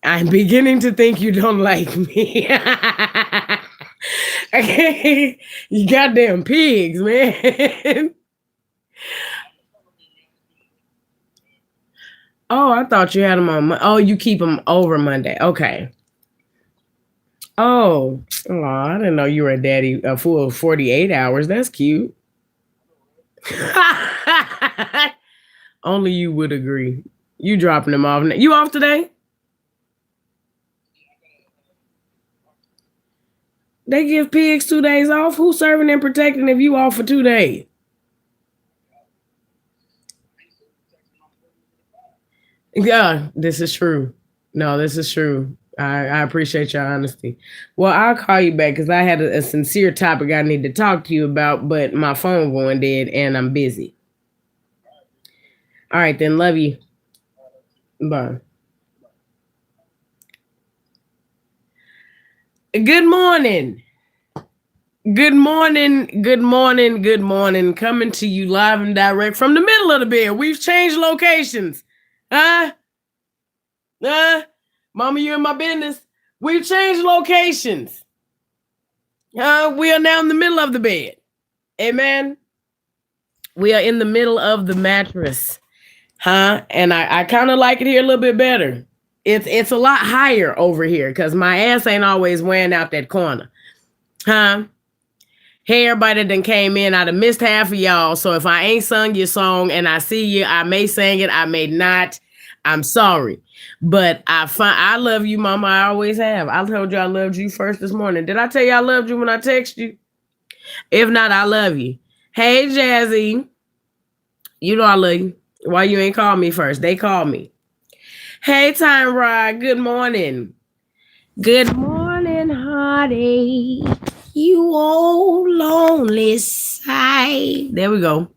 I'm beginning to think you don't like me. Okay, you goddamn pigs, man. Oh, I thought you had them on. Oh, you keep them over Monday. Okay. Oh, I didn't know you were a daddy a full 48 hours. That's cute. Only you would agree. You dropping them off. You off today? They give pigs 2 days off. Who's serving and protecting if you off for 2 days? Yeah, this is true. No, this is true. I appreciate your honesty. Well, I'll call you back because I had a sincere topic I need to talk to you about, but my phone going dead and I'm busy. All right, then. Love you. Bye. Good morning. Good morning. Good morning. Good morning. Coming to you live and direct from the middle of the bed. We've changed locations. Huh? Mama, you in my business. We've changed locations. We are now in the middle of the bed. Amen. We are in the middle of the mattress. And I kind of like it here a little bit better. It's a lot higher over here because my ass ain't always wearing out that corner. Hey, everybody that done came in, I'd have missed half of y'all. So if I ain't sung your song and I see you, I may sing it, I may not. I'm sorry. But I love you, mama. I always have. I told you I loved you first this morning. Did I tell you I loved you when I text you? If not, I love you. Hey, Jazzy. You know I love you. Why you ain't call me first? They called me. Hey, Time Rod. Good morning. Good morning, Hardy. You old lonely side. There we go.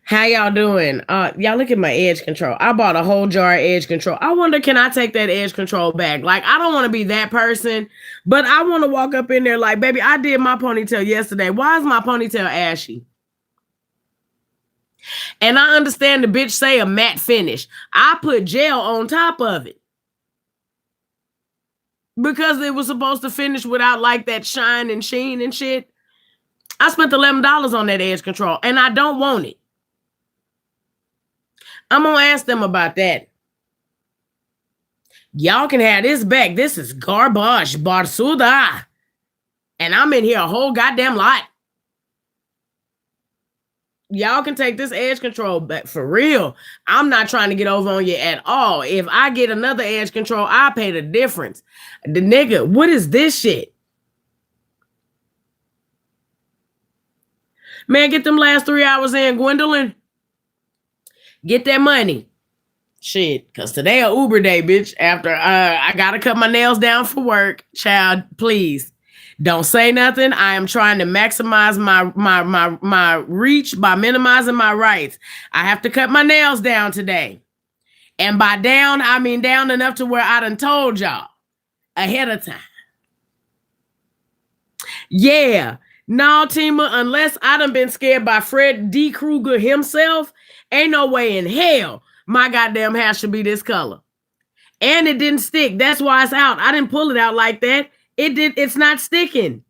How y'all doing? Y'all look at my edge control. I bought a whole jar of edge control. I wonder, can I take that edge control back? Like, I don't want to be that person, but I want to walk up in there like, baby, I did my ponytail yesterday. Why is my ponytail ashy? And I understand the bitch say a matte finish. I put gel on top of it. Because it was supposed to finish without like that shine and sheen and shit. I spent $11 on that edge control and I don't want it. I'm going to ask them about that. Y'all can have this back. This is garbage, Barsuda. And I'm in here a whole goddamn lot. Y'all can take this edge control back for real. I'm not trying to get over on you at all. If I get another edge control, I pay the difference. The nigga, what is this shit? Man, get them last 3 hours in, Gwendolyn. Get that money. Shit, because today a Uber day, bitch. After I got to cut my nails down for work. Child, please. Don't say nothing. I am trying to maximize my reach by minimizing my rights. I have to cut my nails down today. And by down, I mean down enough to where I done told y'all ahead of time. Yeah. No, Tima, unless I done been scared by Fred D. Krueger himself, ain't no way in hell my goddamn hair should be this color. And it didn't stick. That's why it's out. I didn't pull it out like that. It's not sticking.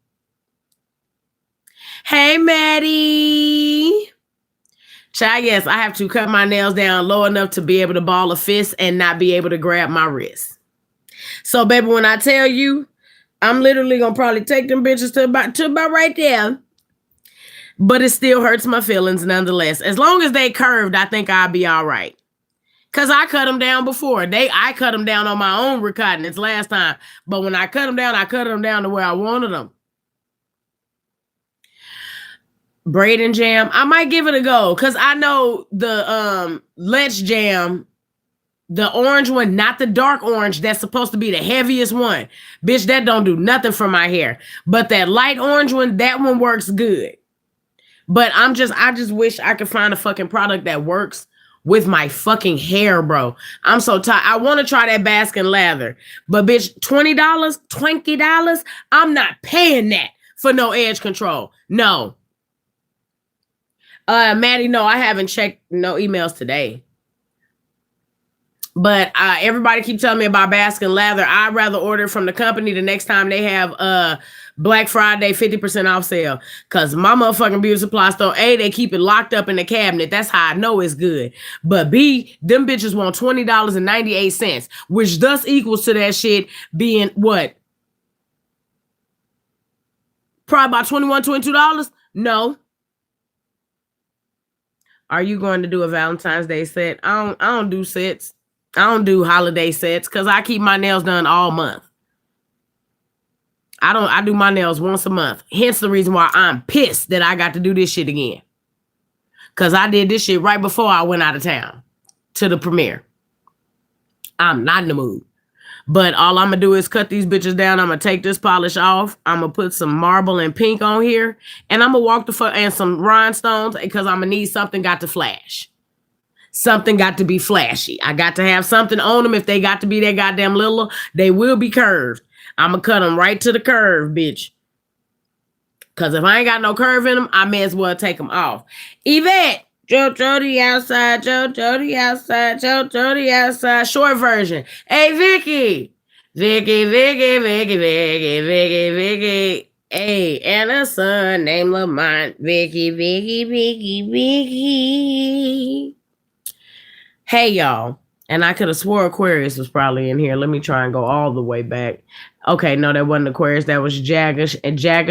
Hey, Maddie. Child, yes, I have to cut my nails down low enough to be able to ball a fist and not be able to grab my wrist. So, baby, when I tell you, I'm literally going to probably take them bitches to about right there. But it still hurts my feelings nonetheless. As long as they curved, I think I'll be all right. Because I cut them down before. I cut them down on my own recognizance last time. But when I cut them down to where I wanted them. Braid and jam. I might give it a go. Because I know the Let's Jam, the orange one, not the dark orange, that's supposed to be the heaviest one. Bitch, that don't do nothing for my hair. But that light orange one, that one works good. But I just wish I could find a fucking product that works with my fucking hair, bro. I'm so tired. I want to try that Baskin lather. But bitch, $20, I'm not paying that for no edge control. No. Maddie, no, I haven't checked no emails today. But everybody keep telling me about Baskin Lather. I'd rather order from the company the next time they have Black Friday 50% off sale. Cause my motherfucking beauty supply store, A, they keep it locked up in the cabinet. That's how I know it's good. But B, them bitches want $20.98, which thus equals to that shit being what? Probably about $21, $22? No. Are you going to do a Valentine's Day set? I don't do sets. I don't do holiday sets because I keep my nails done all month. I do my nails once a month. Hence the reason why I'm pissed that I got to do this shit again. Because I did this shit right before I went out of town to the premiere. I'm not in the mood. But all I'm going to do is cut these bitches down. I'm going to take this polish off. I'm going to put some marble and pink on here. And I'm going to walk the fuck and some rhinestones because I'm going to need something got to flash. Something got to be flashy. I got to have something on them. If they got to be that goddamn little, they will be curved. I'm going to cut them right to the curve, bitch. Because if I ain't got no curve in them, I may as well take them off. Yvette, Jojo the outside, Jojo the outside, Jojo the outside. Short version. Hey, Vicky. Vicky. Hey, and a son named Lamont. Vicky. Hey, y'all. And I could have swore Aquarius was probably in here. Let me try and go all the way back. Okay, no, that wasn't Aquarius. That was Jagger,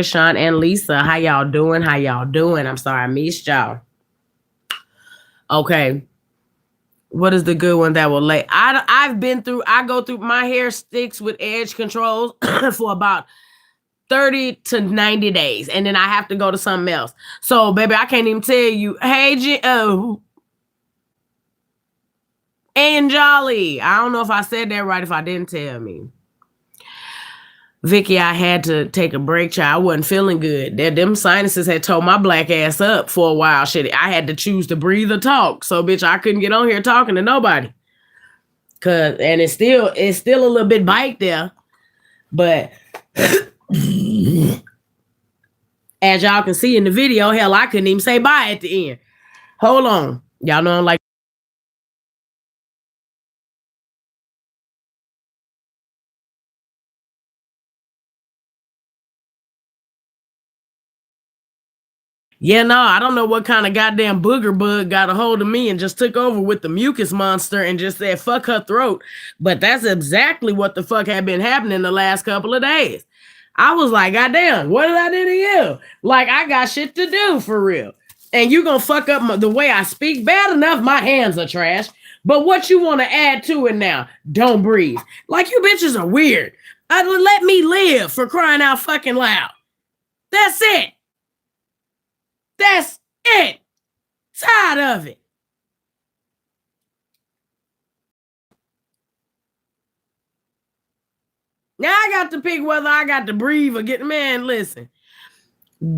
Sean, and Lisa. How y'all doing? I'm sorry I missed y'all. Okay. What is the good one that will lay? I go through, my hair sticks with edge controls for about 30 to 90 days. And then I have to go to something else. So, baby, I can't even tell you. Hey, and Jolly. I don't know if I said that right. If I didn't, tell me. Vicky, I had to take a break, child. I wasn't feeling good. Them sinuses had tore my black ass up for a while. Shit, I had to choose to breathe or talk. So, bitch, I couldn't get on here talking to nobody. And it's still a little bit bite there. But as y'all can see in the video, hell, I couldn't even say bye at the end. Hold on. Y'all know I'm like, yeah, no, I don't know what kind of goddamn booger bug got a hold of me and just took over with the mucus monster and just said, fuck her throat. But that's exactly what the fuck had been happening the last couple of days. I was like, goddamn, what did I do to you? Like, I got shit to do for real. And you gonna fuck up the way I speak? Bad enough, my hands are trash. But what you want to add to it now? Don't breathe. Like, you bitches are weird. Let me live, for crying out fucking loud. That's it. That's it. Tired of it. Now I got to pick whether I got to breathe or get, man, listen.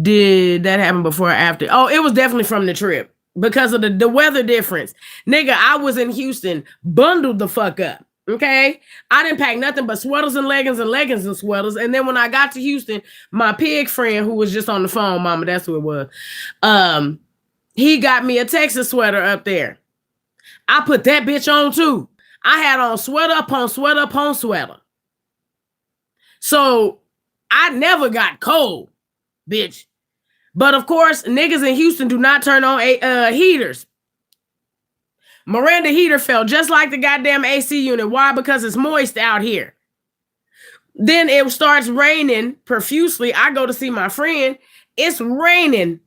Did that happen before or after? Oh, it was definitely from the trip because of the weather difference. Nigga, I was in Houston, bundled the fuck up. Okay, I didn't pack nothing but sweaters and leggings and sweaters. And then when I got to Houston, my pig friend who was just on the phone, mama, that's who it was. He got me a Texas sweater up there. I put that bitch on too. I had on sweater upon sweater upon sweater. So I never got cold, bitch. But of course, niggas in Houston do not turn on heaters. Miranda heater felt just like the goddamn AC unit. Why? Because it's moist out here. Then it starts raining profusely. I go to see my friend. It's raining.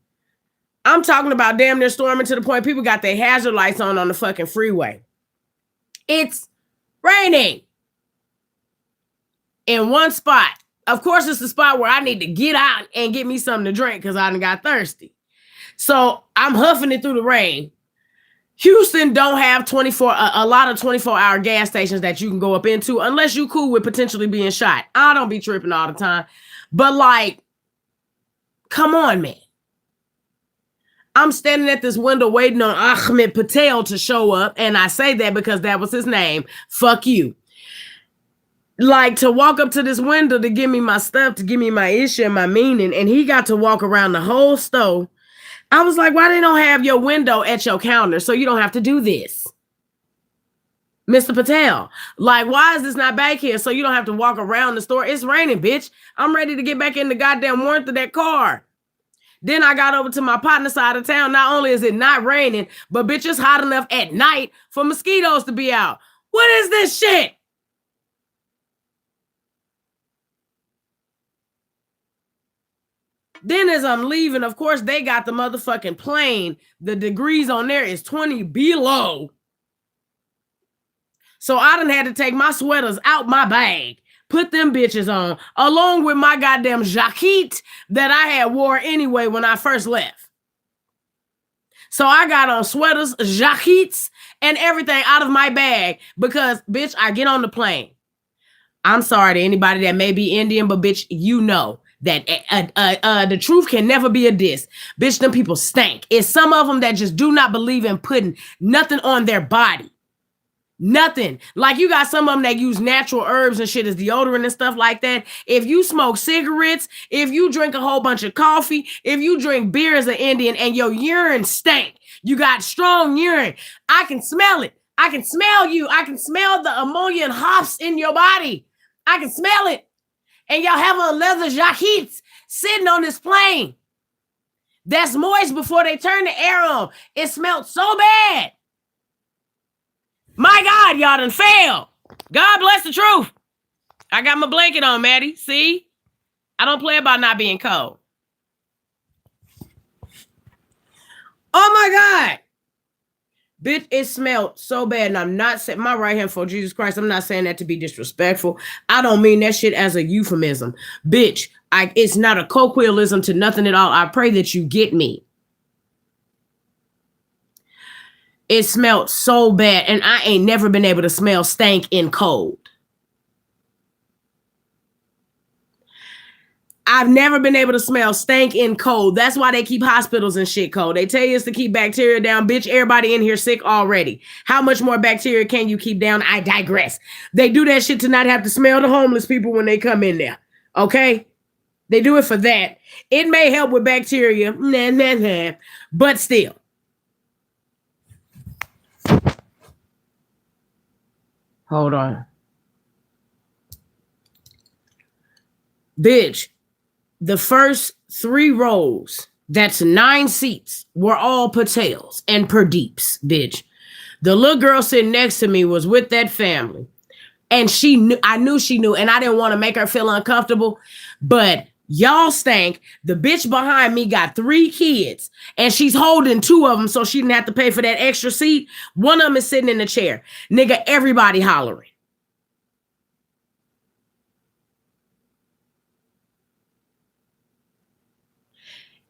I'm talking about damn near storming to the point people got their hazard lights on the fucking freeway. It's raining. In one spot. Of course, it's the spot where I need to get out and get me something to drink because I done got thirsty. So I'm huffing it through the rain. Houston don't have a lot of 24-hour gas stations that you can go up into unless you cool with potentially being shot. I don't be tripping all the time. But like, come on, man. I'm standing at this window waiting on Ahmed Patel to show up. And I say that because that was his name. Fuck you. Like, to walk up to this window to give me my stuff, to give me my issue and my meaning. And he got to walk around the whole store. I was like, why they don't have your window at your counter so you don't have to do this? Mr. Patel. Like, why is this not back here so you don't have to walk around the store? It's raining, bitch. I'm ready to get back in the goddamn warmth of that car. Then I got over to my partner side of town. Not only is it not raining, but bitch, it's hot enough at night for mosquitoes to be out. What is this shit? Then as I'm leaving, of course, they got the motherfucking plane. The degrees on there is 20 below. So I done had to take my sweaters out my bag, put them bitches on, along with my goddamn jacket that I had wore anyway when I first left. So I got on sweaters, jackets, and everything out of my bag because, bitch, I get on the plane. I'm sorry to anybody that may be Indian, but bitch, you know that the truth can never be a diss. Bitch, them people stank. It's some of them that just do not believe in putting nothing on their body. Nothing. Like you got some of them that use natural herbs and shit as deodorant and stuff like that. If you smoke cigarettes, if you drink a whole bunch of coffee, if you drink beer as an Indian and your urine stank, you got strong urine, I can smell it. I can smell you. I can smell the ammonia and hops in your body. I can smell it. And y'all have on leather jackets sitting on this plane that's moist before they turn the air on. It smelled so bad. My God, y'all done failed. God bless the truth. I got my blanket on, Maddie. See? I don't play about not being cold. Oh my God. Bitch, it smelled so bad. And I'm not saying my right hand for Jesus Christ. I'm not saying that to be disrespectful. I don't mean that shit as a euphemism. Bitch, it's not a colloquialism to nothing at all. I pray that you get me. It smelled so bad. And I ain't never been able to smell stank in cold. I've never been able to smell stank in cold. That's why they keep hospitals and shit cold. They tell you it's to keep bacteria down. Bitch, everybody in here sick already. How much more bacteria can you keep down? I digress. They do that shit to not have to smell the homeless people when they come in there. Okay? They do it for that. It may help with bacteria. But still. Hold on. Bitch. The first 3 rows, that's 9 seats, were all Patels and Pradeeps, bitch. The little girl sitting next to me was with that family. And she knew, I knew she knew, and I didn't want to make her feel uncomfortable, but y'all stank. The bitch behind me got 3 kids, and she's holding 2 of them so she didn't have to pay for that extra seat. One of them is sitting in the chair. Nigga, everybody hollering.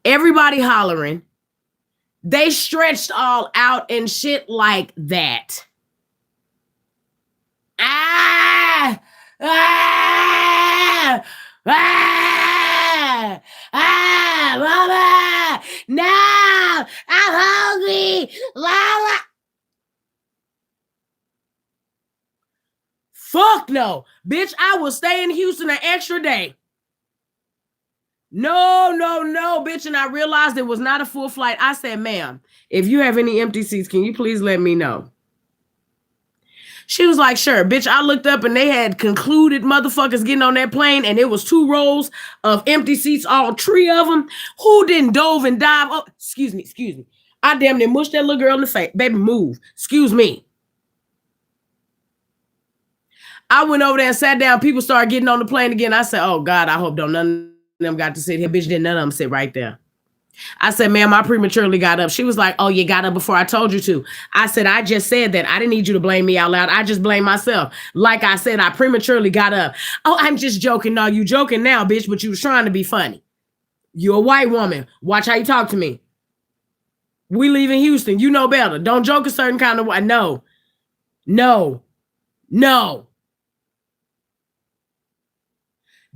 Everybody hollering. They stretched all out and shit like that. Ah! Ah! Ah! Ah! Mama! No! I'm hungry! Mama! Fuck no! Bitch, I will stay in Houston an extra day. No, bitch. And I realized it was not a full flight. I said, ma'am, if you have any empty seats, can you please let me know? She was like, sure. Bitch, I looked up and they had concluded motherfuckers getting on that plane and it was 2 rows of empty seats, all 3 of them. Who didn't dove and dive? Oh, excuse me. I damn near mushed that little girl in the face. Baby, move. Excuse me. I went over there and sat down. People started getting on the plane again. I said, oh God, I hope don't none them got to sit here. Bitch, didn't none of them sit right there. I said, ma'am, I prematurely got up. She was like, oh, you got up before I told you to. I said, I just said that. I didn't need you to blame me out loud. I just blame myself. Like I said, I prematurely got up. Oh, I'm just joking. No, you joking now, bitch, but you was trying to be funny. You're a white woman. Watch how you talk to me. We live in Houston. You know better. Don't joke a certain kind of way. No.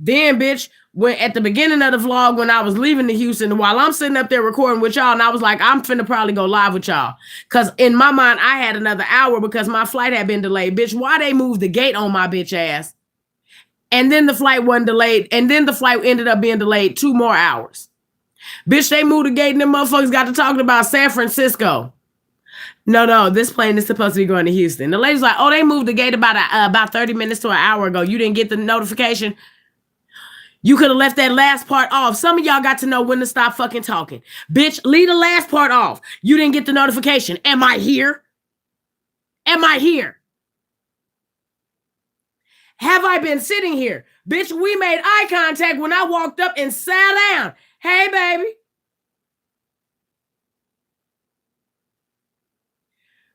Then, bitch, when at the beginning of the vlog, when I was leaving to Houston, while I'm sitting up there recording with y'all, and I was like, I'm finna probably go live with y'all. Because in my mind, I had another hour because my flight had been delayed. Bitch, why they moved the gate on my bitch ass? And then the flight wasn't delayed. And then the flight ended up being delayed 2 more hours. Bitch, they moved the gate and them motherfuckers got to talking about San Francisco. No, this plane is supposed to be going to Houston. The lady's like, oh, they moved the gate about 30 minutes to an hour ago. You didn't get the notification? You could have left that last part off. Some of y'all got to know when to stop fucking talking. Bitch, leave the last part off. You didn't get the notification. Am I here? Am I here? Have I been sitting here? Bitch, we made eye contact when I walked up and sat down. Hey, baby.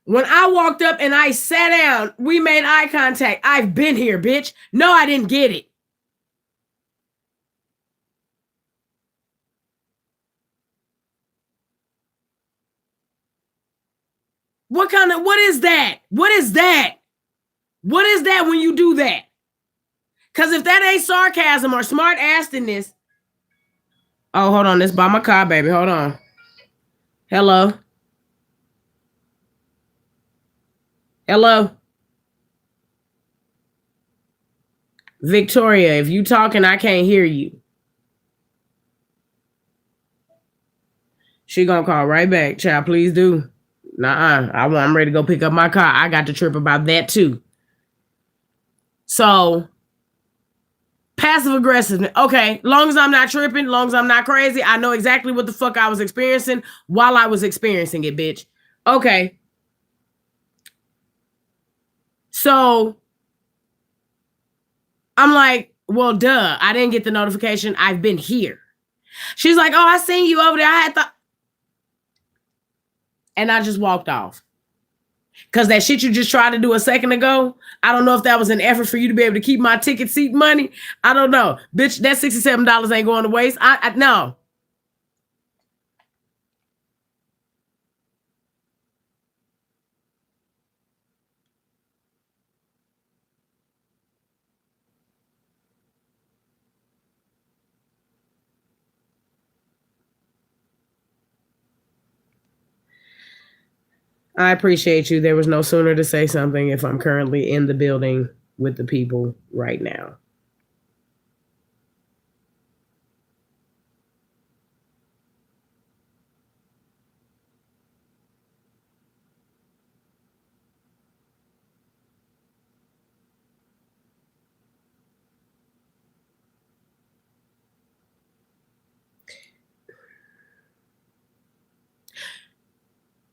When I walked up and I sat down, we made eye contact. I've been here, bitch. No, I didn't get it. What is that? What is that? What is that when you do that? Because if that ain't sarcasm or smart assness. Oh, hold on. This by my car, baby. Hold on. Hello. Hello. Victoria, if you talking, I can't hear you. She gonna call right back. Child, please do. Nuh-uh. I'm ready to go pick up my car. I got to trip about that too. So, passive aggressiveness. Okay, long as I'm not tripping, long as I'm not crazy, I know exactly what the fuck I was experiencing while I was experiencing it, bitch. Okay. So, I'm like, well, duh. I didn't get the notification. I've been here. She's like, oh, I seen you over there. I had thought. And I just walked off. Because that shit you just tried to do a second ago, I don't know if that was an effort for you to be able to keep my ticket seat money. I don't know. Bitch, that $67 ain't going to waste. No. I appreciate you. There was no sooner to say something if I'm currently in the building with the people right now.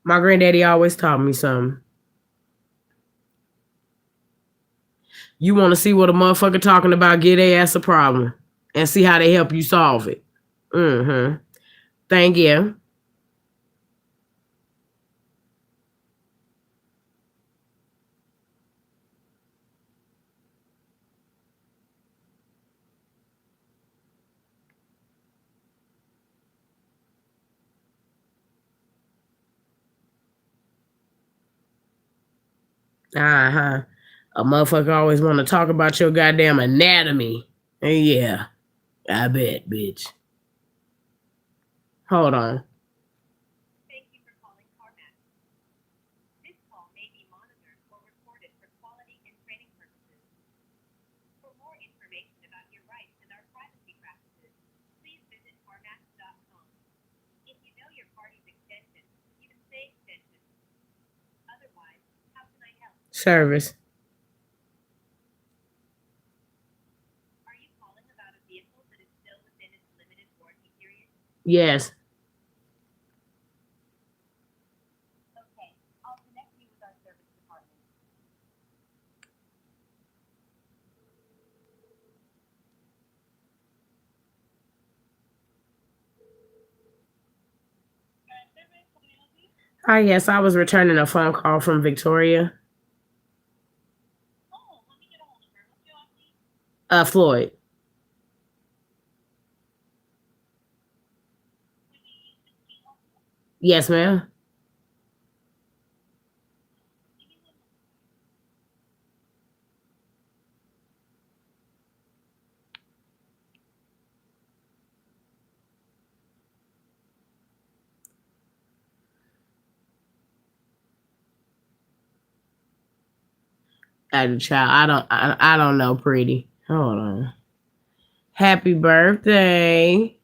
My granddaddy always taught me something. You want to see what a motherfucker talking about, get their ass a problem and see how they help you solve it. Mm-hmm. Thank you. Uh-huh. A motherfucker always want to talk about your goddamn anatomy. Yeah, I bet, bitch. Hold on. Thank you for calling CarMax. This call may be monitored or recorded for quality and training purposes. For more information about your rights and our privacy practices, please visit CarMax.com. If you know your party's extension, you can say extension. Otherwise, how can I help? Service. Are you calling about a vehicle that is still within its limited warranty period? Yes. Okay, I'll connect you with our service department. Hi, yes, I was returning a phone call from Victoria. Oh, let me get a hold of her. What's your last name? Floyd. Yes, ma'am. Child, I don't know, pretty. Hold on. Happy birthday.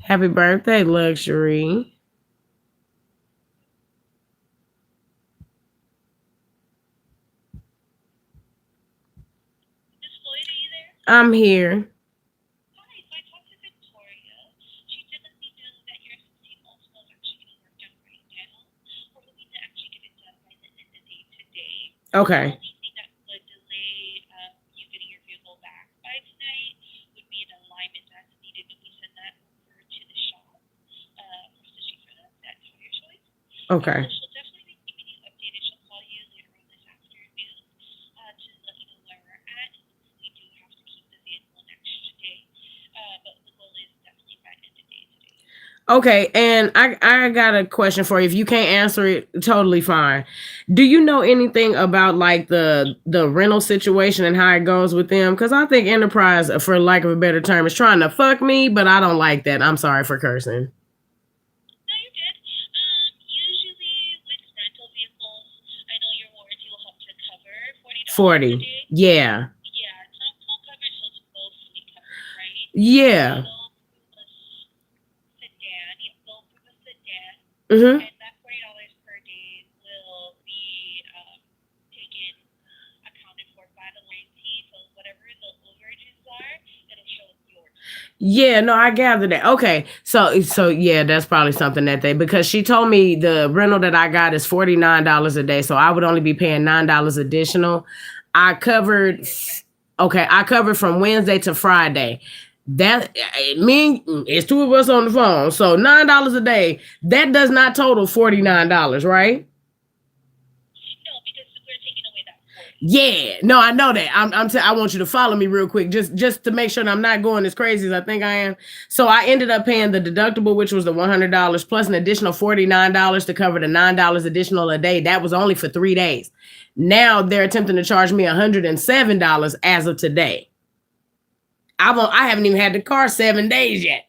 Happy birthday, luxury. I'm here. Hi, so I talked to Victoria. She did let me know that your 16 ultima is actually getting worked on right now. We're hoping to actually get it done by the end of the day today. The Okay. only thing that would delay you getting your vehicle back by tonight would be an alignment that's needed when we send that over to the shop for stitching for that tire choice. So Okay. she'll definitely be keeping you updated. She'll call you later on this afternoon to let you know where we're at. We do have to keep the vehicle an extra day, but the goal is definitely by end of day today. Okay, and I got a question for you. If you can't answer it, totally fine. Do you know anything about like the rental situation and how it goes with them? Because I think Enterprise, for lack of a better term, is trying to fuck me, but I don't like that. I'm sorry for cursing. No, you're good. Usually with rental vehicles, I know your warranty will help to cover $40 per 40. day. Yeah. Yeah, it's not full coverage, so it's mostly covered, right? Yeah. They'll approve a sedan. Yep, they'll approve a sedan, Mm-hmm. and that $40 per day will be taken accounted for by the warranty. So whatever the overages are, it'll show yours for it. Yeah, no, I gathered that. Okay. So yeah, that's probably something that they, because she told me the rental that I got is $49 a day. So I would only be paying $9 additional. I covered You're good. okay, I covered from Wednesday to Friday. That me it's two of us on the phone. So $9 a day. That does not total $49, right? No, because we're taking away that 40. Yeah, no, I know that. I want you to follow me real quick, just to make sure that I'm not going as crazy as I think I am. So I ended up paying the deductible, which was the $100 plus an additional $49 to cover the $9 additional a day. That was only for 3 days. Now they're attempting to charge me $107 as of today. I haven't even had the car 7 days yet.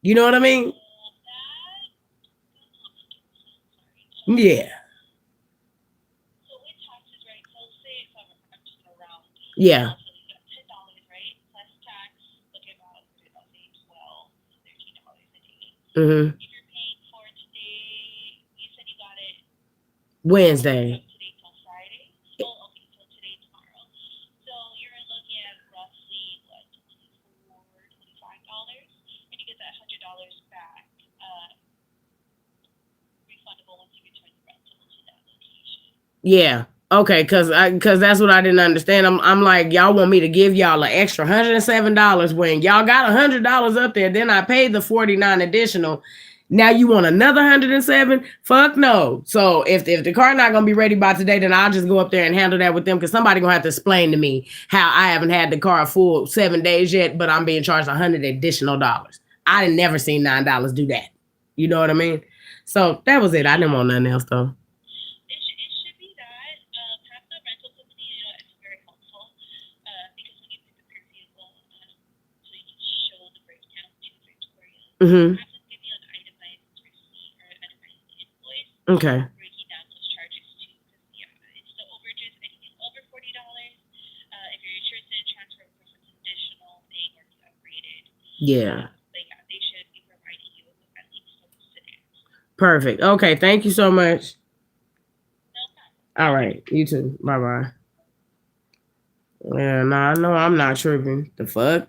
You know what I mean? That does not make any sense. Sorry. Yeah, So with taxes, right? So say if I'm just gonna round. yeah. So you got $10, right? Plus tax, looking about about say 12 to $13 a day. Mm-hmm. If you're paying for today, you said you got it from Wednesday. today till Friday. Oh, okay. So today, tomorrow. So you're looking at roughly what 25 dollars, and you get that $100 back, refundable once you return the rental to that location. Yeah. Okay, cause that's what I didn't understand. I'm like, y'all want me to give y'all an extra $107 when y'all got $100 up there. Then I paid the 49 additional. Now you want another 107? Fuck no. So if the car not gonna be ready by today, then I'll just go up there and handle that with them, because somebody gonna have to explain to me how I haven't had the car full 7 days yet, but I'm being charged $100 additional. I didn't never seen $9 do that. You know what I mean? So that was it. I didn't Yeah. want nothing else though. It should be that. Have the rental company, it's very helpful because when you pick up your vehicle, so you can show the breakdown to Victoria, Mm-hmm. have them give you an itemized receipt or an itemized invoice Okay. breaking down those charges too. Because, yeah, it's the overages, anything over $40. If your insurance didn't transfer, of course, it's an additional thing or you upgraded. Yeah. But yeah, they should be providing you with at least some sedans. Perfect. Okay. Thank you so much. No problem. All Take care. right. You too. Bye bye. Yeah, nah, I know I'm not tripping. The fuck?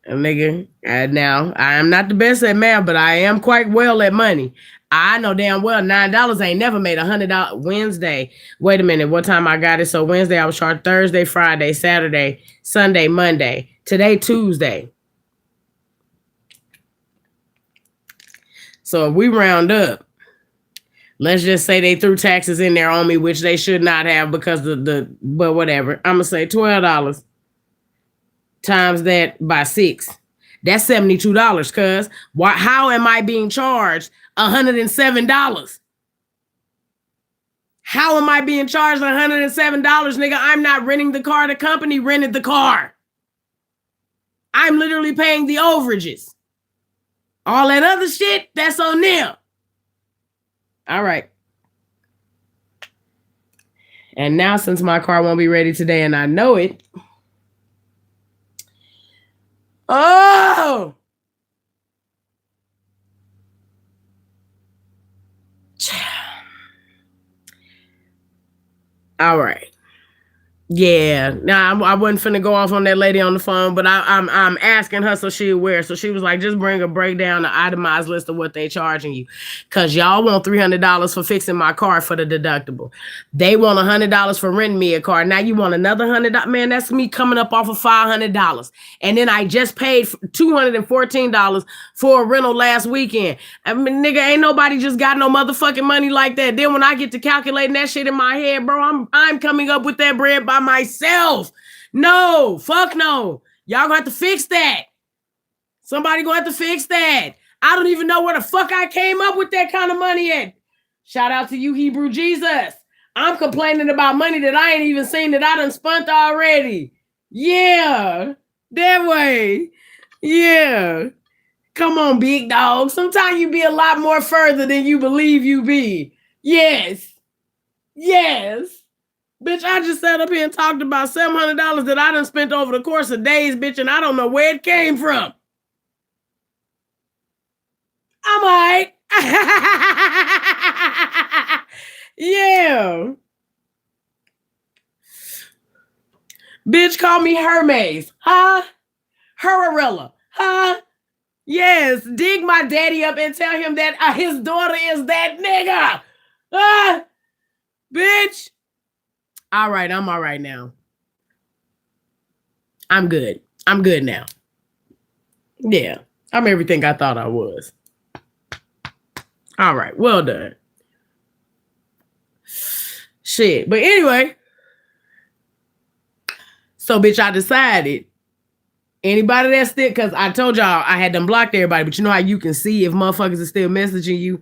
Nigga. Now, I am not the best at math, but I am quite well at money. I know damn well $9 ain't never made $100 Wednesday. Wait a minute, what time I got it? So Wednesday I was charged Thursday, Friday, Saturday, Sunday, Monday. Today, Tuesday. So if we round up, let's just say they threw taxes in there on me, which they should not have, because the but whatever. I'm gonna say $12 times that by 6. That's $72. Cuz why? How am I being charged $107? How am I being charged $107, nigga? I'm not renting the car. The company rented the car. I'm literally paying the overages. All that other shit, that's on them. All right. And now, since my car won't be ready today and I know it, oh, all right. Yeah, now I wasn't finna go off on that lady on the phone, but I'm asking her so she aware. So she was like, just bring a breakdown, an itemized list of what they charging you, cause y'all want $300 for fixing my car for the deductible. They want $100 for renting me a car. Now you want another $100? Man, that's me coming up off of $500. And then I just paid $214 for a rental last weekend. I mean, nigga, ain't nobody just got no motherfucking money like that. Then when I get to calculating that shit in my head, bro, I'm coming up with that bread by myself. No, fuck no. Y'all gonna have to fix that. Somebody gonna have to fix that. I don't even know where the fuck I came up with that kind of money at. Shout out to you, Hebrew Jesus. I'm complaining about money that I ain't even seen that I done spent already. Yeah, that way. Yeah. Come on, big dog. Sometimes you be a lot more further than you believe you be. Yes. Yes. Bitch, I just sat up here and talked about $700 that I done spent over the course of days, bitch, and I don't know where it came from. I'm all right. Yeah. Bitch, call me Hermes. Huh? Herarella. Huh? Yes. Dig my daddy up and tell him that his daughter is that nigga. Bitch. All right, I'm all right now. I'm good. I'm good now. Yeah, I'm everything I thought I was. All right, well done. Shit, but anyway. So, bitch, I decided anybody that's still, because I told y'all I had them blocked everybody, but you know how you can see if motherfuckers are still messaging you?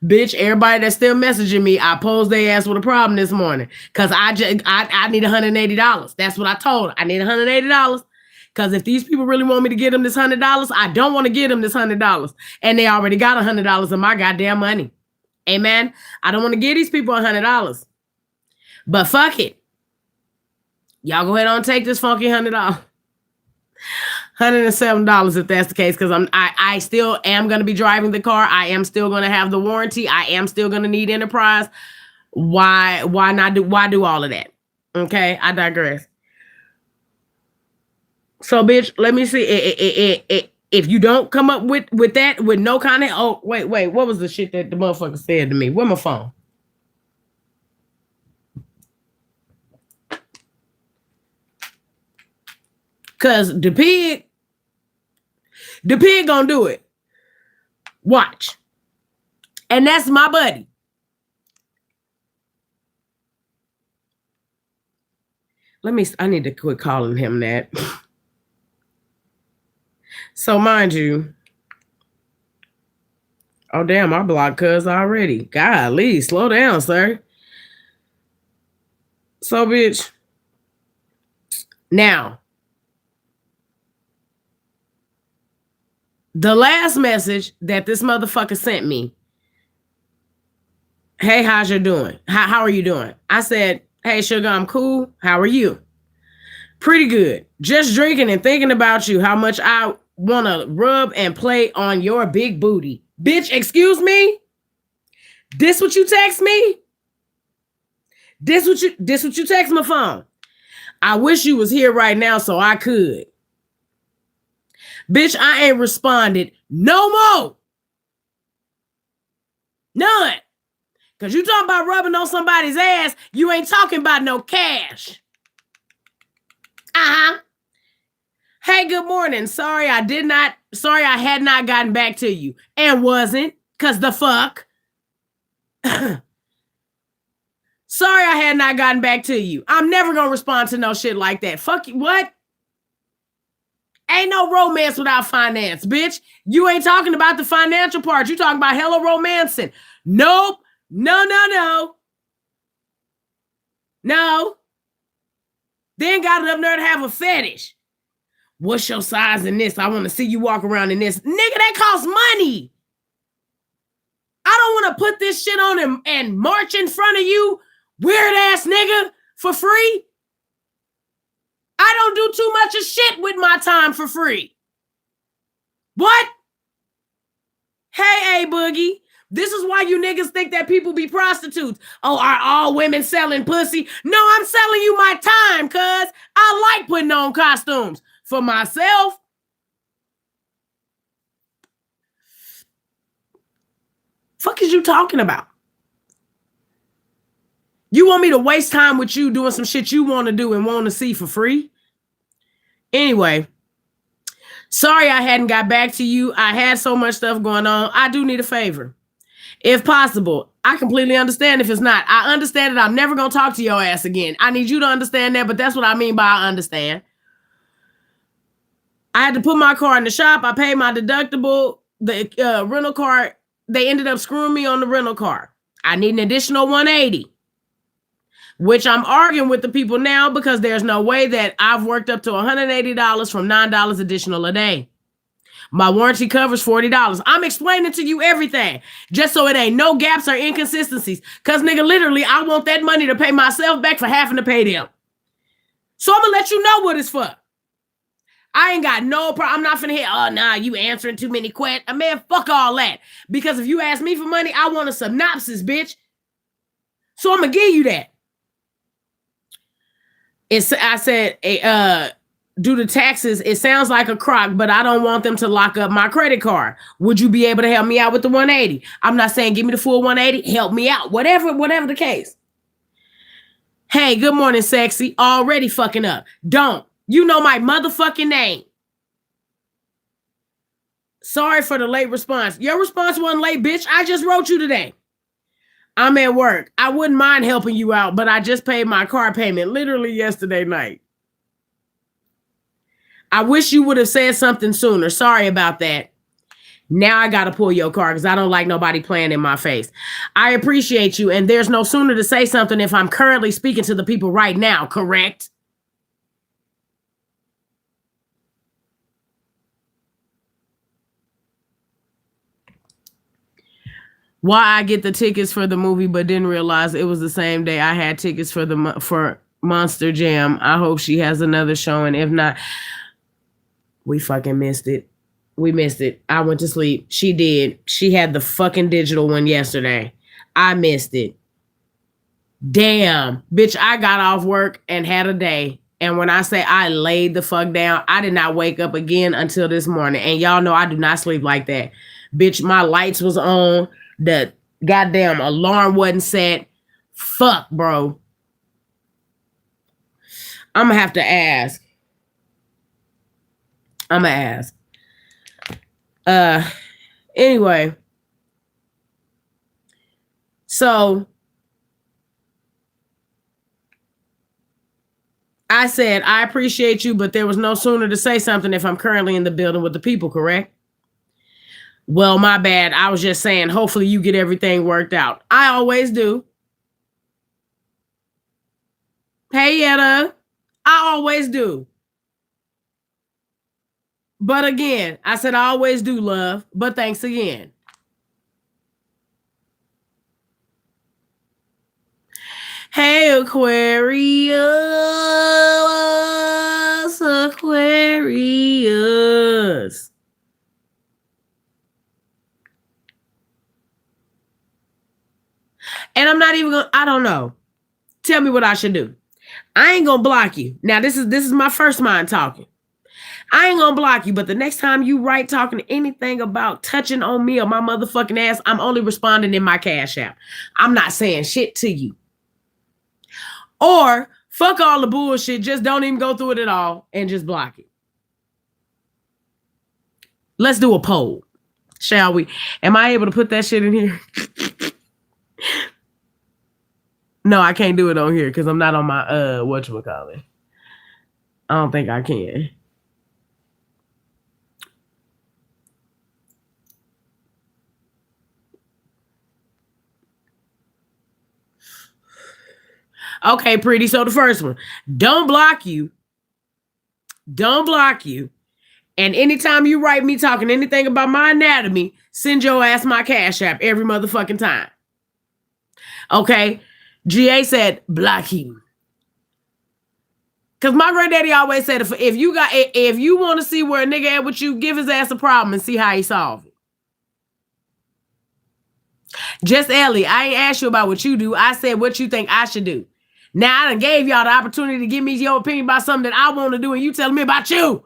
Bitch, everybody that's still messaging me, I posed their ass with a problem this morning because I need $180. That's what I told her. I need $180 because if these people really want me to get them this $100, I don't want to get them this $100. And they already got $100 of my goddamn money. Amen? I don't want to give these people $100. But fuck it. Y'all go ahead and take this funky $100. $107 if that's the case, because I still am going to be driving the car. I am still going to have the warranty. I am still going to need enterprise. Why do all of that? Okay, I digress. So, bitch, let me see. If you don't come up with that, with no kind of, oh, wait, what was the shit that the motherfucker said to me? Where my phone? Because the pig gonna do it. Watch. And that's my buddy. I need to quit calling him that. So mind you, oh damn, I blocked cuz already. Golly, slow down, sir. So bitch, now, the last message that this motherfucker sent me, hey, how's you doing? How are you doing? I said, hey, sugar, I'm cool. How are you? Pretty good. Just drinking and thinking about you, how much I want to rub and play on your big booty. Bitch, excuse me? This what you text me? This what you text my phone? I wish you was here right now so I could. Bitch, I ain't responded no more. None. Because you talking about rubbing on somebody's ass, you ain't talking about no cash. Uh-huh. Hey, good morning. Sorry I had not gotten back to you. And wasn't, because the fuck. Sorry I had not gotten back to you. I'm never going to respond to no shit like that. Fuck you. What? Ain't no romance without finance, bitch. You ain't talking about the financial part. You talking about hella romancing. Nope. No. Then got it up there to have a fetish. What's your size in this? I want to see you walk around in this. Nigga, that costs money. I don't want to put this shit on and march in front of you, weird ass nigga, for free. I don't do too much of shit with my time for free. What? Hey, A Boogie. This is why you niggas think that people be prostitutes. Oh, are all women selling pussy? No, I'm selling you my time, cuz I like putting on costumes for myself. Fuck is you talking about? You want me to waste time with you doing some shit you want to do and want to see for free? Anyway, sorry I hadn't got back to you. I had so much stuff going on. I do need a favor. If possible, I completely understand if it's not. I understand that I'm never going to talk to your ass again. I need you to understand that, but that's what I mean by I understand. I had to put my car in the shop. I paid my deductible. The rental car, they ended up screwing me on the rental car. I need an additional $180, which I'm arguing with the people now because there's no way that I've worked up to $180 from $9 additional a day. My warranty covers $40. I'm explaining to you everything just so it ain't no gaps or inconsistencies. Because, nigga, literally, I want that money to pay myself back for having to pay them. So I'm going to let you know what it's for. I ain't got no problem. I'm not finna hear, oh, nah, you answering too many questions. Man, fuck all that. Because if you ask me for money, I want a synopsis, bitch. So I'm going to give you that. I said, due to taxes, it sounds like a crock, but I don't want them to lock up my credit card. Would you be able to help me out with the 180? I'm not saying give me the full 180. Help me out. Whatever the case. Hey, good morning, sexy. Already fucking up. Don't. You know my motherfucking name. Sorry for the late response. Your response wasn't late, bitch. I just wrote you today. I'm at work. I wouldn't mind helping you out, but I just paid my car payment literally yesterday night. I wish you would have said something sooner. Sorry about that. Now I got to pull your car because I don't like nobody playing in my face. I appreciate you, and there's no sooner to say something if I'm currently speaking to the people right now, correct? Why I get the tickets for the movie but didn't realize it was the same day I had tickets for Monster Jam. I hope she has another showing. If not, we fucking missed it. We missed it. I went to sleep. She did. She had the fucking digital one yesterday. I missed it. Damn. Bitch, I got off work and had a day. And when I say I laid the fuck down, I did not wake up again until this morning. And y'all know I do not sleep like that. Bitch, my lights was on. The goddamn alarm wasn't set. Fuck, bro. I'm gonna have to ask. Anyway. So I said, I appreciate you, but there was no sooner to say something if I'm currently in the building with the people, correct? Well, my bad. I was just saying, hopefully you get everything worked out. I always do. Hey, Yetta. I always do. But again, I said I always do, love. But thanks again. Hey, Aquarius. And I'm not even gonna, I don't know. Tell me what I should do. I ain't gonna block you. Now, this is my first mind talking. I ain't gonna block you, but the next time you write talking anything about touching on me or my motherfucking ass, I'm only responding in my Cash App. I'm not saying shit to you. Or fuck all the bullshit, just don't even go through it at all and just block it. Let's do a poll, shall we? Am I able to put that shit in here? No, I can't do it on here because I'm not on my whatchamacallit. I don't think I can. Okay, pretty. So the first one, don't block you. Don't block you. And anytime you write me talking anything about my anatomy, send your ass my Cash App every motherfucking time. Okay? GA said, block him. Because my granddaddy always said, if you want to see where a nigga at with you, give his ass a problem and see how he solve it. Just Ellie, I ain't asked you about what you do. I said what you think I should do. Now I done gave y'all the opportunity to give me your opinion about something that I want to do, and you telling me about you.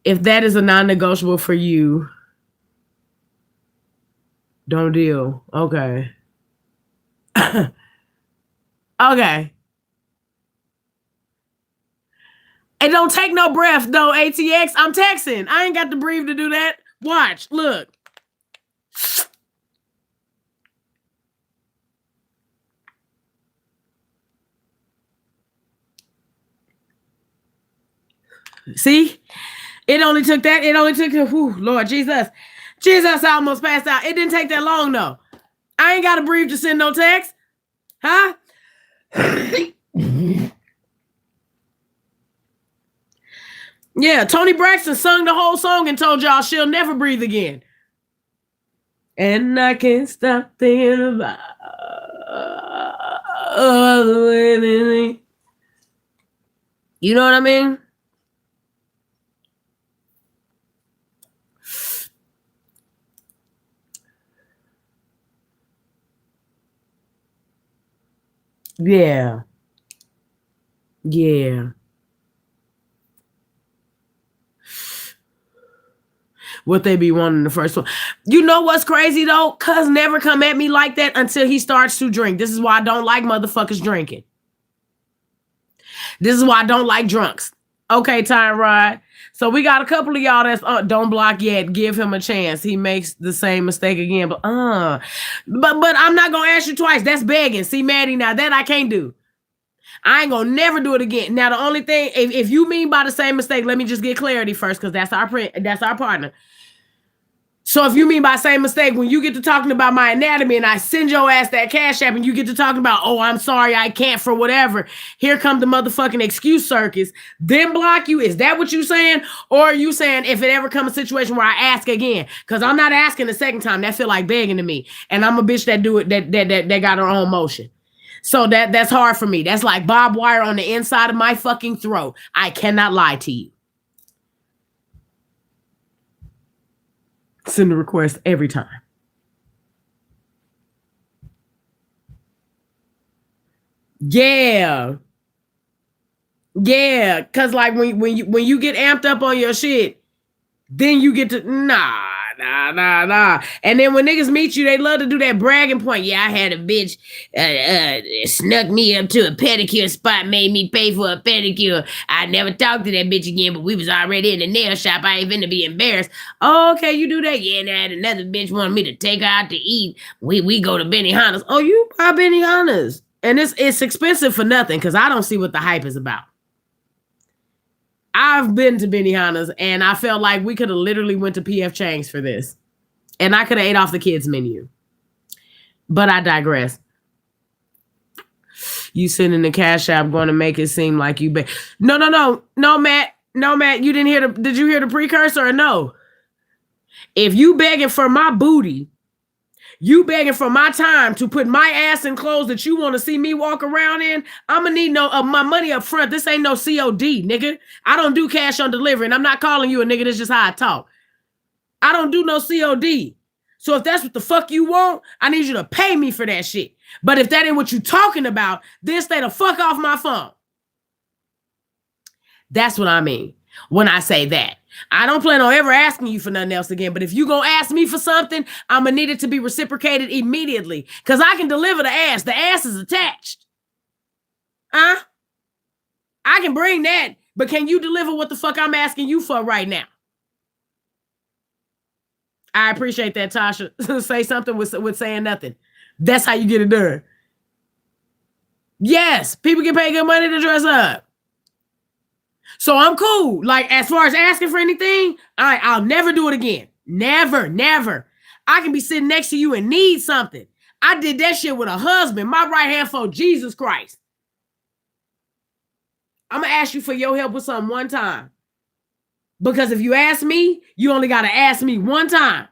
If that is a non-negotiable for you, don't deal. Okay. Okay. It don't take no breath, though, ATX. I'm texting. I ain't got to breathe to do that. Watch. Look. See? It only took that. It only took, whew, Lord Jesus. Jesus, I almost passed out. It didn't take that long, though. I ain't got to breathe to send no text. Huh? Yeah, Toni Braxton sung the whole song and told y'all she'll never breathe again. And I can't stop thinking about you know what I mean? Yeah. Yeah. What they be wanting the first one. You know what's crazy though? Cuz never come at me like that until he starts to drink. This is why I don't like motherfuckers drinking. This is why I don't like drunks. Okay, Time Ride. So we got a couple of y'all that's don't block yet. Give him a chance. He makes the same mistake again. But I'm not gonna ask you twice. That's begging. See, Maddie, now that I can't do. I ain't gonna never do it again. Now the only thing, if you mean by the same mistake, let me just get clarity first, because that's our partner. So if you mean by same mistake, when you get to talking about my anatomy and I send your ass that Cash App and you get to talking about, oh, I'm sorry, I can't for whatever. Here come the motherfucking excuse circus. Then block you. Is that what you saying? Or are you saying if it ever comes a situation where I ask again? Because I'm not asking the second time. That feel like begging to me. And I'm a bitch that do it, that got her own motion. So that's hard for me. That's like barbed wire on the inside of my fucking throat. I cannot lie to you. Send a request every time. Yeah. Yeah. Cause like when you get amped up on your shit, then you get to nah. And then when niggas meet you, they love to do that bragging point. Yeah, I had a bitch snuck me up to a pedicure spot, made me pay for a pedicure. I never talked to that bitch again, but we was already in the nail shop. I ain't finna be embarrassed. Oh, okay, you do that? Yeah, and I had another bitch wanted me to take her out to eat. We go to Benihana's. Oh, you buy Benihana's. And it's expensive for nothing, because I don't see what the hype is about. I've been to Benihana's and I felt like we could have literally went to PF Chang's for this. And I could have ate off the kids' menu. But I digress. You sending the Cash App going to make it seem like you No, Matt. No, Matt, you didn't hear did you hear the precursor or no? If you begging for my booty, you begging for my time to put my ass in clothes that you want to see me walk around in, I'm going to need my money up front. This ain't no COD, nigga. I don't do cash on delivery, and I'm not calling you a nigga. That's just how I talk. I don't do no COD. So if that's what the fuck you want, I need you to pay me for that shit. But if that ain't what you talking about, then stay the fuck off my phone. That's what I mean when I say that. I don't plan on ever asking you for nothing else again. But if you gonna ask me for something, I'm gonna need it to be reciprocated immediately. Because I can deliver the ass. The ass is attached. Huh? I can bring that. But can you deliver what the fuck I'm asking you for right now? I appreciate that, Tasha. Say something with saying nothing. That's how you get it done. Yes, people get paid good money to dress up. So I'm cool. Like, as far as asking for anything, I'll never do it again. Never. I can be sitting next to you and need something. I did that shit with a husband. My right hand for Jesus Christ. I'm going to ask you for your help with something one time. Because if you ask me, you only got to ask me one time.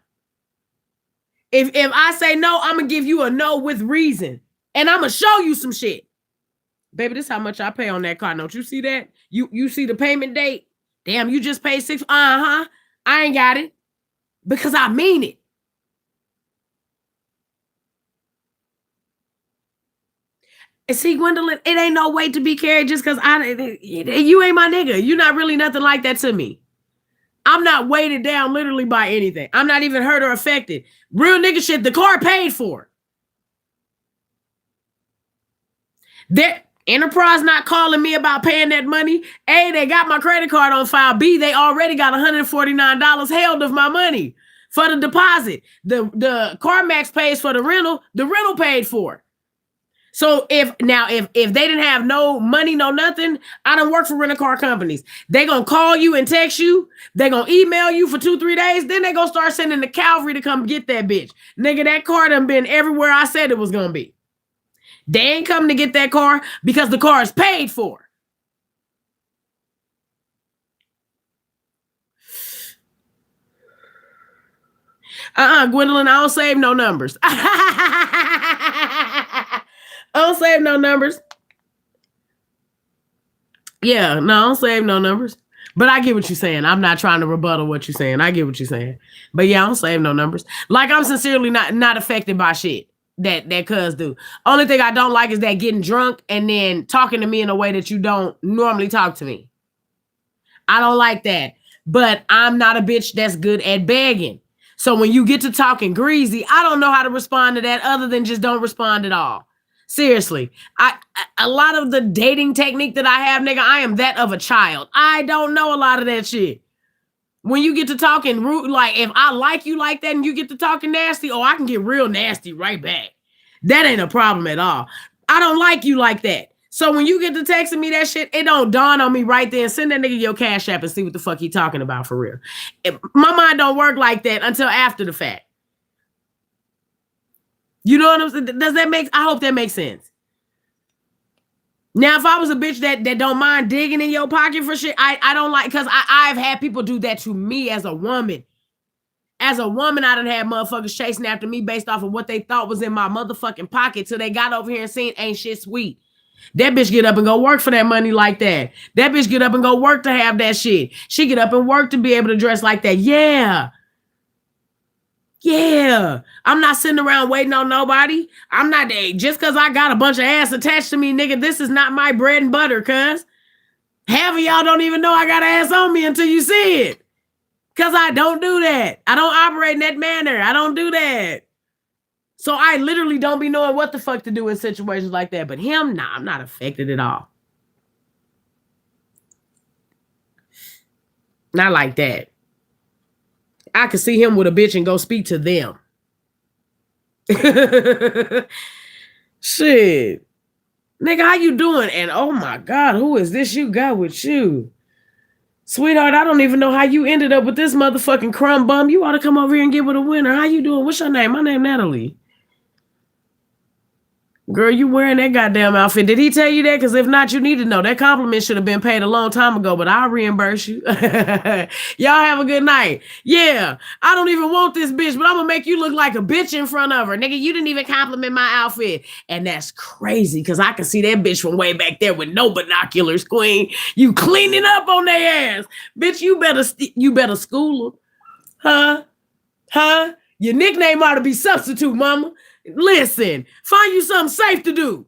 If I say no, I'm going to give you a no with reason. And I'm going to show you some shit. Baby, this is how much I pay on that car. Don't you see that? You see the payment date? Damn, you just paid $6. I ain't got it. because I mean it. And see, Gwendolyn, it ain't no weight to be carried just because you ain't my nigga. You not really nothing like that to me. I'm not weighted down literally by anything. I'm not even hurt or affected. Real nigga shit, the car paid for. That Enterprise not calling me about paying that money. A, they got my credit card on file. B, they already got $149 held of my money for the deposit. The CarMax pays for the rental paid for. So if they didn't have no money, no nothing, I don't work for rental car companies. They gonna call you and text you. They gonna email you for 2-3 days. Then they gonna start sending the cavalry to come get that bitch. Nigga, that car done been everywhere I said it was gonna be. They ain't coming to get that car because the car is paid for. Gwendolyn, I don't save no numbers. I don't save no numbers. Yeah, no, I don't save no numbers. But I get what you're saying. I'm not trying to rebuttal what you're saying. I get what you're saying. But yeah, I don't save no numbers. Like, I'm sincerely not affected by shit that cuz do. Only thing I don't like is that getting drunk and then talking to me in a way that you don't normally talk to me. I don't like that. But I'm not a bitch that's good at begging. So when you get to talking greasy, I don't know how to respond to that other than just don't respond at all. Seriously, a lot of the dating technique that I have, nigga, I am that of a child. I don't know a lot of that shit. When you get to talking rude, like if I like you like that and you get to talking nasty, oh, I can get real nasty right back. That ain't a problem at all. I don't like you like that. So when you get to texting me that shit, it don't dawn on me right then. Send that nigga your Cash App and see what the fuck he talking about for real. My mind don't work like that until after the fact. You know what I'm saying? Does that make? I hope that makes sense. Now, if I was a bitch that don't mind digging in your pocket for shit, I don't like, because I've had people do that to me as a woman. As a woman, I done had motherfuckers chasing after me based off of what they thought was in my motherfucking pocket till they got over here and seen ain't shit sweet. That bitch get up and go work for that money like that. That bitch get up and go work to have that shit. She get up and work to be able to dress like that. Yeah. Yeah. I'm not sitting around waiting on nobody. I'm not, just because I got a bunch of ass attached to me, nigga, this is not my bread and butter, cuz. Half of y'all don't even know I got ass on me until you see it. Because I don't do that. I don't operate in that manner. I don't do that. So I literally don't be knowing what the fuck to do in situations like that. But him, nah, I'm not affected at all. Not like that. I could see him with a bitch and go speak to them. Shit. Nigga, how you doing? And oh my God, who is this you got with you? Sweetheart, I don't even know how you ended up with this motherfucking crumb bum. You ought to come over here and get with a winner. How you doing? What's your name? My name Natalie. Girl, you wearing that goddamn outfit. Did he tell you that? Because if not, you need to know. That compliment should have been paid a long time ago, but I'll reimburse you. Y'all have a good night. Yeah, I don't even want this bitch, but I'm going to make you look like a bitch in front of her. Nigga, you didn't even compliment my outfit. And that's crazy because I can see that bitch from way back there with no binoculars, queen. You cleaning up on their ass. Bitch, you better school her. Huh? Your nickname ought to be Substitute, mama. Listen, find you something safe to do.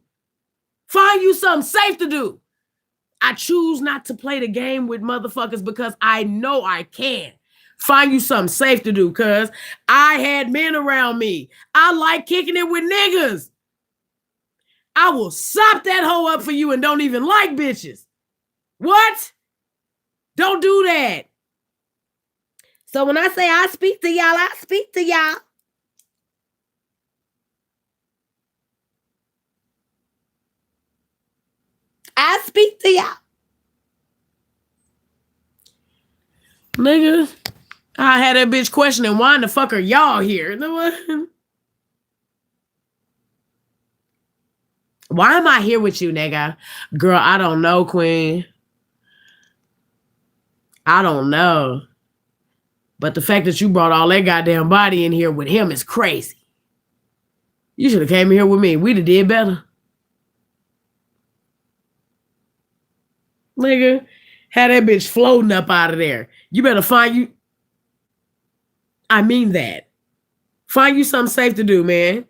Find you something safe to do. I choose not to play the game with motherfuckers because I know I can. Find you something safe to do, cuz I had men around me. I like kicking it with niggas. I will sop that hoe up for you and don't even like bitches. What? Don't do that. So when I say I speak to y'all, I speak to y'all. I speak to y'all. Nigga, I had that bitch questioning why in the fuck are y'all here? Why am I here with you, nigga? Girl, I don't know, queen. I don't know. But the fact that you brought all that goddamn body in here with him is crazy. You should have came here with me. We'd have did better. Nigga, had that bitch floating up out of there. You better find you. I mean that. Find you something safe to do, man.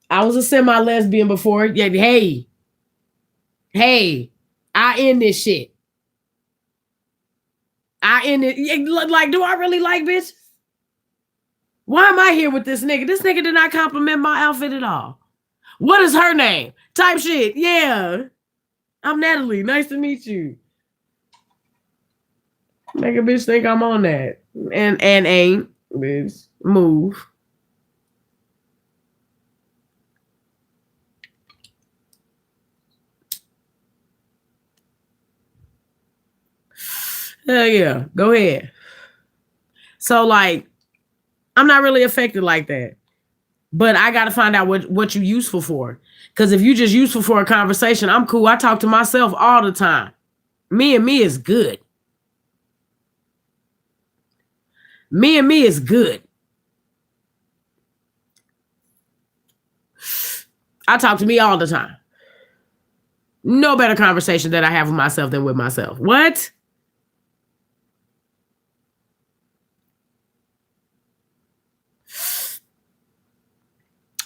I was a semi-lesbian before. Yeah, hey, I end this shit. I end it. Like, do I really like bitches? Why am I here with this nigga? This nigga did not compliment my outfit at all. What is her name? Type shit. Yeah. I'm Natalie. Nice to meet you. Make a bitch think I'm on that. And ain't. Bitch. Move. Hell yeah. Go ahead. So, like, I'm not really affected like that. But I got to find out what you're useful for. Because if you just useful for a conversation, I'm cool. I talk to myself all the time. Me and me is good. Me and me is good. I talk to me all the time. No better conversation that I have with myself than with myself. What?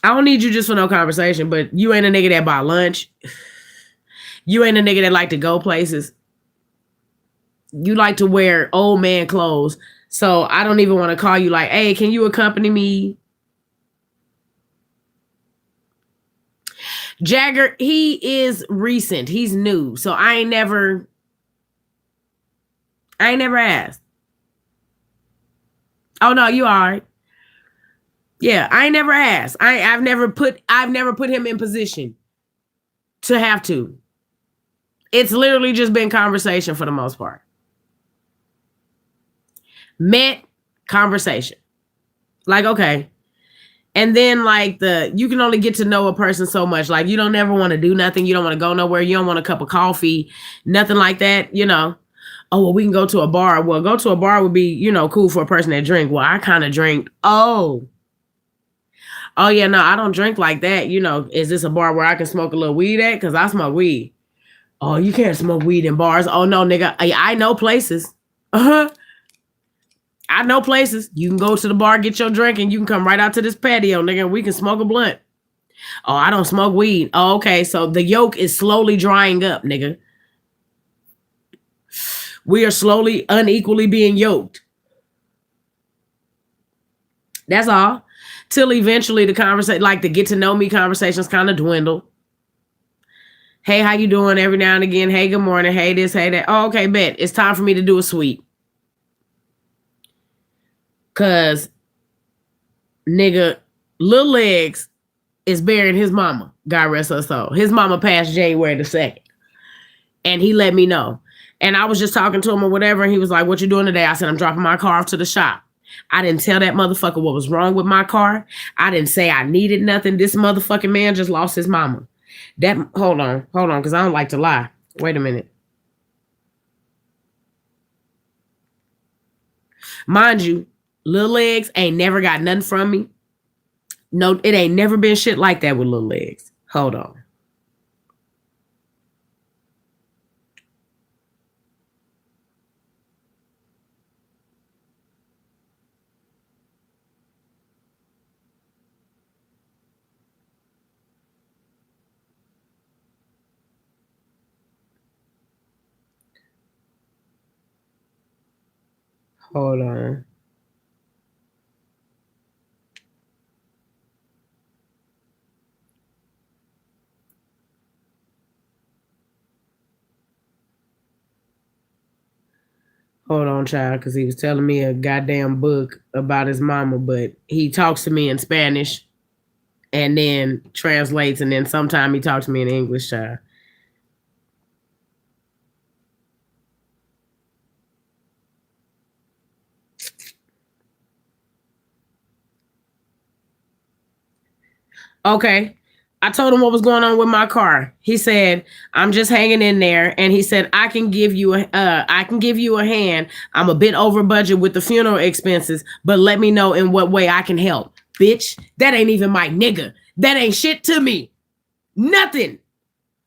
I don't need you just for no conversation, but you ain't a nigga that buy lunch. You ain't a nigga that like to go places. You like to wear old man clothes. So I don't even want to call you like, hey, can you accompany me? Jagger, he is recent. He's new. So I ain't never asked. Oh no, you all right. Yeah, I ain't never asked. I've never put him in position to have to. It's literally just been conversation for the most part. Met, conversation. Like, okay. And then like you can only get to know a person so much. Like you don't ever want to do nothing. You don't want to go nowhere. You don't want a cup of coffee, nothing like that, you know. Oh, well, we can go to a bar. Well, go to a bar would be, you know, cool for a person that drink. Well, I kind of drink. Oh yeah, no, I don't drink like that. You know, is this a bar where I can smoke a little weed at? Because I smoke weed. Oh, you can't smoke weed in bars. Oh no, nigga, I know places. I know places. You can go to the bar, get your drink, and you can come right out to this patio, nigga. We can smoke a blunt. Oh, I don't smoke weed. Oh, okay. So the yolk is slowly drying up, nigga. We are slowly, unequally being yoked. That's all. Till eventually the conversation, like the get to know me conversations kind of dwindle. Hey, how you doing? Every now and again. Hey, good morning. Hey, this, hey, that. Oh, okay, bet. It's time for me to do a sweep. Cause nigga, Lil Legs is burying his mama. God rest her soul. His mama passed January the 2nd. And he let me know. And I was just talking to him or whatever. And he was like, what you doing today? I said, I'm dropping my car off to the shop. I didn't tell that motherfucker what was wrong with my car. I didn't say I needed nothing. This motherfucking man just lost his mama. Hold on. Because I don't like to lie. Wait a minute. Mind you, Lil Legs ain't never got nothing from me. No, it ain't never been shit like that with Lil Legs. Hold on. Hold on. Hold on, child, because he was telling me a goddamn book about his mama, but he talks to me in Spanish and then translates, and then sometime he talks to me in English, child. Okay. I told him what was going on with my car. He said, I'm just hanging in there. And he said, I can give you a hand. I'm a bit over budget with the funeral expenses, but let me know in what way I can help. Bitch, that ain't even my nigga. That ain't shit to me. Nothing.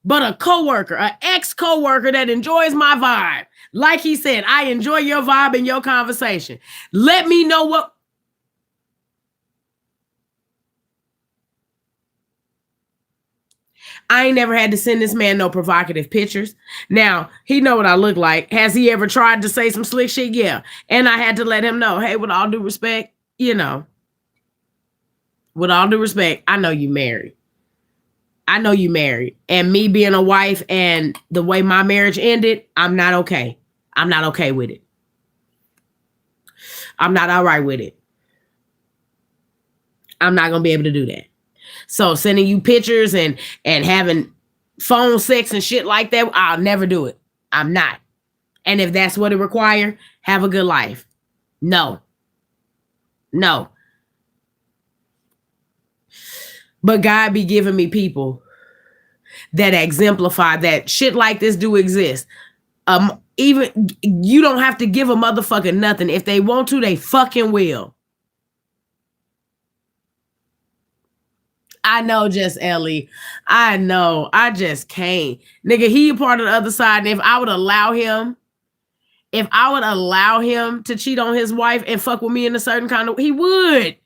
but a coworker, an ex-coworker that enjoys my vibe. Like he said, I enjoy your vibe and your conversation. Let me know what. I ain't never had to send this man no provocative pictures. Now, he know what I look like. Has he ever tried to say some slick shit? Yeah. And I had to let him know, hey, with all due respect, with all due respect, I know you married. And me being a wife and the way my marriage ended, I'm not okay. I'm not okay with it. I'm not all right with it. I'm not going to be able to do that. So sending you pictures and having phone sex and shit like that, I'll never do it. I'm not. And if that's what it requires, have a good life. No. But God be giving me people that exemplify that shit like this do exist. Even you don't have to give a motherfucker nothing. If they want to, they fucking will. I know, just Ellie. I know. I just can't. Nigga, he a part of the other side. And if I would allow him to cheat on his wife and fuck with me in a certain kind of, he would.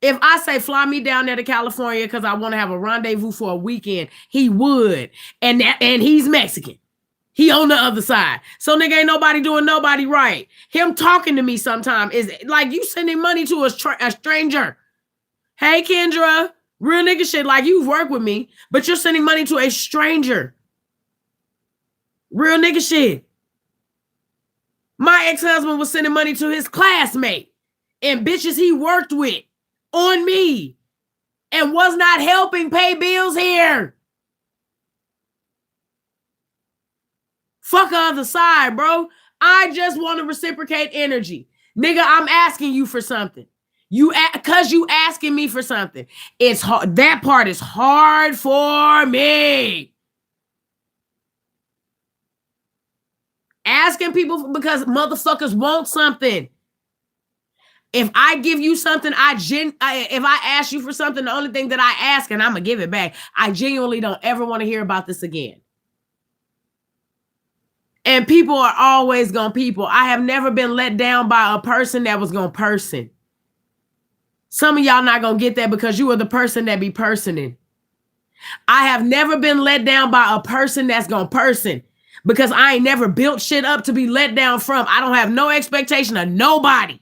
If I say fly me down there to California because I want to have a rendezvous for a weekend, he would. And he's Mexican. He on the other side. So nigga, ain't nobody doing nobody right. Him talking to me sometime is like you sending money to a stranger. Hey, Kendra. Real nigga shit, like you've worked with me, but you're sending money to a stranger. Real nigga shit. My ex-husband was sending money to his classmate and bitches he worked with on me and was not helping pay bills here. Fuck the other side, bro. I just want to reciprocate energy. Nigga, I'm asking you for something. Because you asking me for something. It's hard. That part is hard for me. Asking people because motherfuckers want something. If I give you something, if I ask you for something, the only thing that I ask, and I'm going to give it back, I genuinely don't ever want to hear about this again. And people are always gonna people. I have never been let down by a person that was gonna person. Some of y'all not gonna get that because you are the person that be personing. I have never been let down by a person that's gonna person because I ain't never built shit up to be let down from. I don't have no expectation of nobody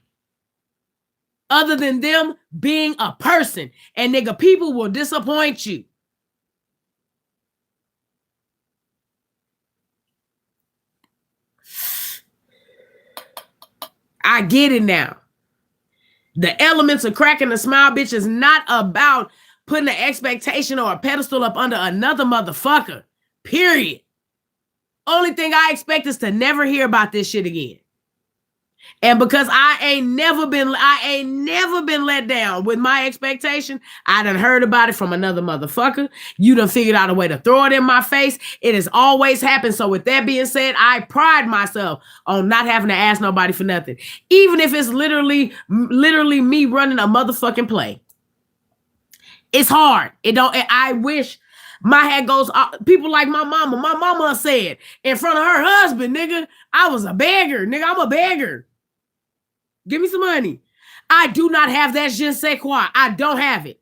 other than them being a person. And nigga, people will disappoint you. I get it now. The elements of cracking the smile, bitch, is not about putting an expectation or a pedestal up under another motherfucker. Period. Only thing I expect is to never hear about this shit again. And because I ain't never been let down with my expectation, I done heard about it from another motherfucker. You done figured out a way to throw it in my face. It has always happened. So with that being said, I pride myself on not having to ask nobody for nothing. Even if it's literally me running a motherfucking play. It's hard. I wish my head goes, people like my mama. My mama said in front of her husband, nigga, I was a beggar. Nigga, I'm a beggar. Give me some money. I do not have that je ne sais quoi. I don't have it.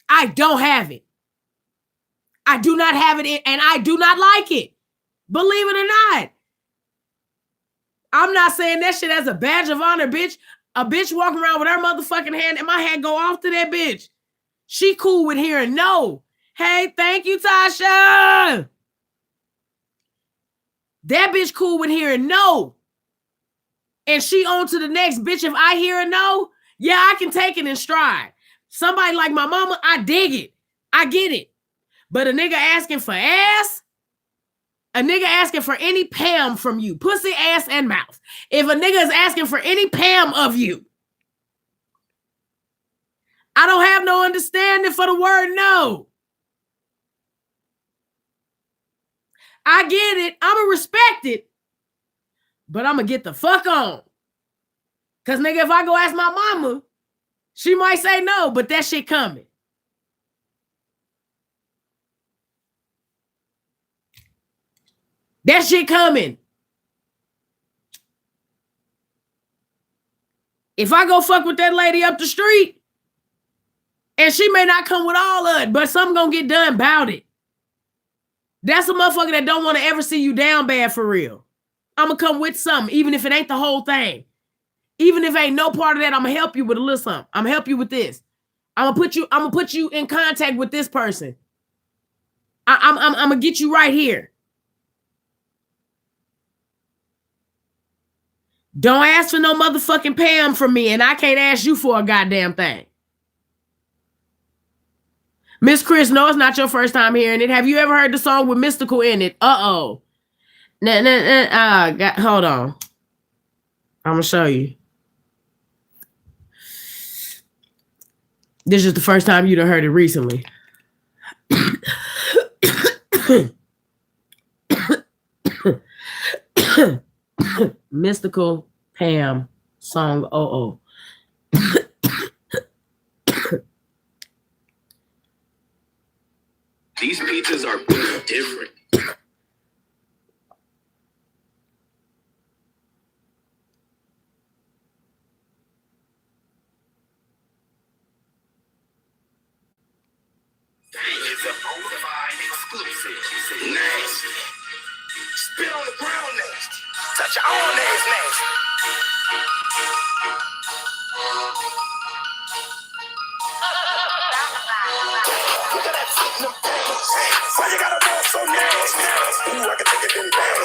I don't have it. I do not have it, and I do not like it. Believe it or not. I'm not saying that shit as a badge of honor, bitch. A bitch walking around with her motherfucking hand and my hand go off to that bitch. She cool with hearing no. Hey, thank you, Tasha. That bitch cool with hearing no. And she on to the next bitch. If I hear a no, yeah, I can take it in stride. Somebody like my mama, I dig it. I get it. But a nigga asking for ass, a nigga asking for any Pam from you, pussy, ass, and mouth. If a nigga is asking for any Pam of you, I don't have no understanding for the word no. I get it. I'm going to respect it. But I'm going to get the fuck on. Because, nigga, if I go ask my mama, she might say no, but that shit coming. That shit coming. If I go fuck with that lady up the street, and she may not come with all of it, but something gonna get done about it. That's a motherfucker that don't want to ever see you down bad for real. I'm gonna come with something, even if it ain't the whole thing. Even if ain't no part of that, I'm gonna help you with a little something. I'm gonna help you with this. I'm gonna put you in contact with this person. I'm gonna get you right here. Don't ask for no motherfucking Pam from me, and I can't ask you for a goddamn thing. Miss Chris, no, it's not your first time hearing it. Have you ever heard the song with Mystical in it? Uh-oh. Hold on. I'm gonna show you. This is the first time you'd have heard it recently. Mystical Pam song oh. These pizzas are different. It's a bona fide exclusive. Nasty. Spit on the ground nasty. Touch your own ass nasty. Look at that shit in them pants. Why you gotta walk so nasty? Ooh, I can take it in bang.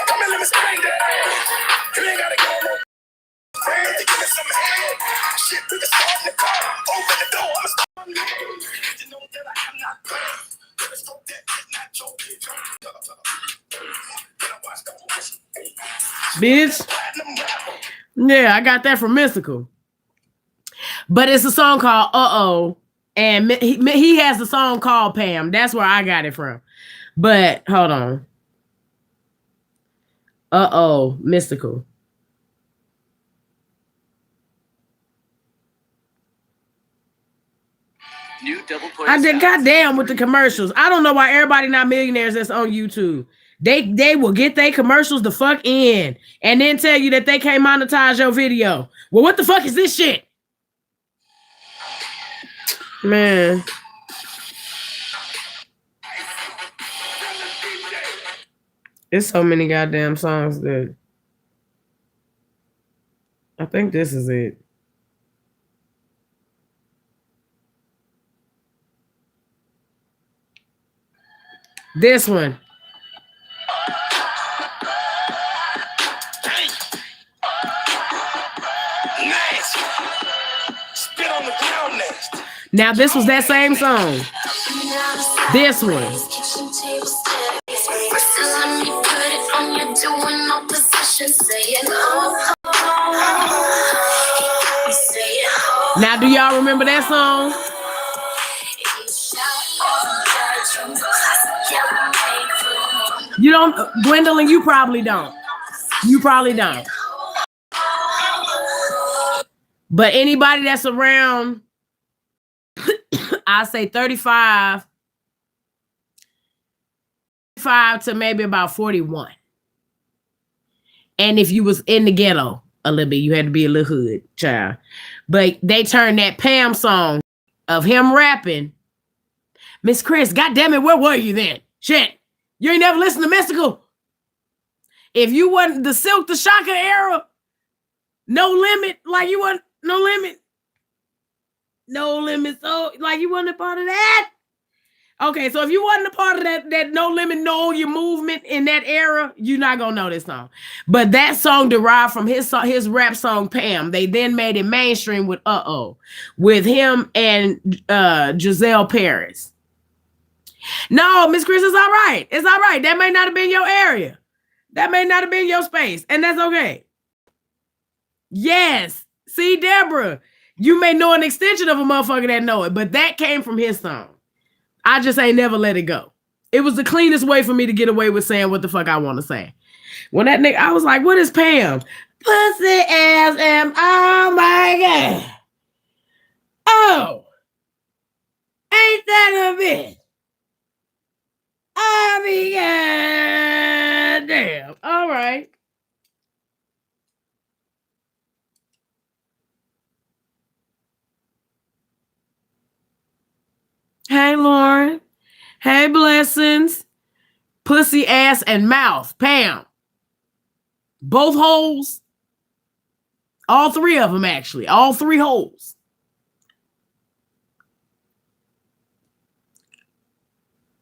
Come and let me spank that ass. You ain't gotta go no friend to give me some head. Shit, we can start in the car. Open the door, I'ma start my name. You know that I am not playing. Let's go that not your Bitch. Yeah, I got that from Mystical. But it's a song called Uh-Oh. And he has a song called Pam. That's where I got it from. But hold on. Uh-oh, Mystical. New double play. I did goddamn with the commercials. I don't know why everybody not millionaires that's on YouTube. They will get their commercials the fuck in and then tell you that they can't monetize your video. Well, what the fuck is this shit? Man. There's so many goddamn songs that I think this is it. This one. Nasty. Spit on the ground nasty. Now this was that same song. This one. Now do y'all remember that song? You don't, Gwendolyn, you probably don't. You probably don't. But anybody that's around, I say 35 to maybe about 41. And if you was in the ghetto a little bit, you had to be a little hood child. But they turned that Pam song of him rapping. Miss Chris, goddammit, where were you then? Shit. You ain't never listened to Mystical? If you wasn't the Silk the Shocker era, No Limit, like you wasn't, No Limit. No Limit, so like you wasn't a part of that? Okay, so if you wasn't a part of that No Limit, Know Your movement in that era, you're not gonna know this song. But that song derived from his rap song Pam. They then made it mainstream with Uh-Oh, with him and Giselle Paris. No, Miss Chris, it's all right. It's all right. That may not have been your area. That may not have been your space, and that's okay. Yes. See, Deborah, you may know an extension of a motherfucker that know it, but that came from his song. I just ain't never let it go. It was the cleanest way for me to get away with saying what the fuck I want to say. When that nigga, I was like, what is Pam? Pussy ass and oh my God. Oh. Ain't that a bitch? Oh my All right. Hey, Lauren. Hey, Blessings. Pussy, ass, and mouth. Pam. Both holes. All three of them, actually. All three holes.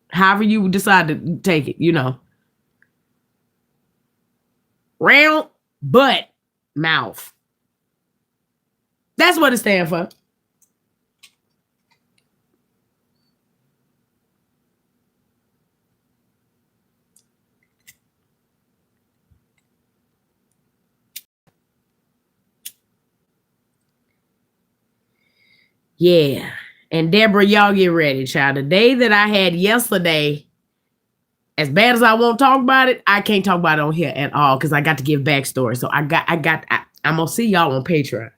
However you decide to take it, you know. Round, butt, mouth. That's what it stands for. Yeah. And Deborah, y'all get ready, child. The day that I had yesterday, as bad as I won't talk about it, I can't talk about it on here at all because I got to give backstory. So I'm gonna see y'all on Patreon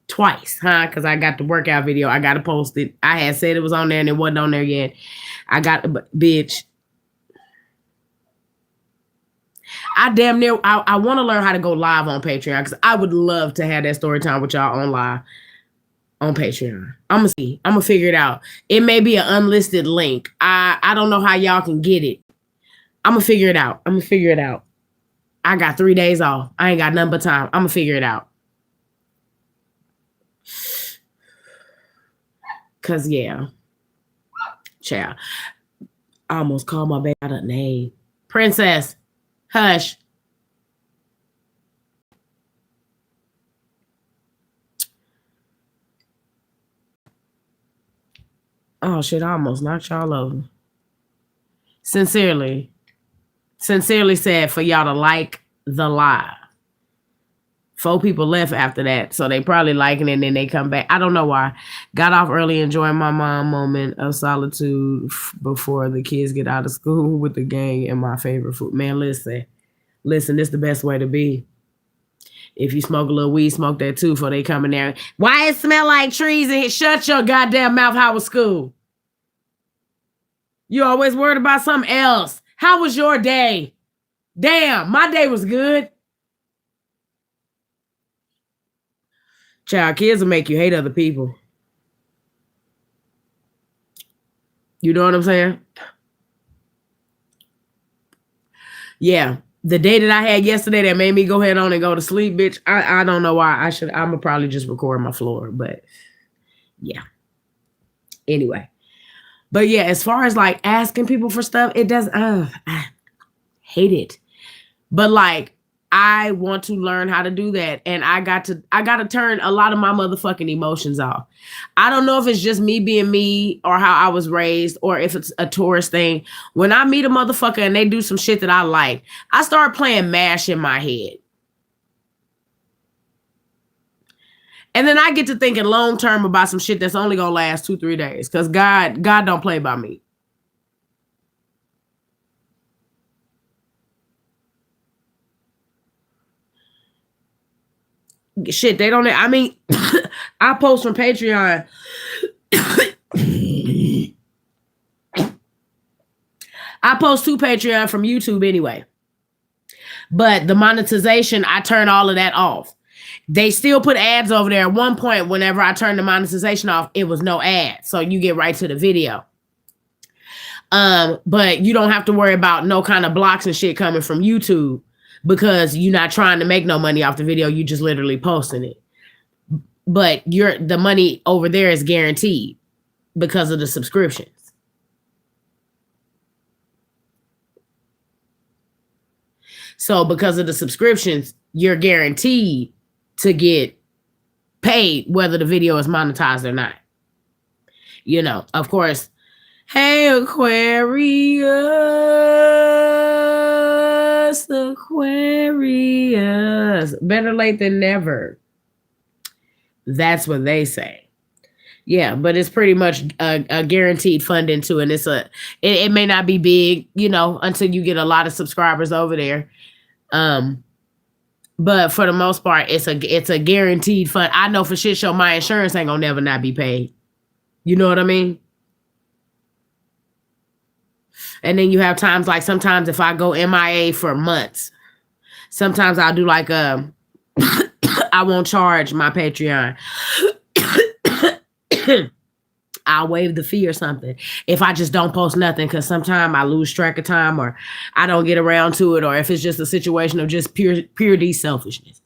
twice, huh? Because I got the workout video. I gotta post it. I had said it was on there and it wasn't on there yet. I got, bitch. I damn near. I want to learn how to go live on Patreon because I would love to have that story time with y'all on live on Patreon. I'm gonna figure it out. It may be an unlisted link. I don't know how y'all can get it. I'm gonna figure it out. I got 3 days off. I ain't got nothing but time. I'm gonna figure it out. Cause yeah, child. I almost called my baby out a name. Princess, hush. Oh shit! I almost knocked y'all over. Sincerely said for y'all to like the live. 4 people left after that, so they probably liking it and then they come back. I don't know why. Got off early, enjoying my mom moment of solitude before the kids get out of school with the gang and my favorite food. Man, listen, this is the best way to be. If you smoke a little weed, smoke that too before they come in there. Why it smell like trees? And shut your goddamn mouth. How was school? You always worried about something else. How was your day? Damn, my day was good. Child, kids will make you hate other people. You know what I'm saying? Yeah. The day that I had yesterday that made me go ahead on and go to sleep, bitch, I don't know why. I'm going to probably just record my floor, but yeah. Anyway. But yeah, as far as like asking people for stuff, it does, I hate it. But like, I want to learn how to do that. And I got to turn a lot of my motherfucking emotions off. I don't know if it's just me being me or how I was raised or if it's a tourist thing. When I meet a motherfucker and they do some shit that I like, I start playing MASH in my head. And then I get to thinking long term about some shit that's only gonna last 2-3 days. Because God don't play by me. Shit, they don't. I mean, I post from Patreon. I post to Patreon from YouTube anyway. But the monetization, I turn all of that off. They still put ads over there. At one point, whenever I turned the monetization off, it was no ad. So you get right to the video. But you don't have to worry about no kind of blocks and shit coming from YouTube because you're not trying to make no money off the video. You just literally posting it. But the money over there is guaranteed because of the subscriptions. So because of the subscriptions, you're guaranteed to get paid whether the video is monetized or not. You know, of course. Hey, Aquarius. Better late than never. That's what they say. Yeah, but it's pretty much a guaranteed funding too. And it may not be big, you know, until you get a lot of subscribers over there. But for the most part, it's a guaranteed fund. I know for shit show my insurance ain't gonna never not be paid. You know what I mean? And then you have times like sometimes if I go MIA for months, Sometimes I'll do like I won't charge my Patreon. I'll waive the fee or something if I just don't post nothing, because sometimes I lose track of time or I don't get around to it, or if it's just a situation of just pure selfishness,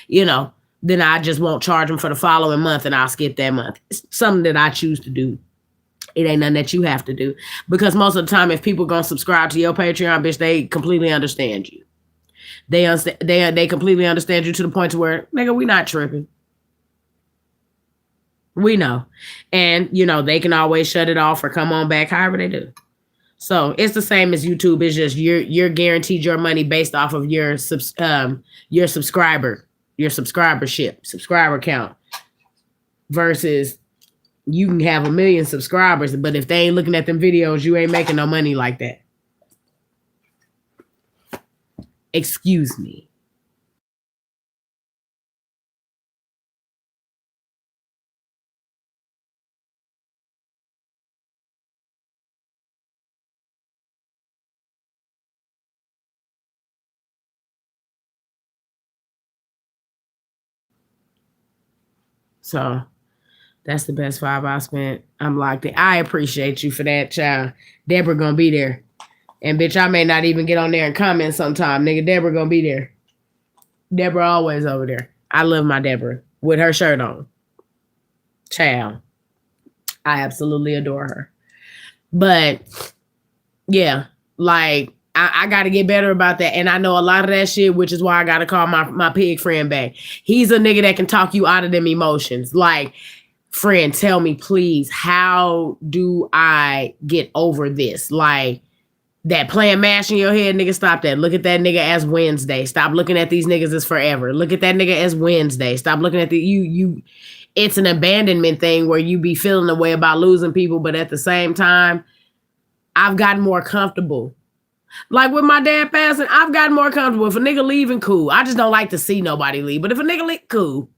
then I just won't charge them for the following month and I'll skip that month. It's something that I choose to do. It ain't nothing that you have to do, because most of the time, if people gonna subscribe to your Patreon, bitch, they completely understand you. They completely understand you to the point to where, nigga, we not tripping. We know. And, they can always shut it off or come on back, however they do. So it's the same as YouTube. It's just you're guaranteed your money based off of your subscribership, subscriber count, versus you can have 1 million subscribers, but if they ain't looking at them videos, you ain't making no money like that. Excuse me. So that's the best 5 I spent. I'm locked in. I appreciate you for that, child. Deborah gonna be there. And bitch, I may not even get on there and comment sometime. Nigga, Deborah gonna be there. Deborah always over there. I love my Deborah with her shirt on. Child. I absolutely adore her. But yeah, like I gotta get better about that. And I know a lot of that shit, which is why I gotta call my pig friend back. He's a nigga that can talk you out of them emotions. Like, friend, tell me, please, how do I get over this? Like, that playing MASH in your head, nigga, stop that. Look at that nigga as Wednesday. Stop looking at these niggas as forever. Look at that nigga as Wednesday. Stop looking at you. It's an abandonment thing where you be feeling the way about losing people, but at the same time, I've gotten more comfortable. Like with my dad passing, I've gotten more comfortable. If a nigga leaving, cool. I just don't like to see nobody leave. But if a nigga leave, cool.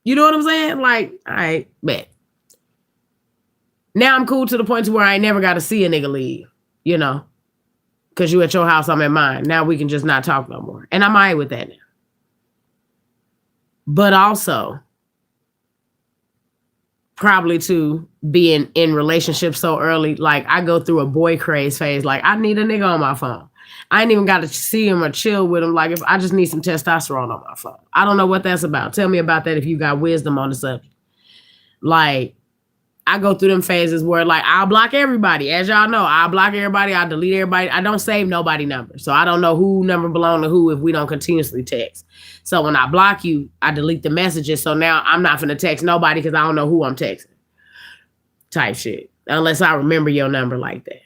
You know what I'm saying? Like, all right, bet. Now I'm cool to the point to where I ain't never got to see a nigga leave, because you at your house, I'm at mine. Now we can just not talk no more. And I'm all right with that now. But also, probably to being in relationships so early, like I go through a boy craze phase. Like, I need a nigga on my phone. I ain't even got to see him or chill with him. Like, if I just need some testosterone on my phone. I don't know what that's about. Tell me about that if you got wisdom on the subject. Like, I go through them phases where, like, I'll block everybody. As y'all know, I'll block everybody. I'll delete everybody. I don't save nobody number. So I don't know who number belong to who if we don't continuously text. So when I block you, I delete the messages. So now I'm not finna text nobody because I don't know who I'm texting. Type shit. Unless I remember your number like that.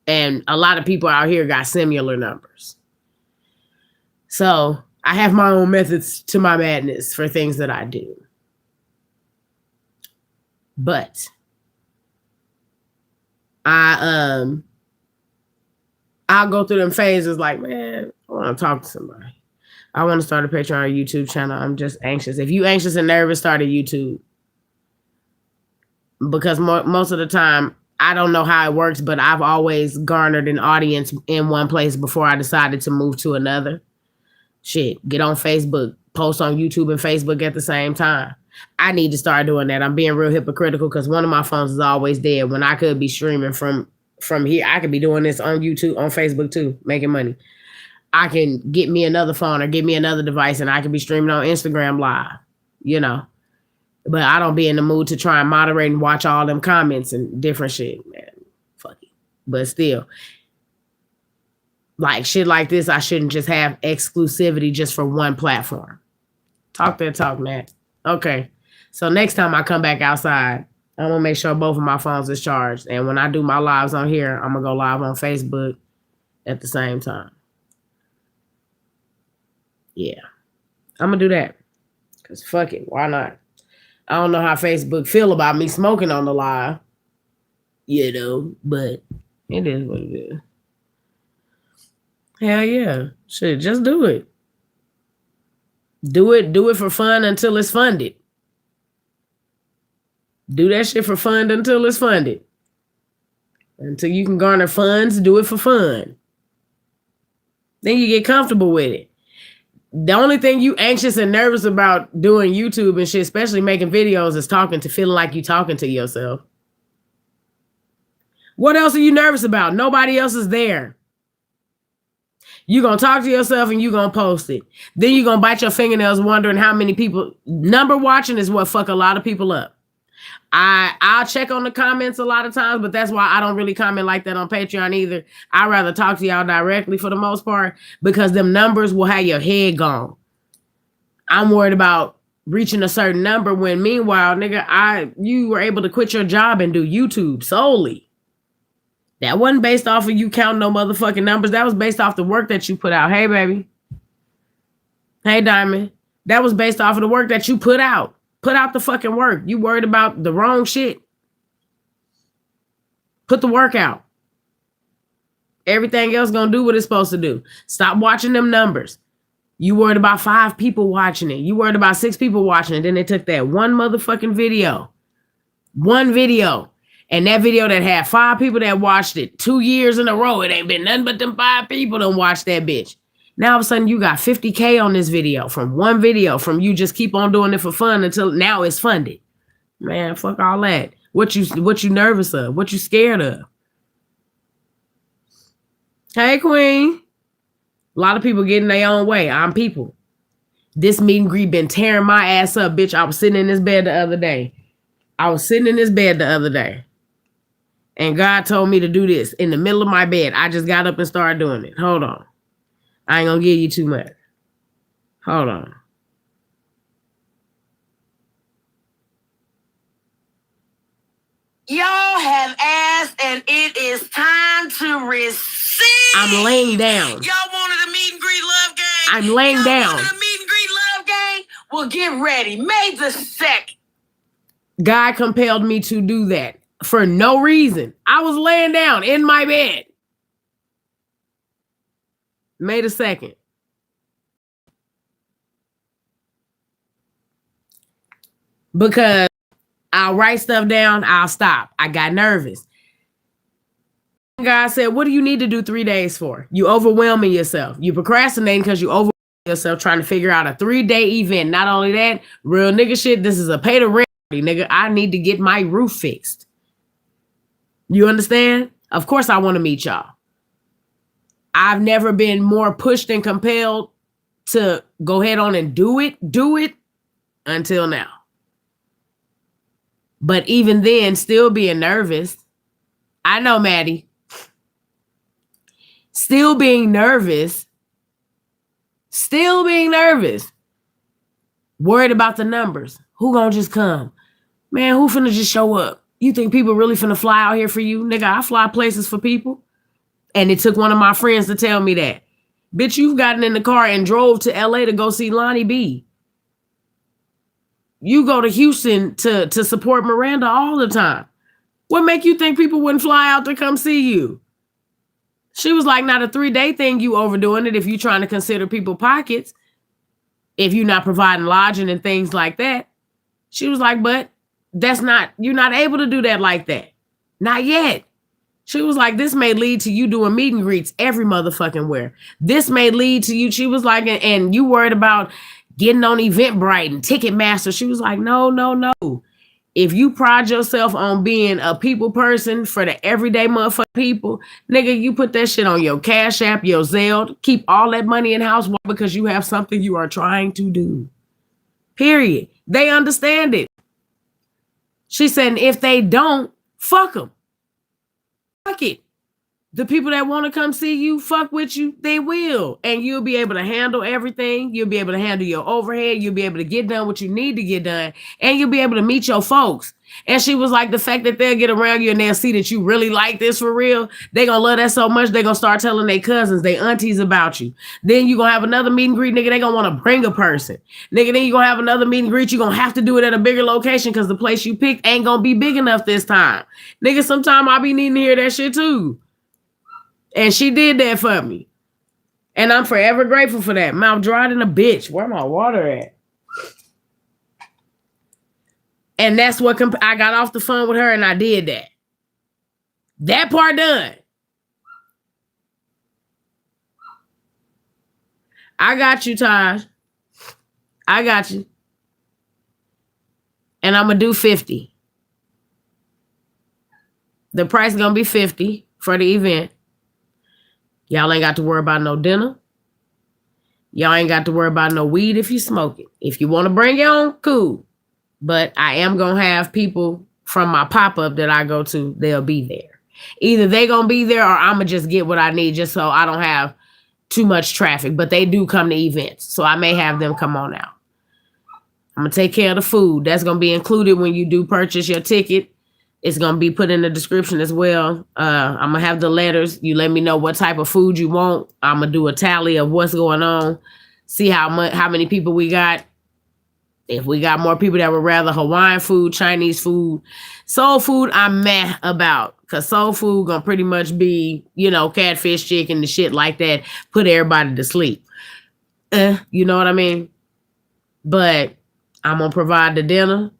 And a lot of people out here got similar numbers. So I have my own methods to my madness for things that I do. But I'll go through them phases like, man, I want to talk to somebody. I want to start a Patreon or YouTube channel. I'm just anxious. If you anxious and nervous, start a YouTube. Because most of the time, I don't know how it works, but I've always garnered an audience in one place before I decided to move to another. Shit, get on Facebook, post on YouTube and Facebook at the same time. I need to start doing that. I'm being real hypocritical because one of my phones is always dead when I could be streaming from here. I could be doing this on YouTube, on Facebook too, making money. I can get me another phone or get me another device and I can be streaming on Instagram live, But I don't be in the mood to try and moderate and watch all them comments and different shit, man. Fuck it. But still, like shit like this, I shouldn't just have exclusivity just for one platform. Talk that talk, Nat. Okay. So next time I come back outside, I'm going to make sure both of my phones is charged. And when I do my lives on here, I'm going to go live on Facebook at the same time. Yeah. I'm going to do that. Because fuck it. Why not? I don't know how Facebook feel about me smoking on the live. But it is what it is. Hell yeah. Shit, just do it. Do it for fun until it's funded. Do that shit for fun until it's funded. Until you can garner funds, do it for fun. Then you get comfortable with it. The only thing you anxious and nervous about doing YouTube and shit, especially making videos, is feeling like you talking to yourself. What else are you nervous about? Nobody else is there. You're going to talk to yourself and you're going to post it. Then you're going to bite your fingernails wondering how many people. Number watching is what fuck a lot of people up. I'll check on the comments a lot of times, but that's why I don't really comment like that on Patreon either. I'd rather talk to y'all directly for the most part, because them numbers will have your head gone. I'm worried about reaching a certain number when meanwhile, nigga, you were able to quit your job and do YouTube solely. That wasn't based off of you counting no motherfucking numbers. That was based off the work that you put out. Hey, baby. Hey, Diamond. That was based off of the work that you put out. Put out the fucking work. You worried about the wrong shit. Put the work out. Everything else gonna do what it's supposed to do. Stop watching them numbers. You worried about 5 people watching it. You worried about 6 people watching it. Then they took that one motherfucking video. One video. And that video that had 5 people that watched it 2 years in a row. It ain't been nothing but them 5 people that watched that bitch. Now all of a sudden you got 50K on this video from one video, from you just keep on doing it for fun until now it's funded. Man, fuck all that. What you nervous of? What you scared of? Hey, Queen. A lot of people getting their own way. I'm people. This meet and greet been tearing my ass up, bitch. I was sitting in this bed the other day. And God told me to do this in the middle of my bed. I just got up and started doing it. Hold on. I ain't gonna give you too much. Hold on. Y'all have asked, and it is time to receive. I'm laying down. Y'all wanted a meet and greet love game? I'm laying down. Wanted a meet and greet love game? Well, get ready. May the 2nd. God compelled me to do that for no reason. I was laying down in my bed. May the 2nd. Because I'll write stuff down, I'll stop. I got nervous. God said, what do you need to do 3 days for? You overwhelming yourself. You procrastinating because you overwhelming yourself trying to figure out a 3-day event. Not only that, real nigga shit, this is a pay to rent, nigga. I need to get my roof fixed. You understand? Of course I want to meet y'all. I've never been more pushed and compelled to go ahead on and do it until now. But even then, still being nervous. I know, Maddie. Still being nervous. Worried about the numbers. Who gonna just come? Man, who finna just show up? You think people really finna fly out here for you? Nigga, I fly places for people. And it took one of my friends to tell me that. Bitch, you've gotten in the car and drove to LA to go see Lonnie B. You go to Houston to support Miranda all the time. What make you think people wouldn't fly out to come see you? She was like, not a 3-day thing, you overdoing it if you're trying to consider people pockets. If you're not providing lodging and things like that. She was like, but you're not able to do that like that. Not yet. She was like, this may lead to you doing meet and greets every motherfucking where. This may lead to you. She was like, and you worried about getting on Eventbrite and Ticketmaster. She was like, no. If you pride yourself on being a people person for the everyday motherfucking people, nigga, you put that shit on your Cash App, your Zelle, keep all that money in house because you have something you are trying to do. Period. They understand it. She said, if they don't, fuck them. Fuck it. The people that want to come see you, fuck with you, they will. And you'll be able to handle everything. You'll be able to handle your overhead. You'll be able to get done what you need to get done. And you'll be able to meet your folks. And she was like, the fact that they'll get around you and they'll see that you really like this for real, they're going to love that so much, they're going to start telling their cousins, their aunties about you. Then you're going to have another meet and greet, nigga, they're going to want to bring a person. Nigga, then you're going to have another meet and greet, you're going to have to do it at a bigger location because the place you picked ain't going to be big enough this time. Nigga, sometime I'll be needing to hear that shit too. And she did that for me. And I'm forever grateful for that. Mouth dried in a bitch. Where my water at? And that's what I got off the phone with her and I did that. That part done. I got you, Taj. I got you. And I'm going to do 50. The price is going to be 50 for the event. Y'all ain't got to worry about no dinner. Y'all ain't got to worry about no weed if you smoke it. If you want to bring your own, cool. But I am going to have people from my pop-up that I go to, they'll be there. Either they going to be there or I'm going to just get what I need just so I don't have too much traffic. But they do come to events, so I may have them come on out. I'm going to take care of the food. That's going to be included when you do purchase your ticket. It's going to be put in the description as well. I'm going to have the letters. You let me know what type of food you want. I'm going to do a tally of what's going on. See how many people we got. If we got more people that would rather Hawaiian food, Chinese food, soul food, I'm meh about. Because soul food going to pretty much be, catfish, chicken, and shit like that. Put everybody to sleep. You know what I mean? But I'm going to provide the dinner.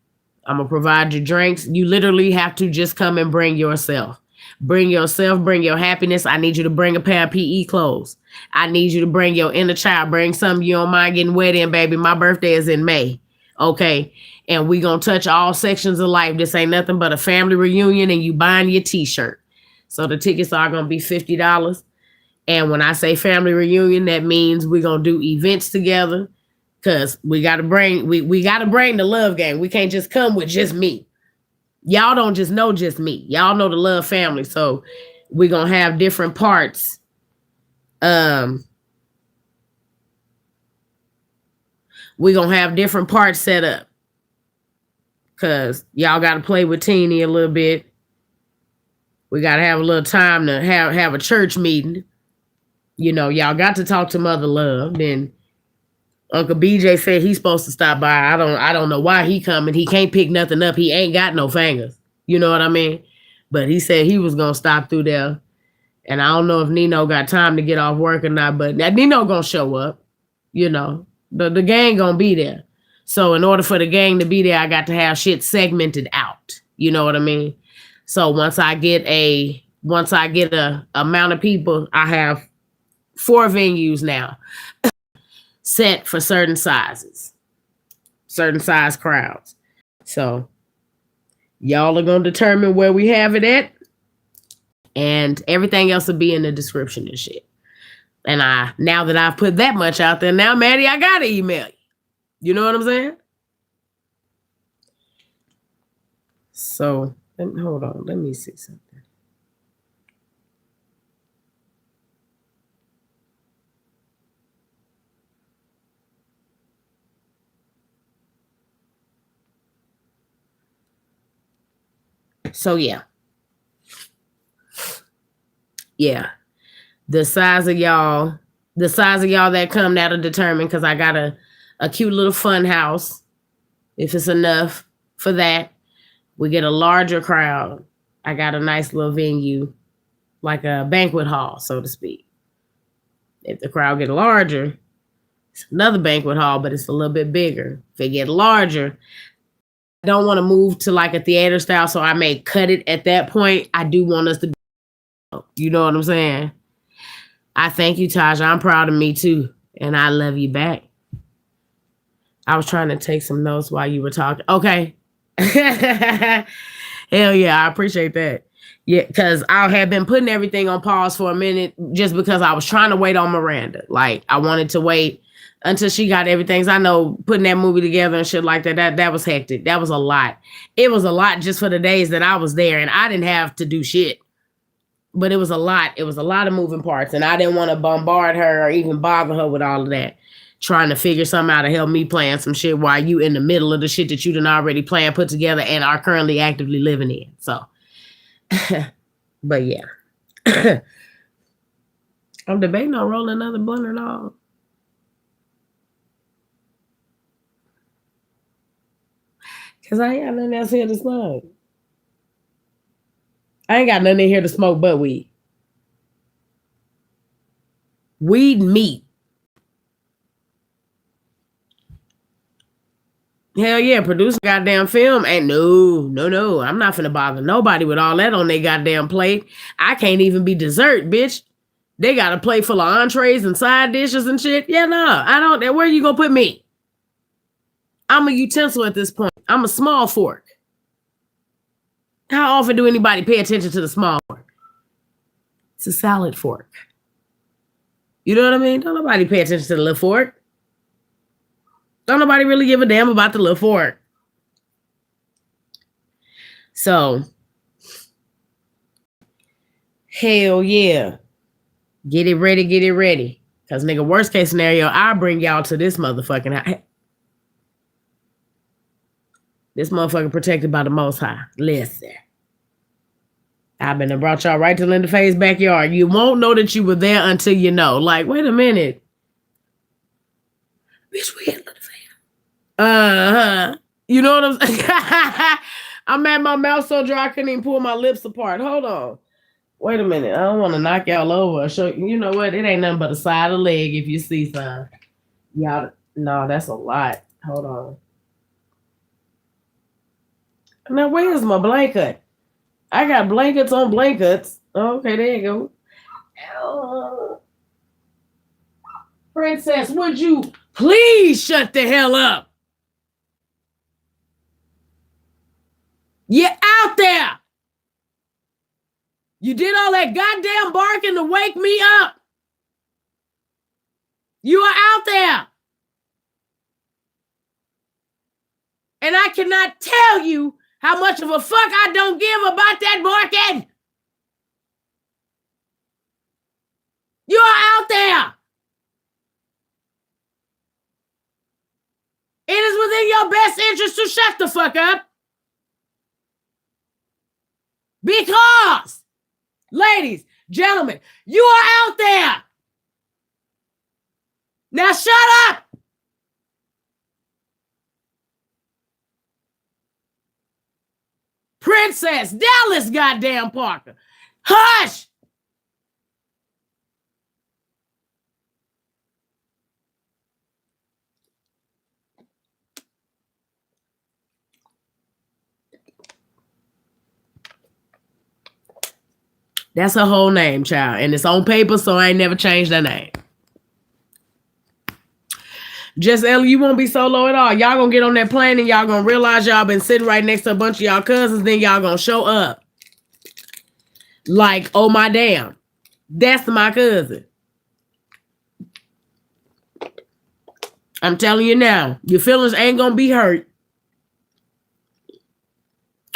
I'm going to provide your drinks. You literally have to just come and bring yourself. Bring yourself, bring your happiness. I need you to bring a pair of PE clothes. I need you to bring your inner child. Bring something you don't mind getting wet in, baby. My birthday is in May. Okay. And we going to touch all sections of life. This ain't nothing but a family reunion and you buying your t-shirt. So the tickets are going to be $50. And when I say family reunion, that means we're going to do events together. Cause we gotta bring the love gang. We can't just come with just me. Y'all don't just know just me. Y'all know the love family. So we're gonna have different parts. We're gonna have different parts set up. Cause y'all gotta play with Teenie a little bit. We gotta have a little time to have a church meeting. Y'all got to talk to Mother Love. Then Uncle BJ said he's supposed to stop by. I don't know why he coming. He can't pick nothing up. He ain't got no fingers. You know what I mean? But he said he was going to stop through there. And I don't know if Nino got time to get off work or not, but Nino going to show up. The gang going to be there. So in order for the gang to be there, I got to have shit segmented out. You know what I mean? So once I get a amount of people, I have 4 venues now. Set for certain sizes, certain size crowds. So y'all are going to determine where we have it at, and everything else will be in the description and shit. And now that I've put that much out there, now, Maddie, I got to email you. You know what I'm saying? So hold on. Let me see something. So yeah. The size of y'all that come, that'll determine, because I got a cute little fun house. If it's enough for that, we get a larger crowd. I got a nice little venue, like a banquet hall, so to speak. If the crowd get larger, it's another banquet hall, but it's a little bit bigger. If it get larger, I don't want to move to like a theater style, so I may cut it at that point. I do want us to be, you know what I'm saying? I thank you, Tasha. I'm proud of me too. And I love you back. I was trying to take some notes while you were talking. Okay. Hell yeah, I appreciate that. Yeah, because I had been putting everything on pause for a minute just because I was trying to wait on Miranda. Like, I wanted to wait until she got everything. I know putting that movie together and shit like that was hectic. That was a lot. It was a lot just for the days that I was there, and I didn't have to do shit. But it was a lot. It was a lot of moving parts, and I didn't want to bombard her or even bother her with all of that. Trying to figure something out to help me plan some shit while you in the middle of the shit that you done already planned, put together, and are currently actively living in. So, but yeah. I'm debating on rolling another blunt or not. Because I ain't got nothing else here to smoke. I ain't got nothing in here to smoke but weed. Weed meat. Hell yeah, produce goddamn film. And no. I'm not finna bother nobody with all that on their goddamn plate. I can't even be dessert, bitch. They got a plate full of entrees and side dishes and shit. Yeah, no, I don't. Where you gonna put me? I'm a utensil at this point. I'm a small fork. How often do anybody pay attention to the small fork? It's a salad fork. You know what I mean? Don't nobody pay attention to the little fork. Don't nobody really give a damn about the little fork. So, hell yeah. Get it ready, get it ready. Because, nigga, worst case scenario, I'll bring y'all to this motherfucking house. This motherfucker protected by the Most High. Listen. I've been and brought y'all right to Linda Faye's backyard. You won't know that you were there until you know. Like, wait a minute. Bitch, we at Linda Faye. Uh-huh. You know what I'm saying? I'm at my mouth so dry I couldn't even pull my lips apart. Hold on. Wait a minute. I don't want to knock y'all over or show you. You know what? It ain't nothing but a side of leg if you see some. Y'all, no, that's a lot. Hold on. Now, where's my blanket? I got blankets on blankets. Okay, there you go. Princess, would you please shut the hell up? You're out there. You did all that goddamn barking to wake me up. You are out there. And I cannot tell you how much of a fuck I don't give about that barking. You are out there. It is within your best interest to shut the fuck up. Because, ladies, gentlemen, you are out there. Now shut up. Princess Dallas goddamn Parker. Hush. That's her whole name, child. And it's on paper, so I ain't never changed her name. Just Ellie, you won't be solo at all. Y'all gonna get on that plane and y'all gonna realize y'all been sitting right next to a bunch of y'all cousins. Then y'all gonna show up. Like, oh my damn. That's my cousin. I'm telling you now. Your feelings ain't gonna be hurt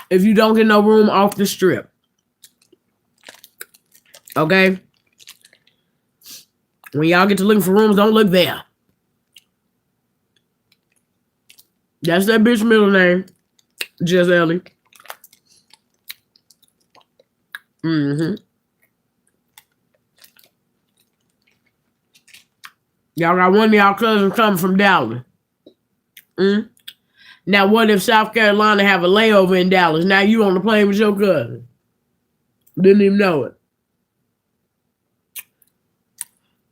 if you don't get no room off the strip. Okay? When y'all get to looking for rooms, don't look there. That's that bitch middle name. Just Ellie. Mm-hmm. Y'all got one of y'all cousins coming from Dallas. Now, what if South Carolina have a layover in Dallas? Now you on the plane with your cousin. Didn't even know it.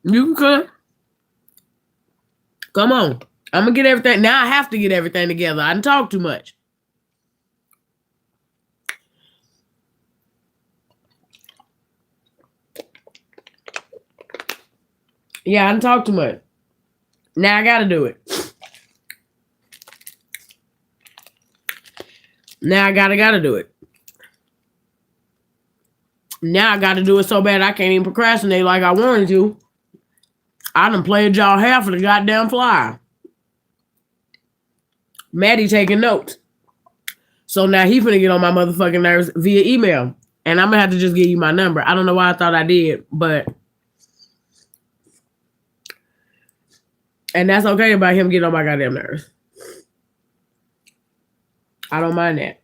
You can come on. I'm going to get everything. Now I have to get everything together. I didn't talk too much. Yeah, I didn't talk too much. Now I got to do it. Now I got to do it. Now I got to do it so bad I can't even procrastinate like I wanted to. I done played y'all half of the goddamn flyer. Maddie taking notes. So now he finna get on my motherfucking nerves via email. And I'm gonna have to just give you my number. I don't know why I thought I did, but... And that's okay about him getting on my goddamn nerves. I don't mind that.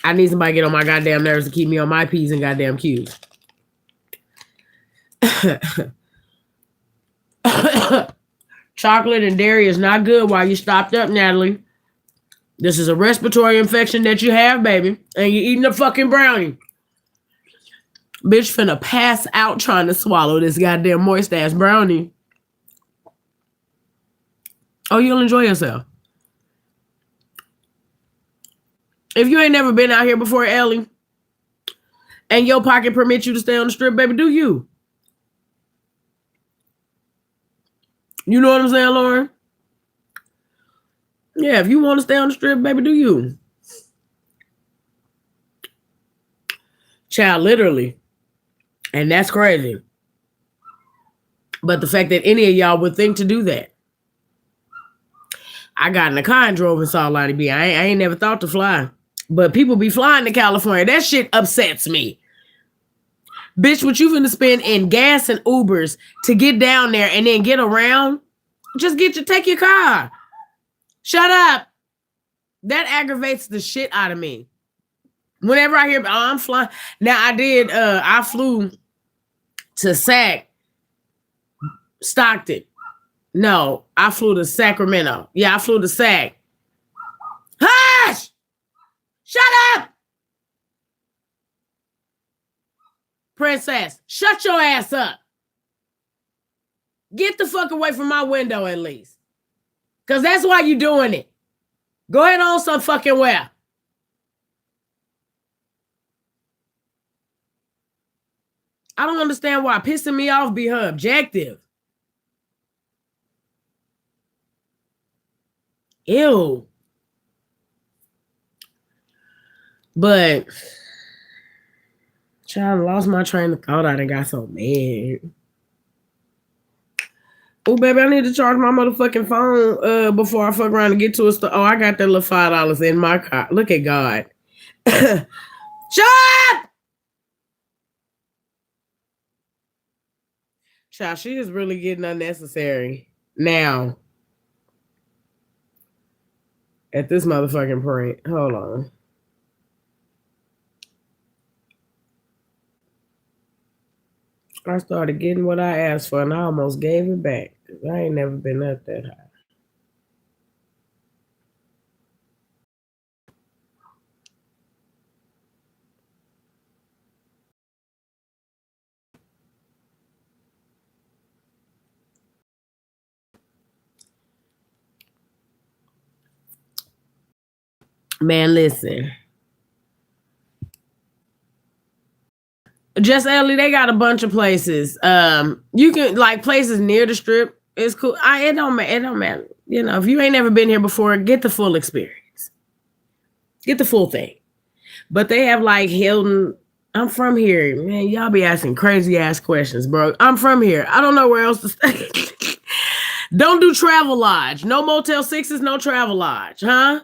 I need somebody to get on my goddamn nerves to keep me on my P's and goddamn Q's. Chocolate and dairy is not good while you stopped up, Natalie. This is a respiratory infection that you have, baby. And you're eating a fucking brownie. Bitch finna pass out trying to swallow this goddamn moist ass brownie. Oh, you'll enjoy yourself. If you ain't never been out here before, Ellie, and your pocket permits you to stay on the strip, baby, do you? You know what I'm saying, Lauren? Yeah, if you want to stay on the strip, baby, do you. Child, literally. And that's crazy. But the fact that any of y'all would think to do that. I got in the car and drove in Salt Lake City. I ain't never thought to fly. But people be flying to California. That shit upsets me. Bitch, what you finna spend in gas and Ubers to get down there and then get around? Just take your car. Shut up. That aggravates the shit out of me. Whenever I hear, I'm flying. Now I flew to Stockton. No, I flew to Sacramento. Yeah, I flew to Sac. Hush! Shut up! Princess, shut your ass up. Get the fuck away from my window at least. Because that's why you doing it. Go ahead on some fucking where. I don't understand why pissing me off be her objective. Ew. But child, lost my train of thought. I done got so mad. Oh, baby, I need to charge my motherfucking phone before I fuck around and get to a store. Oh, I got that little $5 in my car. Look at God. Shut up! Child, she is really getting unnecessary now. At this motherfucking point. Hold on. I started getting what I asked for and I almost gave it back. I ain't never been up that high. Man, listen. Just Ellie, they got a bunch of places. You can like places near the strip. It's cool. It don't matter. You know, if you ain't never been here before, get the full experience. Get the full thing. But they have like Hilton. I'm from here. Man, y'all be asking crazy ass questions, bro. I'm from here. I don't know where else to stay. Don't do Travel Lodge. No Motel 6s, no Travel Lodge, huh?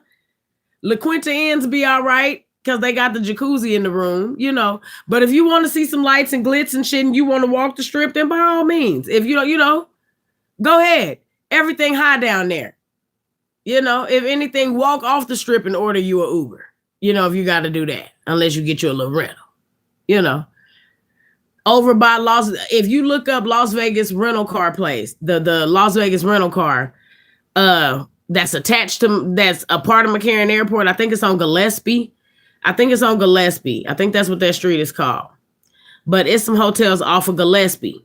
La Quinta Inns be all right because they got the jacuzzi in the room, you know. But if you want to see some lights and glitz and shit and you want to walk the strip, then by all means. If you don't, you know, go ahead. Everything high down there. You know, if anything, walk off the strip and order you an Uber. You know, if you got to do that. Unless you get you a little rental. You know. Over by if you look up Las Vegas rental car place, the Las Vegas rental car, that's attached to, that's a part of McCarran Airport. I think it's on Gillespie. I think that's what that street is called. But it's some hotels off of Gillespie,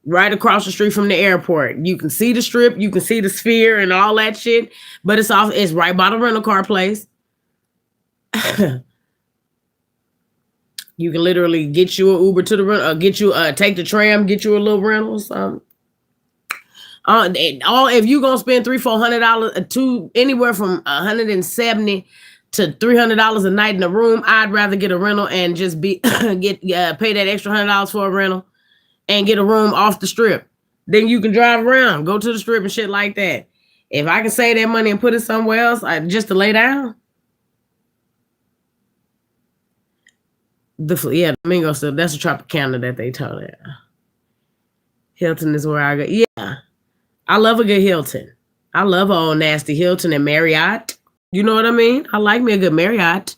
right across the street from the airport. You can see the strip, you can see the Sphere and all that shit, but it's right by the rental car place. You can literally get you an Uber to the rental, take the tram, get you a little rental or something. If you gonna spend $300-$400 anywhere from $170 to $300 a night in a room, I'd rather get a rental and just pay that extra $100 for a rental and get a room off the strip. Then you can drive around, go to the strip and shit like that. If I can save that money and put it somewhere else, just to lay down. Domingo stuff. That's a Tropicana that they told it. Hilton is where I go. Yeah. I love a good Hilton. I love an old nasty Hilton and Marriott. You know what I mean? I like me a good Marriott.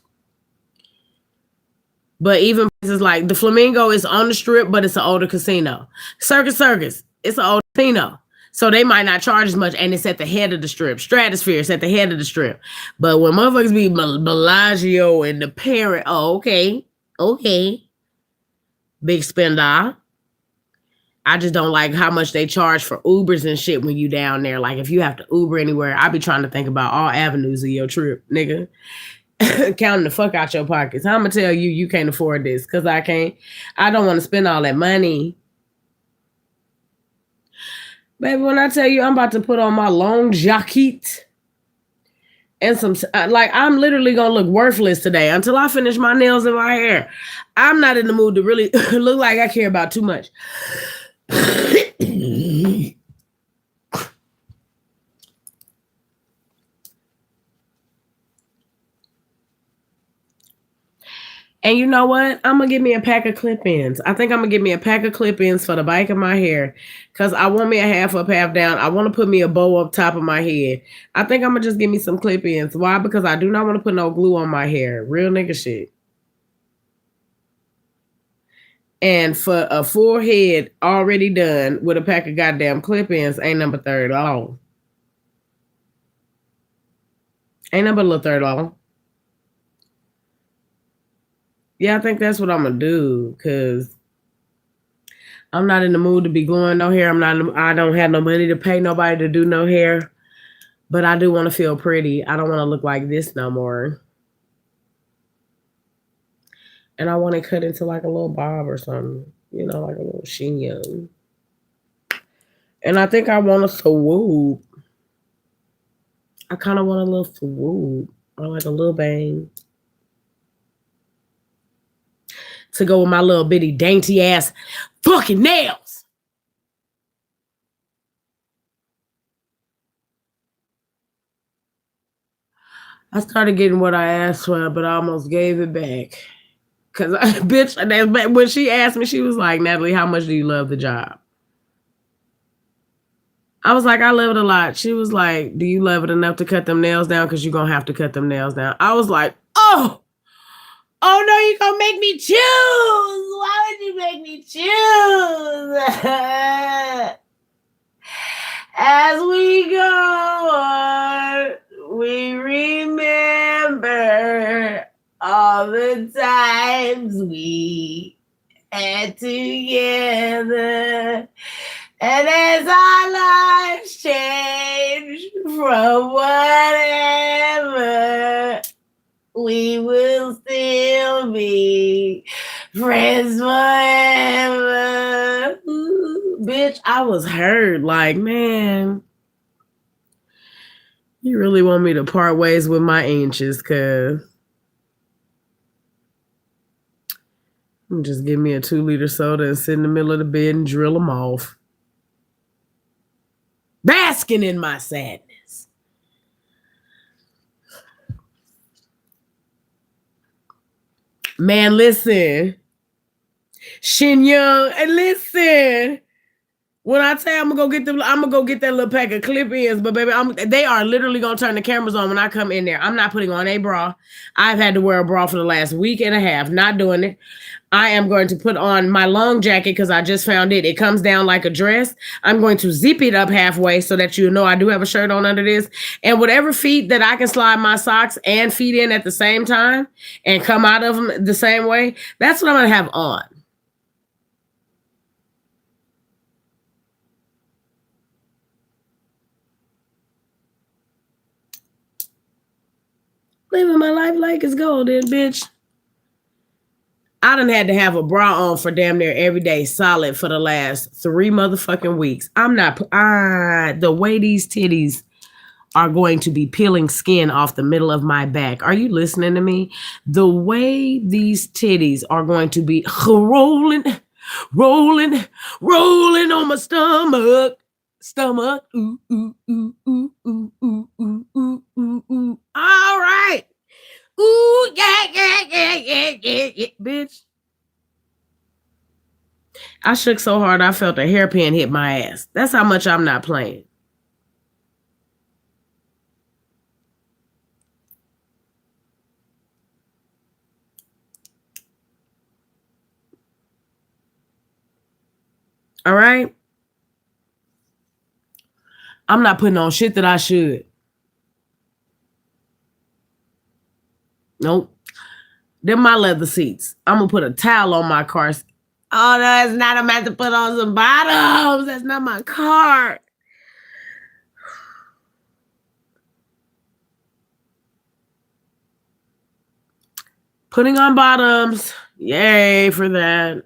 But even places like the Flamingo is on the strip, but it's an older casino. Circus, it's an old casino. So they might not charge as much, and it's at the head of the strip. Stratosphere is at the head of the strip. But when motherfuckers be Bellagio and the Parrot, okay. Big spender. I just don't like how much they charge for Ubers and shit when you down there. Like if you have to Uber anywhere, I be trying to think about all avenues of your trip, nigga. Counting the fuck out your pockets. I'm gonna tell you, you can't afford this because I can't. I don't want to spend all that money. Baby, when I tell you I'm about to put on my long jacket and some, like, I'm literally gonna look worthless today until I finish my nails and my hair. I'm not in the mood to really look like I care about too much. And you know what? I'm going to get me a pack of clip-ins. I think I'm going to get me a pack of clip-ins for the back of my hair because I want me a half up, half down. I want to put me a bow up top of my head. I think I'm going to just get me some clip-ins. Why? Because I do not want to put no glue on my hair. Real nigga shit. And for a full head already done with a pack of goddamn clip-ins, ain't number third long. Ain't number little third long. Yeah, I think that's what I'm gonna do because I'm not in the mood to be gluing no hair. I don't have no money to pay nobody to do no hair, but I do want to feel pretty. I don't want to look like this no more. And I want to cut into like a little bob or something, you know, like a little chignon. And I think I want a swoop. I kind of want a little swoop or like a little bang to go with my little bitty dainty ass fucking nails. I started getting what I asked for, but I almost gave it back. Because, bitch, when she asked me, she was like, Natalie, how much do you love the job? I was like, I love it a lot. She was like, do you love it enough to cut them nails down? Because you're going to have to cut them nails down. I was like, oh no, you're going to make me choose. Why would you make me choose? As we go on, we remember all the times we had together. And as our lives change from whatever, we will still be friends forever. Ooh, bitch, I was hurt. Like, man, you really want me to part ways with my inches, cuz just give me a 2-liter soda and sit in the middle of the bed and drill them off. Basking in my sadness. Man, listen. Shin Young, and listen. When I tell you I'm gonna go get that little pack of clip-ins, but baby, they are literally gonna turn the cameras on when I come in there. I'm not putting on a bra. I've had to wear a bra for the last week and a half, not doing it. I am going to put on my long jacket because I just found it. It comes down like a dress. I'm going to zip it up halfway so that you know I do have a shirt on under this. And whatever feet that I can slide my socks and feet in at the same time and come out of them the same way, that's what I'm going to have on. Living my life like it's golden, bitch. I done had to have a bra on for damn near every day solid for the last 3 motherfucking weeks. The way these titties are going to be peeling skin off the middle of my back. Are you listening to me? The way these titties are going to be rolling on my stomach. Ooh, ooh, ooh, ooh, ooh, ooh, ooh, ooh, ooh, ooh. All right. Ooh, yeah, bitch. I shook so hard I felt a hairpin hit my ass. That's how much I'm not playing. All right? I'm not putting on shit that I should. Nope. They're my leather seats. I'm going to put a towel on my car. Oh, no, it's not. I'm going to have to put on some bottoms. That's not my car. Putting on bottoms. Yay for that.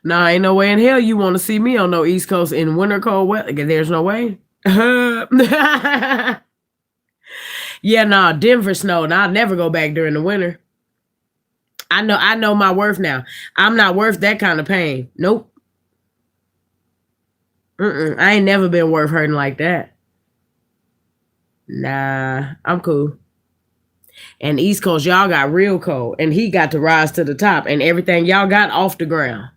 No, ain't no way in hell you want to see me on no East Coast in winter cold weather. There's no way. Yeah, no, Denver snowed. I'll never go back during the winter. I know my worth now. I'm not worth that kind of pain. Nope. I ain't never been worth hurting like that. Nah, I'm cool. And East Coast, y'all got real cold. And he got to rise to the top. And everything y'all got off the ground.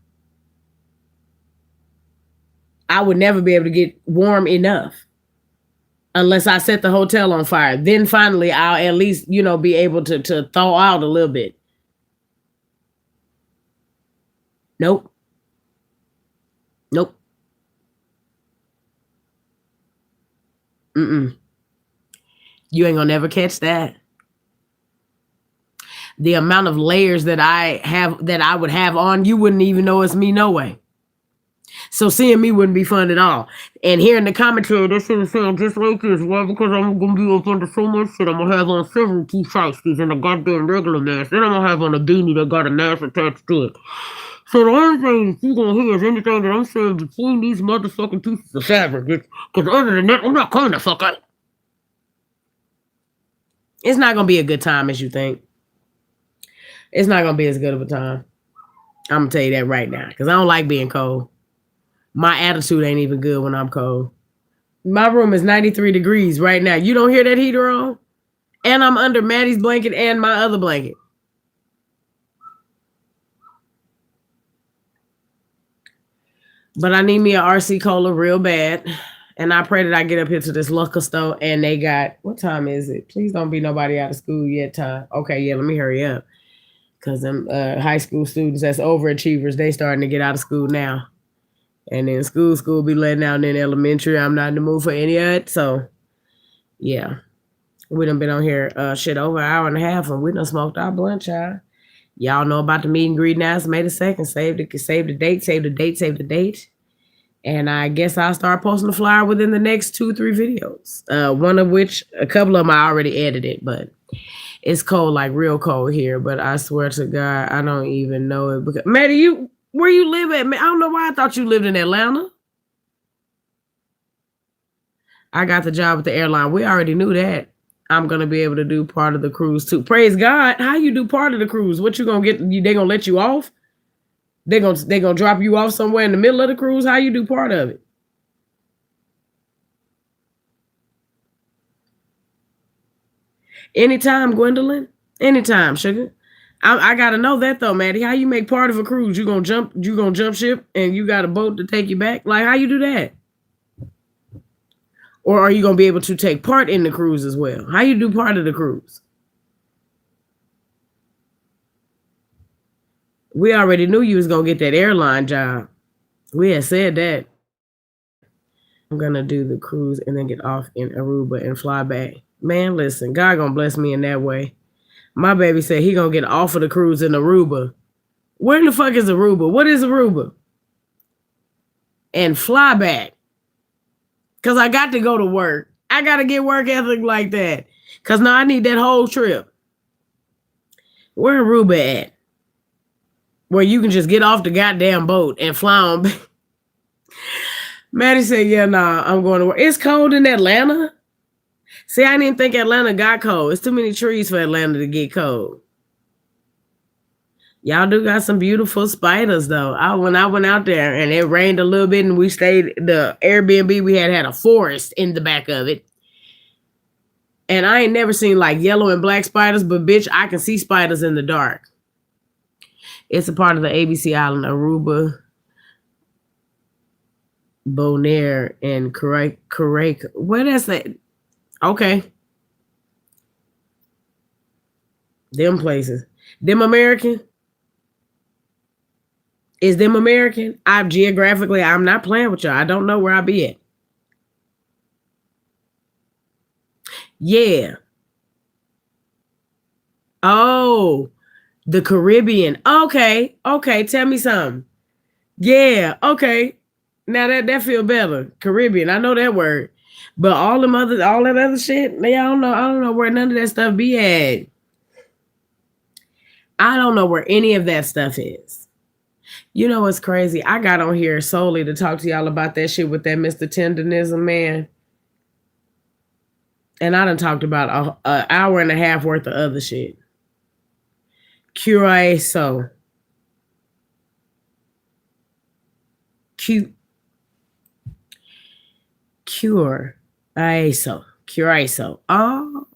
I would never be able to get warm enough. Unless I set the hotel on fire. Then finally, I'll at least, be able to thaw out a little bit. Nope. Nope. You ain't gonna never catch that. The amount of layers that I would have on, you wouldn't even know it's me no way. So seeing me wouldn't be fun at all. And hearing the commentary, this shit is saying just like this, well, because I'm gonna be up under so much shit, I'm gonna have on several T-shiesties and a goddamn regular mask. Then I'm gonna have on a beanie that got a mask attached to it. So the only thing you gonna hear is anything that I'm saying between these motherfucking pieces of fabric. Because other than that, I'm not coming the fuck out. It's not gonna be a good time as you think. It's not gonna be as good of a time. I'm gonna tell you that right now. Because I don't like being cold. My attitude ain't even good when I'm cold. My room is 93 degrees right now. You don't hear that heater on? And I'm under Maddie's blanket and my other blanket. But I need me an RC Cola real bad. And I pray that I get up here to this liquor store and they got, what time is it? Please don't be nobody out of school yet time. Okay, yeah, let me hurry up. Because them high school students that's overachievers, they starting to get out of school now. And then school be letting out in elementary. I'm not in the mood for any of it. So, yeah. We done been on here shit over an hour and a half and we done smoked our blunt, child. Y'all know about the meet and greet now. It's May the 2nd. Save the date. And I guess I'll start posting the flyer within the next 2-3 videos. One of which, a couple of them I already edited, but it's cold, like real cold here. But I swear to God, I don't even know it. Because, Maddie, where you live at? I don't know why I thought you lived in Atlanta. I got the job with the airline. We already knew that. I'm going to be able to do part of the cruise too. Praise God. How you do part of the cruise? What you going to get? They going to let you off? They gonna drop you off somewhere in the middle of the cruise? How you do part of it? Anytime, Gwendolyn. Anytime, sugar. I gotta know that though, Maddie. How you make part of a cruise? You gonna jump ship and you got a boat to take you back? Like, how you do that? Or are you gonna be able to take part in the cruise as well? How you do part of the cruise? We already knew you was gonna get that airline job. We had said that. I'm gonna do the cruise and then get off in Aruba and fly back. Man, listen, God gonna bless me in that way. My baby said he gonna get off of the cruise in Aruba. Where the fuck is Aruba? What is Aruba? And fly back. Cause I got to go to work. I gotta get work ethic like that. Cause now I need that whole trip. Where Aruba at? Where you can just get off the goddamn boat and fly on back. Maddie said, yeah, nah, I'm going to work. It's cold in Atlanta. See, I didn't think Atlanta got cold. It's too many trees for Atlanta to get cold. Y'all do got some beautiful spiders, though. When I went out there and it rained a little bit and we stayed, the Airbnb we had a forest in the back of it. And I ain't never seen like yellow and black spiders, but bitch, I can see spiders in the dark. It's a part of the ABC Island, Aruba, Bonaire, and Caracas. What is that? Okay. Them places. Them American? Is them American? I'm not playing with y'all. I don't know where I be at. Yeah. Oh, the Caribbean. Okay. Tell me something. Yeah. Okay. Now that feel better. Caribbean. I know that word. But all that other shit, I don't know where none of that stuff be at. I don't know where any of that stuff is. You know what's crazy? I got on here solely to talk to y'all about that shit with that Mr. Tenderism man. And I done talked about an hour and a half worth of other shit. Cure so. Cure ISO. Cure ISO. Oh.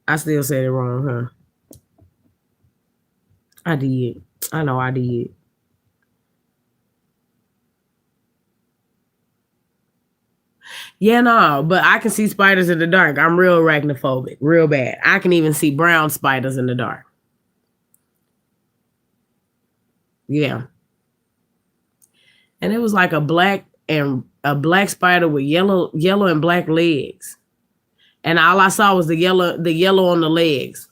I still said it wrong, huh? I did. I know I did. Yeah, no, but I can see spiders in the dark. I'm real arachnophobic, real bad. I can even see brown spiders in the dark. Yeah. And it was like a black spider with yellow and black legs. And all I saw was the yellow on the legs.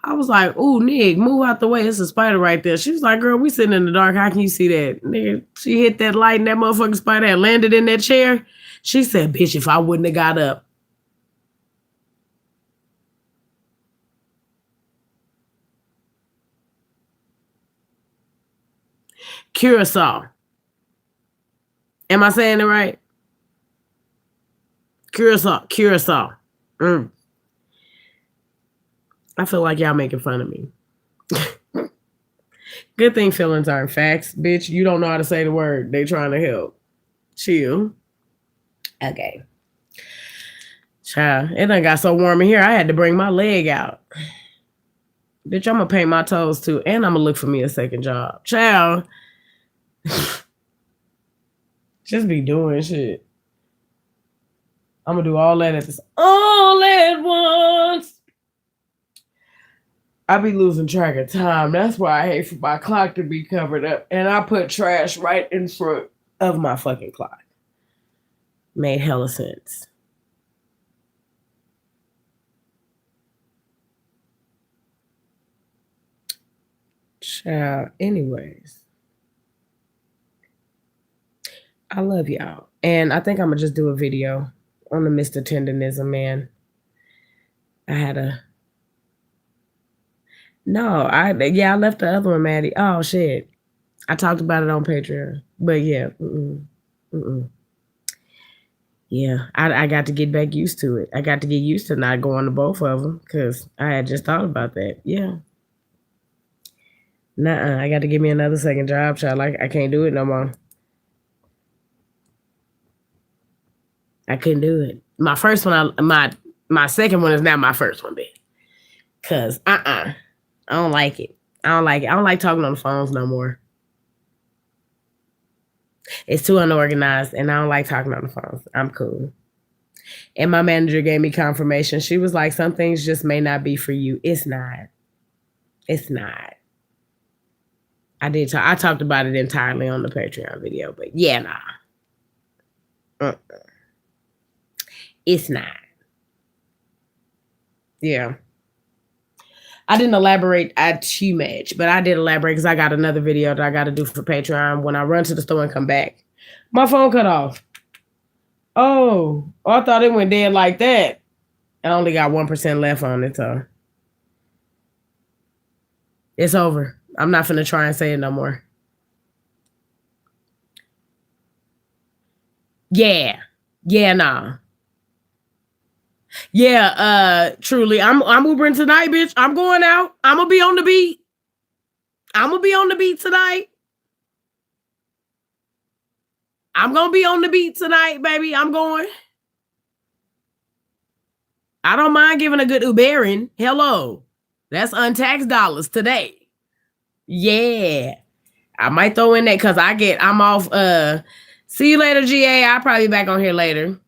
I was like, ooh, Nig, move out the way. It's a spider right there. She was like, girl, we sitting in the dark. How can you see that? Nigga, she hit that light and that motherfucking spider had landed in that chair. She said, bitch, if I wouldn't have got up. Curacao. Am I saying it right? Curacao. I feel like y'all making fun of me. Good thing feelings aren't facts. Bitch, you don't know how to say the word. They trying to help. Chill. Okay. Child, it done got so warm in here, I had to bring my leg out. Bitch, I'm going to paint my toes too, and I'm going to look for me a second job. Child. Just be doing shit. I'm going to do all that all at once. I be losing track of time. That's why I hate for my clock to be covered up. And I put trash right in front of my fucking clock. Made hella sense. Child, anyways. I love y'all. And I think I'm going to just do a video on the Mr. Tenderism, man. I left the other one, Maddie. Oh, shit. I talked about it on Patreon. But yeah. Yeah, I got to get back used to it. I got to get used to not going to both of them because I had just thought about that. Yeah. Nuh-uh. I got to give me another second job, child. Like, I can't do it no more. I couldn't do it. My first one, my second one is now my first one, bitch. Because, I don't like it. I don't like talking on the phones no more. It's too unorganized, and I don't like talking on the phones. I'm cool. And my manager gave me confirmation. She was like, some things just may not be for you. It's not. It's not. I talked about it entirely on the Patreon video, but yeah, nah. It's not. Yeah. I didn't elaborate too much, but I did elaborate because I got another video that I got to do for Patreon when I run to the store and come back. My phone cut off. Oh, I thought it went dead like that. I only got 1% left on it, so it's over. I'm not finna try and say it no more. Yeah. Yeah, nah. Yeah, truly. I'm Ubering tonight, bitch. I'm going out. I'm gonna be on the beat. I'm gonna be on the beat tonight. I'm gonna be on the beat tonight, baby. I'm going. I don't mind giving a good Ubering. Hello. That's untaxed dollars today. Yeah. I might throw in that because I'm off. See you later, GA. I'll probably be back on here later.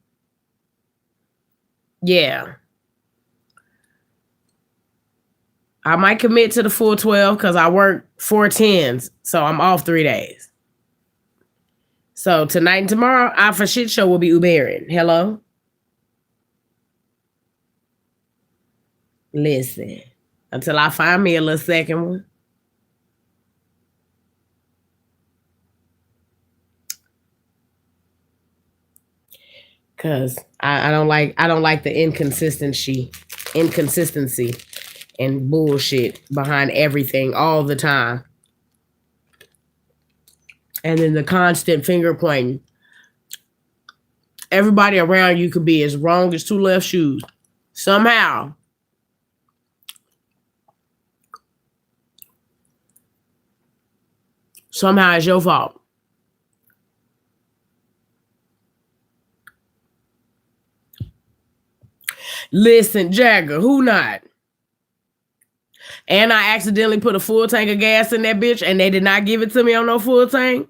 Yeah. I might commit to the full 12 because I work 4 10s. So I'm off 3 days. So tonight and tomorrow, I for shit show will be Ubering. Hello? Listen. Until I find me a little second one. Cause I don't like the inconsistency and bullshit behind everything all the time. And then the constant finger pointing. Everybody around you could be as wrong as two left shoes. Somehow. Somehow it's your fault. Listen, Jagger, who not? And I accidentally put a full tank of gas in that bitch and they did not give it to me on no full tank.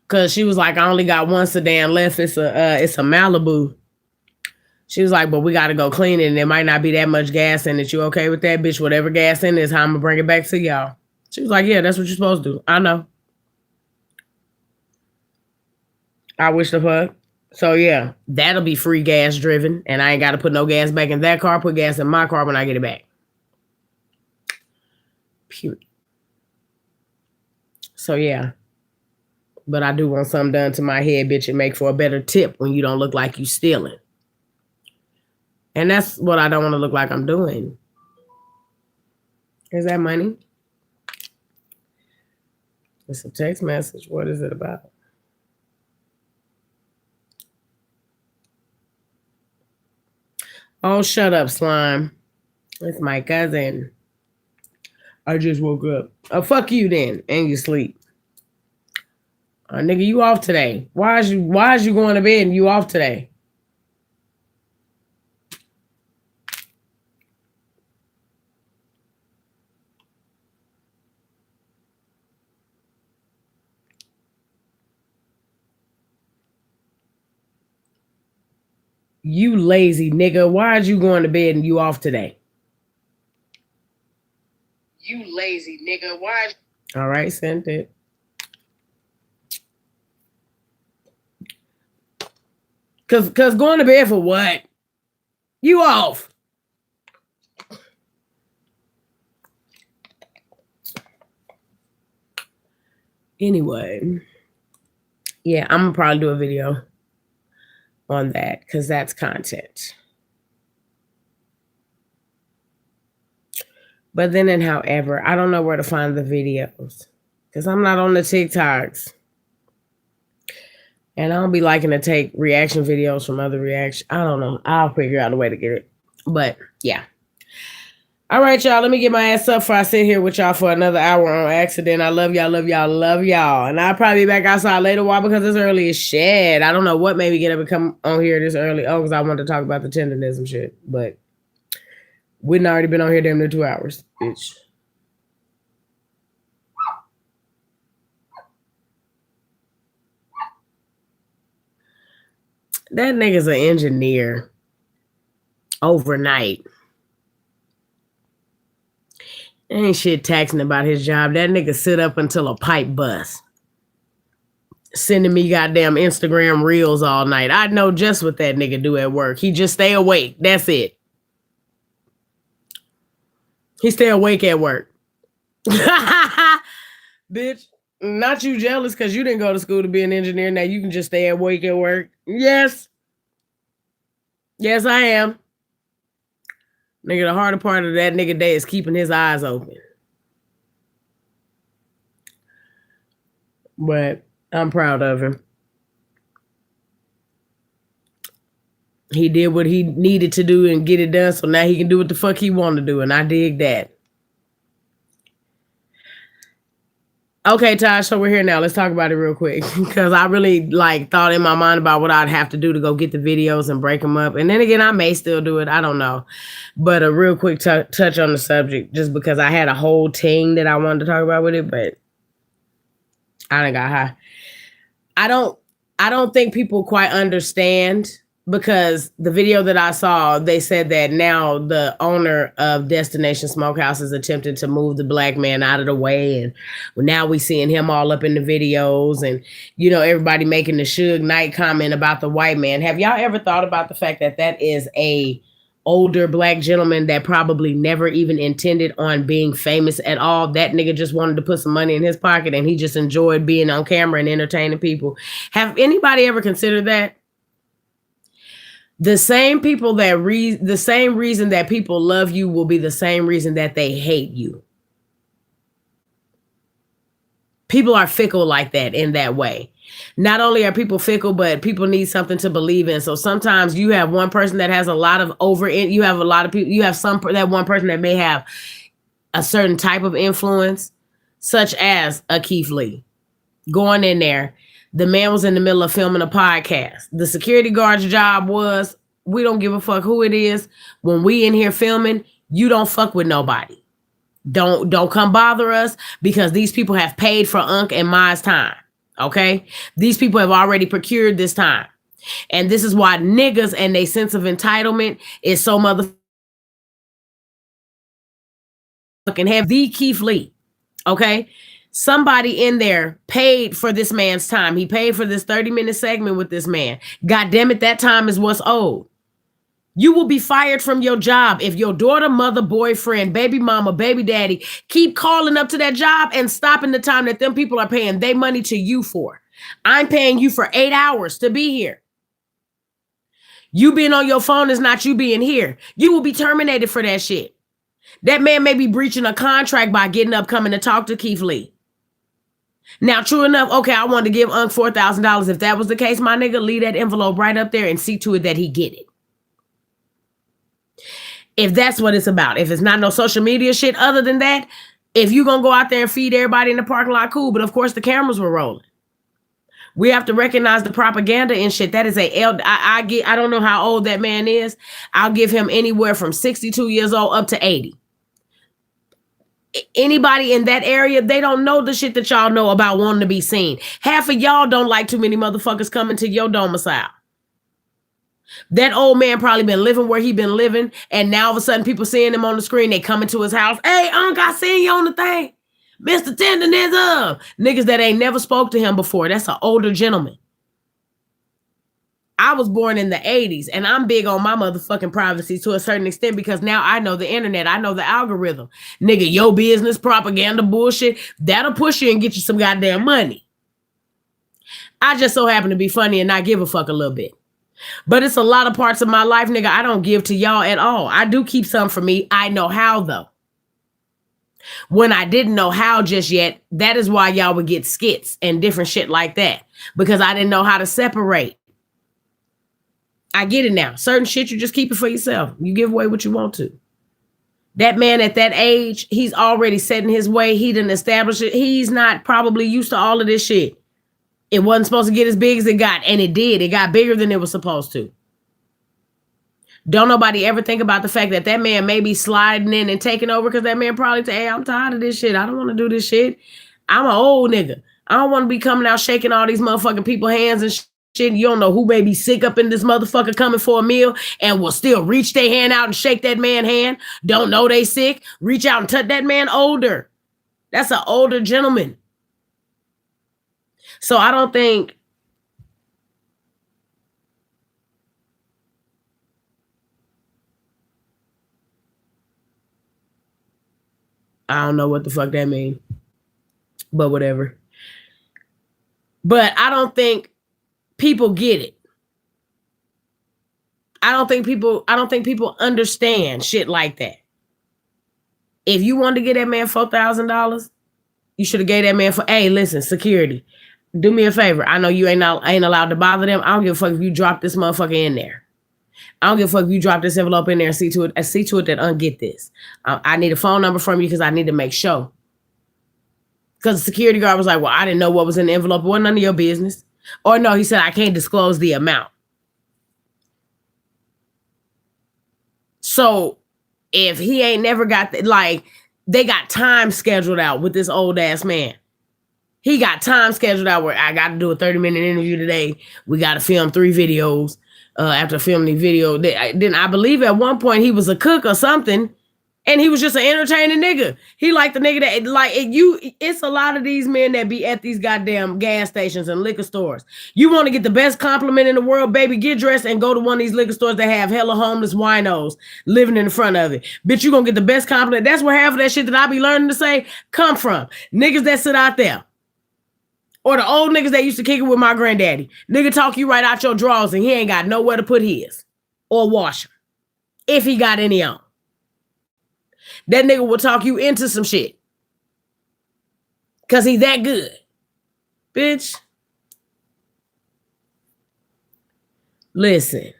Cause she was like, I only got one sedan left. It's a Malibu. She was like, but we gotta go clean it and there might not be that much gas in it. You okay with that, bitch? Whatever gas in is how I'm gonna bring it back to y'all. She was like, yeah, that's what you're supposed to do. I know. I wish the fuck. So yeah, that'll be free gas driven. And I ain't gotta put no gas back in that car, put gas in my car when I get it back. Period. So yeah. But I do want something done to my head, bitch, and make for a better tip when you don't look like you stealing. And that's what I don't want to look like I'm doing. Is that money? It's a text message. What is it about? Oh, shut up, slime. It's my cousin. I just woke up. Oh, fuck you then. And you sleep. Nigga, you off today. Why is you going to bed and you off today? You lazy nigga. Why are you going to bed and you off today? You lazy nigga. Why? All right, sent it. Cause going to bed for what? You off. Anyway. Yeah, I'm gonna probably do a video on that because that's content. But then and however, I don't know where to find the videos because I'm not on the TikToks. And I don't be liking to take reaction videos from other reactions. I don't know. I'll figure out a way to get it. But yeah. All right, y'all. Let me get my ass up before I sit here with y'all for another hour on accident. I love y'all, love y'all, love y'all. And I'll probably be back outside later. Why? Because it's early as shit. I don't know what made me get up and come on here this early. Oh, because I wanted to talk about the tenderness and shit. But we'd already been on here damn near 2 hours, bitch. That nigga's an engineer overnight. Ain't shit taxing about his job. That nigga sit up until a pipe bust. Sending me goddamn Instagram reels all night. I know just what that nigga do at work. He just stay awake. That's it. He stay awake at work. Bitch, not you jealous because you didn't go to school to be an engineer. Now you can just stay awake at work. Yes. Yes, I am. Nigga, the harder part of that nigga day is keeping his eyes open. But I'm proud of him. He did what he needed to do and get it done, so now he can do what the fuck he want to do, and I dig that. Okay, Taj, so we're here now. Let's talk about it real quick because I really thought in my mind about what I'd have to do to go get the videos and break them up. And then again, I may still do it. I don't know. But a real quick touch on the subject just because I had a whole thing that I wanted to talk about with it, but I done got high. I don't think people quite understand because the video that I saw, they said that now the owner of Destination Smokehouse is attempting to move the black man out of the way. And now we seeing him all up in the videos and, you know, everybody making the Suge Knight comment about the white man. Have y'all ever thought about the fact that that is a older black gentleman that probably never even intended on being famous at all? That nigga just wanted to put some money in his pocket and he just enjoyed being on camera and entertaining people. Have anybody ever considered that? The same people that the same reason that people love you will be the same reason that they hate you. People are fickle like that in that way. Not only are people fickle, but people need something to believe in. So sometimes you have one person that has a lot of you have a lot of people, you have that one person that may have a certain type of influence, such as a Keith Lee. Going in there, the man was in the middle of filming a podcast. The security guard's job was, we don't give a fuck who it is. When we in here filming, you don't fuck with nobody. Don't come bother us, because these people have paid for Unc and Ma's time. Okay? These people have already procured this time. And this is why niggas and their sense of entitlement is so motherfucking heavy. The Keith Lee. Okay? Somebody in there paid for this man's time. He paid for this 30-minute segment with this man. God damn it, that time is what's owed. You will be fired from your job if your daughter, mother, boyfriend, baby mama, baby daddy keep calling up to that job and stopping the time that them people are paying their money to you for. I'm paying you for 8 hours to be here. You being on your phone is not you being here. You will be terminated for that shit. That man may be breaching a contract by getting up, coming to talk to Keith Lee. Now, true enough, okay, I wanted to give Unc $4,000. If that was the case, my nigga, leave that envelope right up there and see to it that he get it. If that's what it's about. If it's not no social media shit other than that, if you gonna go out there and feed everybody in the parking lot, cool. But of course the cameras were rolling. We have to recognize the propaganda and shit. That is I don't know how old that man is. I'll give him anywhere from 62 years old up to 80. Anybody in that area, they don't know the shit that y'all know about wanting to be seen. Half of y'all don't like too many motherfuckers coming to your domicile. That old man probably been living where he been living, and now all of a sudden people seeing him on the screen, they coming to his house. Hey, Unc, I seen you on the thing. Mr. Tenderness up. Niggas that ain't never spoke to him before. That's an older gentleman. I was born in the 80s, and I'm big on my motherfucking privacy to a certain extent, because now I know the internet. I know the algorithm. Nigga, your business, propaganda, bullshit, that'll push you and get you some goddamn money. I just so happen to be funny and not give a fuck a little bit. But it's a lot of parts of my life, nigga, I don't give to y'all at all. I do keep some for me. I know how, though. When I didn't know how just yet, that is why y'all would get skits and different shit like that. Because I didn't know how to separate. I get it now. Certain shit, you just keep it for yourself. You give away what you want to. That man at that age, he's already set in his way. He didn't establish it. He's not probably used to all of this shit. It wasn't supposed to get as big as it got, and it did. It got bigger than it was supposed to. Don't nobody ever think about the fact that that man may be sliding in and taking over, because that man probably say, hey, I'm tired of this shit. I don't want to do this shit. I'm an old nigga. I don't want to be coming out shaking all these motherfucking people's hands and shit. You don't know who may be sick up in this motherfucker coming for a meal and will still reach their hand out and shake that man's hand. Don't know they sick. Reach out and touch that man older. That's an older gentleman. So I don't think I don't know what the fuck that means, but whatever. But I don't think people get it. I don't think people understand shit like that. If you wanted to get that man $4,000, you should have gave that man hey, listen, security. Do me a favor. I know you ain't allowed to bother them. I don't give a fuck if you drop this motherfucker in there. I don't give a fuck if you drop this envelope in there and see to it that unget this. I need a phone number from you because I need to make sure. Because the security guard was like, well, I didn't know what was in the envelope. It wasn't none of your business. Or no, he said, I can't disclose the amount. So if he ain't never got, they got time scheduled out with this old ass man. He got time scheduled out where I got to do a 30-minute interview today. We got to film 3 videos. After filming the video, then I believe at one point he was a cook or something, and he was just an entertaining nigga. He like the nigga that it's a lot of these men that be at these goddamn gas stations and liquor stores. You want to get the best compliment in the world, baby, get dressed and go to one of these liquor stores that have hella homeless winos living in the front of it. Bitch, you gonna get the best compliment. That's where half of that shit that I be learning to say come from. Niggas that sit out there. Or the old niggas that used to kick it with my granddaddy. Nigga talk you right out your drawers and he ain't got nowhere to put his. Or wash them. If he got any on. That nigga will talk you into some shit. Because he that good. Bitch. Listen.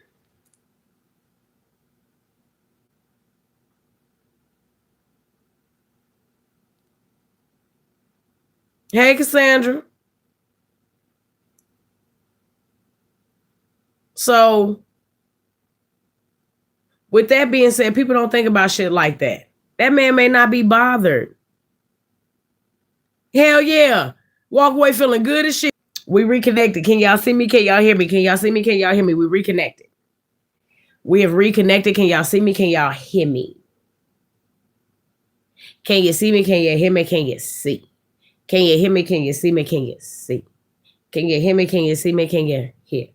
Hey, Cassandra. So, with that being said, people don't think about shit like that. That man may not be bothered. Hell yeah. Walk away feeling good as shit. We reconnected. Can y'all see me? Can y'all hear me? Can y'all see me? Can y'all hear me? We reconnected. We have reconnected. Can y'all see me? Can y'all hear me? Can you see me? Can you hear me? Can you see? Can you hear me? Can you see me? Can you see? Can you hear me? Can you see me? Can you hear?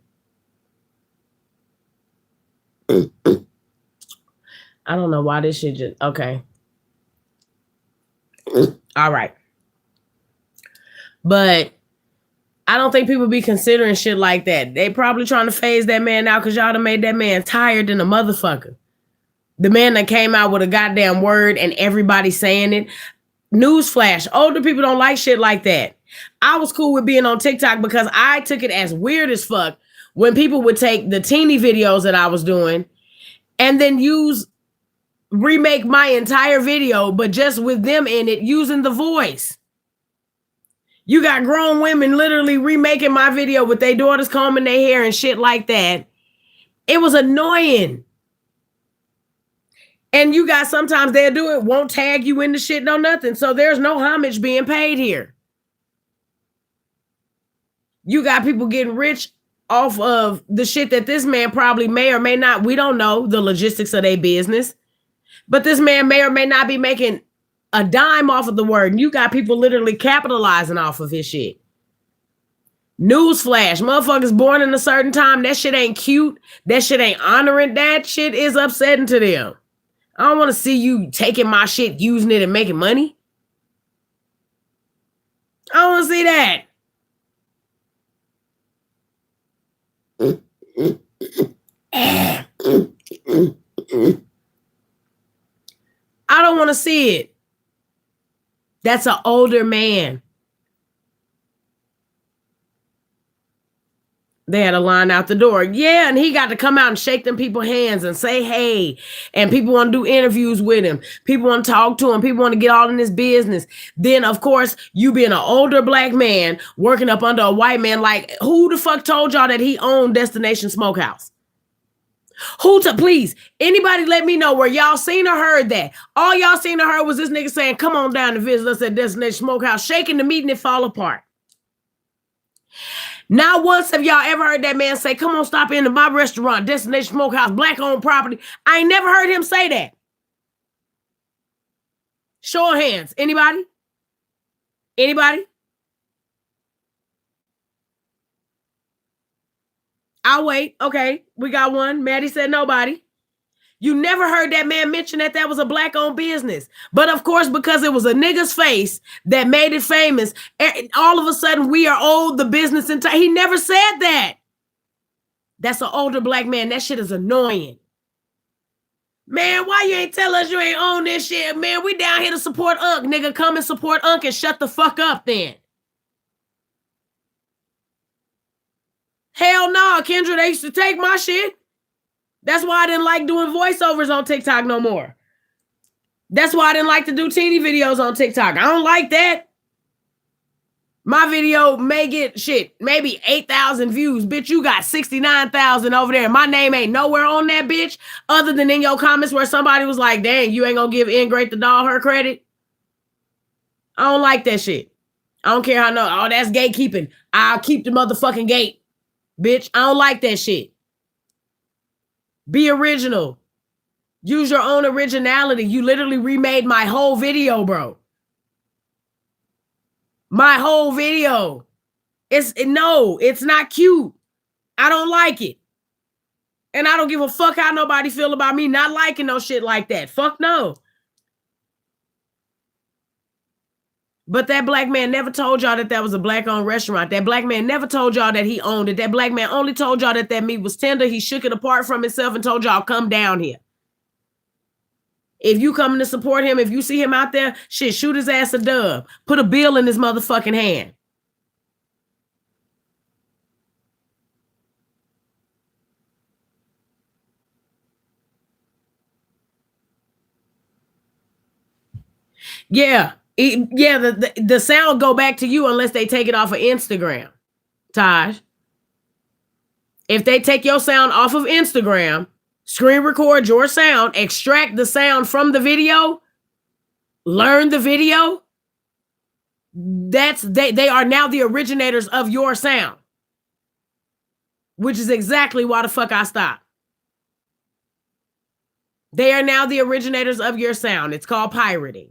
I don't know why this shit just... Okay. All right. But I don't think people be considering shit like that. They probably trying to phase that man out because y'all done made that man tired than a motherfucker. The man that came out with a goddamn word and everybody saying it. Newsflash, older people don't like shit like that. I was cool with being on TikTok because I took it as weird as fuck when people would take the teeny videos that I was doing and then remake my entire video, but just with them in it using the voice. You got grown women literally remaking my video with their daughters combing their hair and shit like that. It was annoying. And you got sometimes they'll do it, won't tag you in the shit, no nothing. So there's no homage being paid here. You got people getting rich off of the shit that this man probably may or may not. We don't know the logistics of their business. But this man may or may not be making a dime off of the word. And you got people literally capitalizing off of his shit. Newsflash, motherfuckers born in a certain time. That shit ain't cute. That shit ain't honoring. That shit is upsetting to them. I don't want to see you taking my shit, using it, and making money. I don't want to see that. I don't want to see it. That's an older man. They had a line out the door. Yeah, and he got to come out and shake them people's hands and say, hey. And people want to do interviews with him. People want to talk to him. People want to get all in his business. Then, of course, you being an older black man working up under a white man, like, who the fuck told y'all that he owned Destination Smokehouse? Please, anybody let me know where y'all seen or heard that. All y'all seen or heard was this nigga saying, come on down to visit us at Destination Smokehouse, shaking the meat and it fall apart. Not once have y'all ever heard that man say, come on, stop into my restaurant, Destination Smokehouse, black-owned property. I ain't never heard him say that. Show of hands. Anybody? Anybody? I'll wait. Okay, we got one. Maddie said nobody. You never heard that man mention that that was a black-owned business. But of course, because it was a nigga's face that made it famous, all of a sudden we are owed the business entire. He never said that. That's an older black man. That shit is annoying. Man, why you ain't tell us you ain't own this shit? Man, we down here to support Unc. Nigga, come and support Unc and shut the fuck up then. Hell no, Kendra, they used to take my shit. That's why I didn't like doing voiceovers on TikTok no more. That's why I didn't like to do teeny videos on TikTok. I don't like that. My video may get maybe 8,000 views. Bitch, you got 69,000 over there. My name ain't nowhere on that bitch other than in your comments where somebody was like, dang, you ain't gonna give Ingrate the doll her credit. I don't like that shit. I don't care how that's gatekeeping. I'll keep the motherfucking gate. Bitch, I don't like that shit. Be original. Use your own originality. You literally remade my whole video, bro. My whole video. It's not cute. I don't like it. And I don't give a fuck how nobody feel about me not liking no shit like that. Fuck no. But that black man never told y'all that was a black-owned restaurant. That black man never told y'all that he owned it. That black man only told y'all that meat was tender. He shook it apart from himself and told y'all, come down here. If you coming to support him, if you see him out there, shit, shoot his ass a dub. Put a bill in his motherfucking hand. Yeah. The sound go back to you unless they take it off of Instagram, Taj. If they take your sound off of Instagram, screen record your sound, extract the sound from the video, learn the video, they are now the originators of your sound. Which is exactly why the fuck I stopped. They are now the originators of your sound. It's called pirating.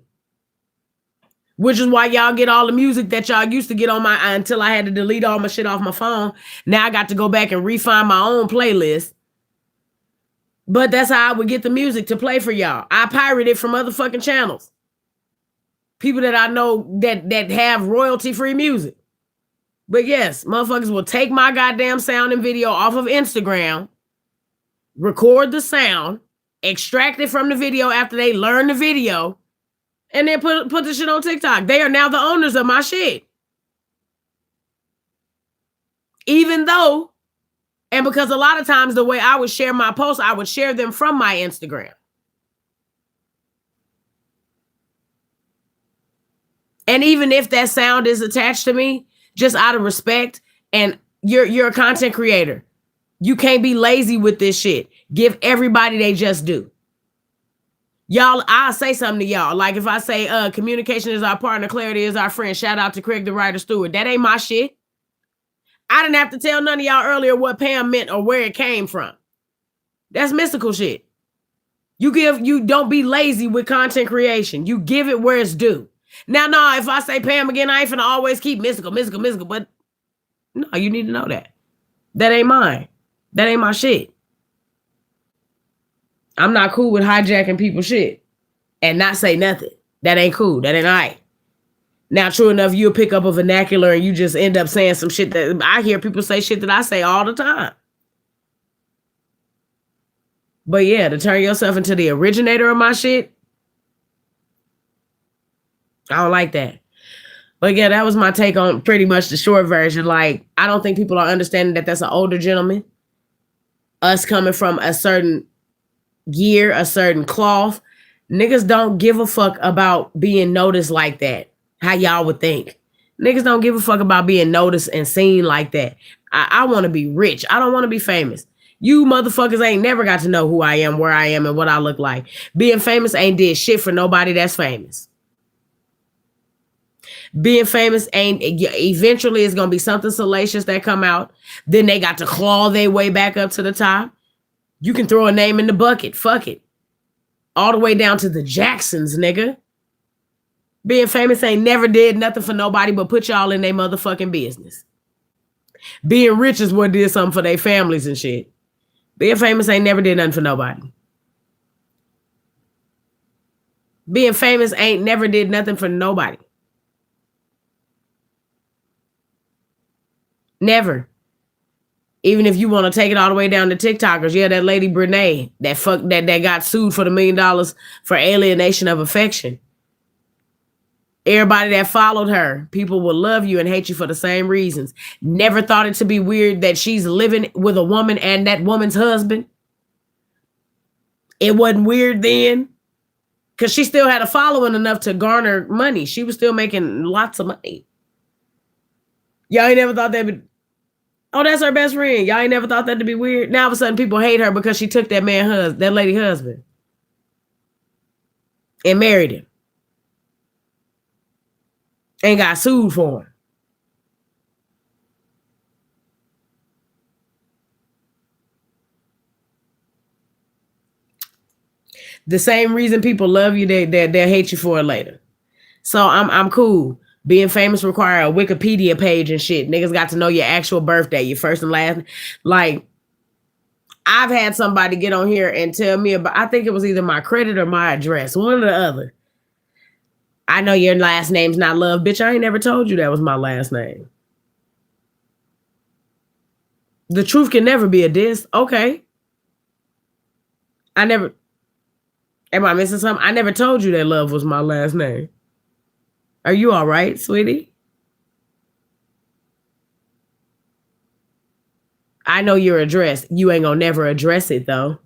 Which is why y'all get all the music that y'all used to get on my, until I had to delete all my shit off my phone. Now I got to go back and refine my own playlist. But that's how I would get the music to play for y'all. I pirate it from other fucking channels. People that I know that have royalty-free music. But yes, motherfuckers will take my goddamn sound and video off of Instagram, record the sound, extract it from the video after they learn the video, and then put the shit on TikTok. They are now the owners of my shit. Even though, and because a lot of times the way I would share my posts, I would share them from my Instagram. And even if that sound is attached to me, just out of respect, and you're a content creator, you can't be lazy with this shit. Give everybody they just do. Y'all, I'll say something to y'all. Like if I say communication is our partner, clarity is our friend. Shout out to Craig the Writer Stewart. That ain't my shit. I didn't have to tell none of y'all earlier what Pam meant or where it came from. That's mystical shit. You don't be lazy with content creation. You give it where it's due. Now, no, if I say Pam again, I ain't finna always keep mystical, but no, you need to know that. That ain't mine. That ain't my shit. I'm not cool with hijacking people's shit and not say nothing. That ain't cool. That ain't all right. Now, true enough, you'll pick up a vernacular and you just end up saying some shit that I hear people say shit that I say all the time. But yeah, to turn yourself into the originator of my shit, I don't like that. But yeah, that was my take on pretty much the short version. Like, I don't think people are understanding that that's an older gentleman. Us coming from a certain year, a certain cloth. Niggas don't give a fuck about being noticed like that. How y'all would think. Niggas don't give a fuck about being noticed and seen like that. I want to be rich. I don't want to be famous. You motherfuckers ain't never got to know who I am, where I am, and what I look like. Being famous ain't did shit for nobody that's famous. Being famous ain't, eventually it's going to be something salacious that come out. Then they got to claw their way back up to the top. You can throw a name in the bucket. Fuck it. All the way down to the Jacksons, nigga. Being famous ain't never did nothing for nobody but put y'all in their motherfucking business. Being rich is what did something for their families and shit. Being famous ain't never did nothing for nobody. Being famous ain't never did nothing for nobody. Never. Even if you want to take it all the way down to TikTokers. Yeah, that lady Brene, that got sued for $1 million for alienation of affection. Everybody that followed her, people will love you and hate you for the same reasons. Never thought it to be weird that she's living with a woman and that woman's husband. It wasn't weird then. Because she still had a following enough to garner money. She was still making lots of money. Y'all ain't never thought that would... Oh, that's her best friend. Y'all ain't never thought that to be weird. Now all of a sudden people hate her because she took that lady husband and married him and got sued for him. The same reason people love you, they'll hate you for it later. So I'm cool. Being famous require a Wikipedia page and shit. Niggas got to know your actual birthday, your first and last. Like, I've had somebody get on here and tell me about, I think it was either my credit or my address, one or the other. I know your last name's not Love. Bitch, I ain't never told you that was my last name. The truth can never be a diss. Okay. Am I missing something? I never told you that Love was my last name. Are you all right, sweetie? I know your address. You ain't gonna never address it, though.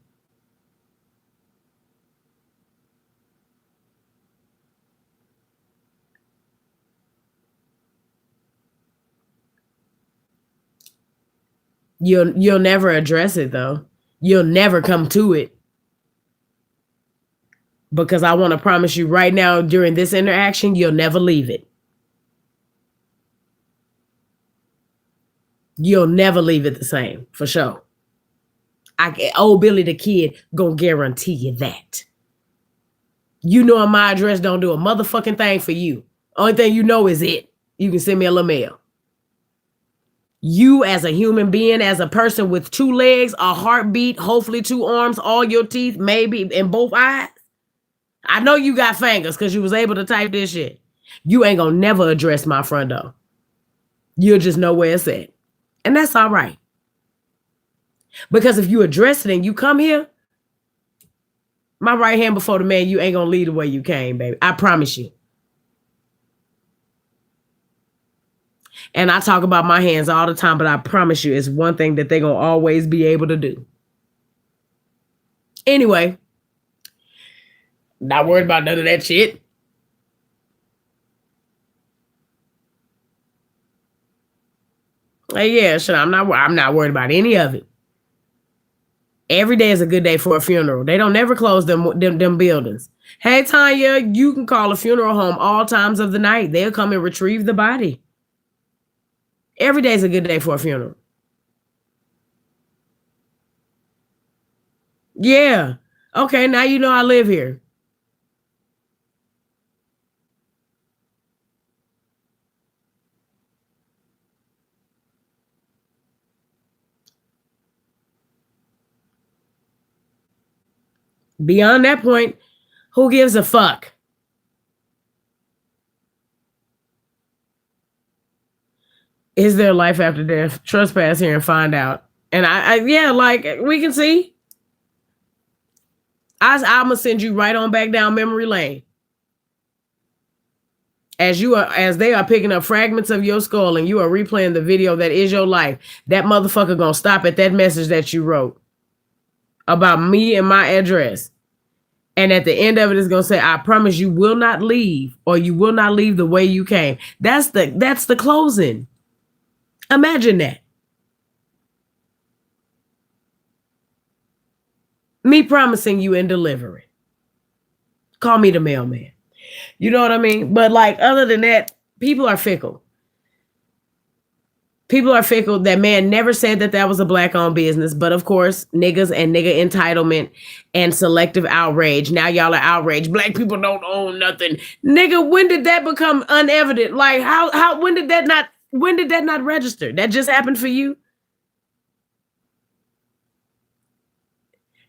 You'll never address it, though. You'll never come to it. Because I want to promise you right now, during this interaction, you'll never leave it. You'll never leave it the same, for sure. Old Billy the Kid gonna guarantee you that. You knowing my address don't do a motherfucking thing for you. Only thing you know is it. You can send me a little mail. You as a human being, as a person with 2 legs, a heartbeat, hopefully 2 arms, all your teeth, maybe in both eyes. I know you got fingers because you was able to type this shit. You ain't gonna never address my front door. You'll just know where it's at. And that's all right. Because if you address it and you come here, my right hand before the man, you ain't gonna leave the way you came, baby. I promise you. And I talk about my hands all the time, but I promise you it's one thing that they're gonna always be able to do. Anyway, not worried about none of that shit. Hey, yeah, sure. I'm not worried about any of it. Every day is a good day for a funeral. They don't never close them buildings. Hey, Tanya, you can call a funeral home all times of the night. They'll come and retrieve the body. Every day is a good day for a funeral. Yeah. Okay, now you know I live here. Beyond that point, who gives a fuck? Is there life after death? Trespass here and find out. And yeah, like we can see. I'm gonna send you right on back down memory lane. As they are picking up fragments of your skull and you are replaying the video that is your life, that motherfucker gonna stop at that message that you wrote about me and my address. And at the end of it is gonna say, I promise you will not leave, or you will not leave the way you came. That's the closing. Imagine that. Me promising you and delivering. Call me the mailman. You know what I mean? But like, other than that, people are fickle. People are fickle. That man never said that was a black-owned business. But of course, niggas and nigga entitlement and selective outrage. Now y'all are outraged. Black people don't own nothing. Nigga, when did that become unevident? Like, when did that not register? That just happened for you?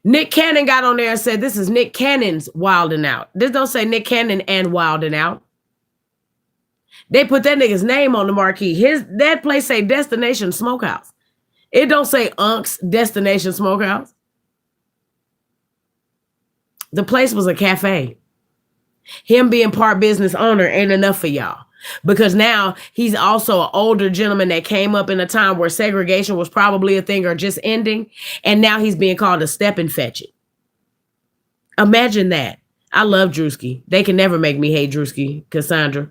Nick Cannon got on there and said, this is Nick Cannon's Wildin' Out. This don't say Nick Cannon and Wildin' Out. They put that nigga's name on the marquee. That place say Destination Smokehouse. It don't say Unc's Destination Smokehouse. The place was a cafe. Him being part business owner ain't enough for y'all. Because now he's also an older gentleman that came up in a time where segregation was probably a thing or just ending. And now he's being called a step and fetch it. Imagine that. I love Drewski. They can never make me hate Drewski, Cassandra.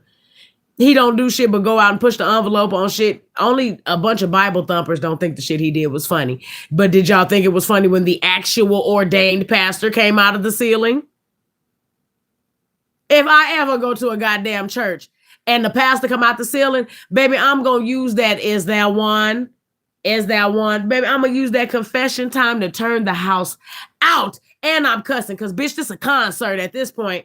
He don't do shit but go out and push the envelope on shit. Only a bunch of Bible thumpers don't think the shit he did was funny. But did y'all think it was funny when the actual ordained pastor came out of the ceiling? If I ever go to a goddamn church and the pastor come out the ceiling, baby, I'm going to use that is that one. Baby, I'm going to use that confession time to turn the house out. And I'm cussing because, bitch, this a concert at this point.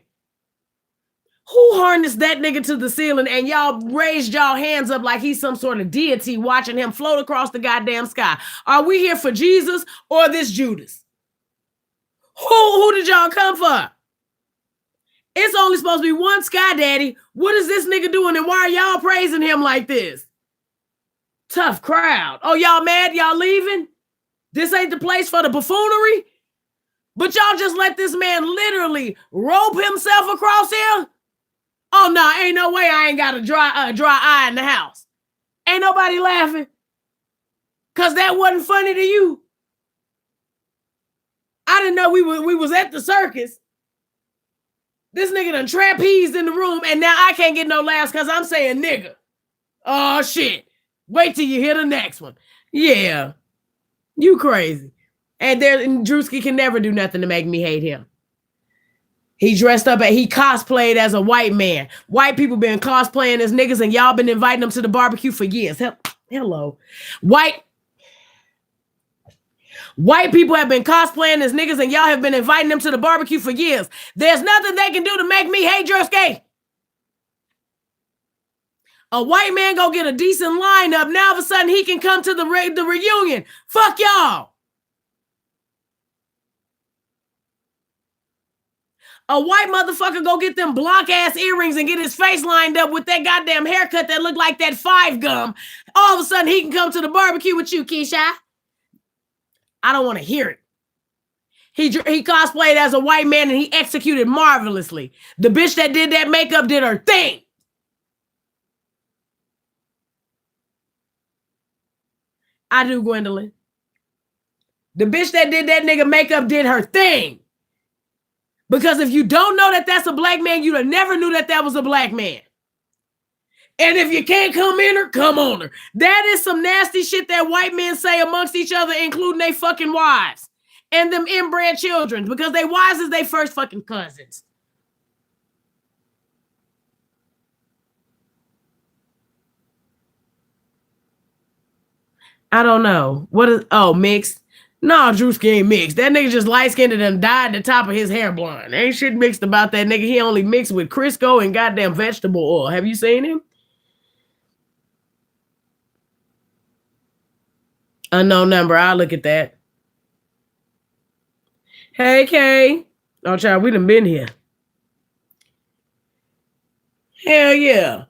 Who harnessed that nigga to the ceiling and y'all raised y'all hands up like he's some sort of deity watching him float across the goddamn sky? Are we here for Jesus or this Judas? Who did y'all come for? It's only supposed to be one Sky Daddy. What is this nigga doing and why are y'all praising him like this? Tough crowd. Oh, y'all mad? Y'all leaving? This ain't the place for the buffoonery? But y'all just let this man literally rope himself across here? Oh, no, ain't no way I ain't got a dry eye in the house. Ain't nobody laughing. Because that wasn't funny to you. I didn't know we was at the circus. This nigga done trapezed in the room, and now I can't get no laughs because I'm saying nigga. Oh, shit. Wait till you hear the next one. Yeah. You crazy. And Drewski can never do nothing to make me hate him. He dressed up he cosplayed as a white man. White people been cosplaying as niggas and y'all been inviting them to the barbecue for years. Hello. White people have been cosplaying as niggas and y'all have been inviting them to the barbecue for years. There's nothing they can do to make me hate Drewski. A white man go get a decent lineup. Now all of a sudden he can come to the reunion. Fuck y'all. A white motherfucker go get them block ass earrings and get his face lined up with that goddamn haircut that look like that 5 gum. All of a sudden he can come to the barbecue with you, Keisha. I don't want to hear it. He cosplayed as a white man and he executed marvelously. The bitch that did that makeup did her thing. I do, Gwendolyn. The bitch that did that nigga makeup did her thing. Because if you don't know that that's a black man, you'd have never knew that that was a black man. And if you can't come in her, come on her. That is some nasty shit that white men say amongst each other, including their fucking wives and them inbred children, because they wives is their first fucking cousins. I don't know. Mixed? No, Drewski ain't mixed. That nigga just light-skinned and dyed the top of his hair blonde. Ain't shit mixed about that nigga. He only mixed with Crisco and goddamn vegetable oil. Have you seen him? Unknown number. I'll look at that. Hey, Kay. Oh, child, we done been here. Hell yeah.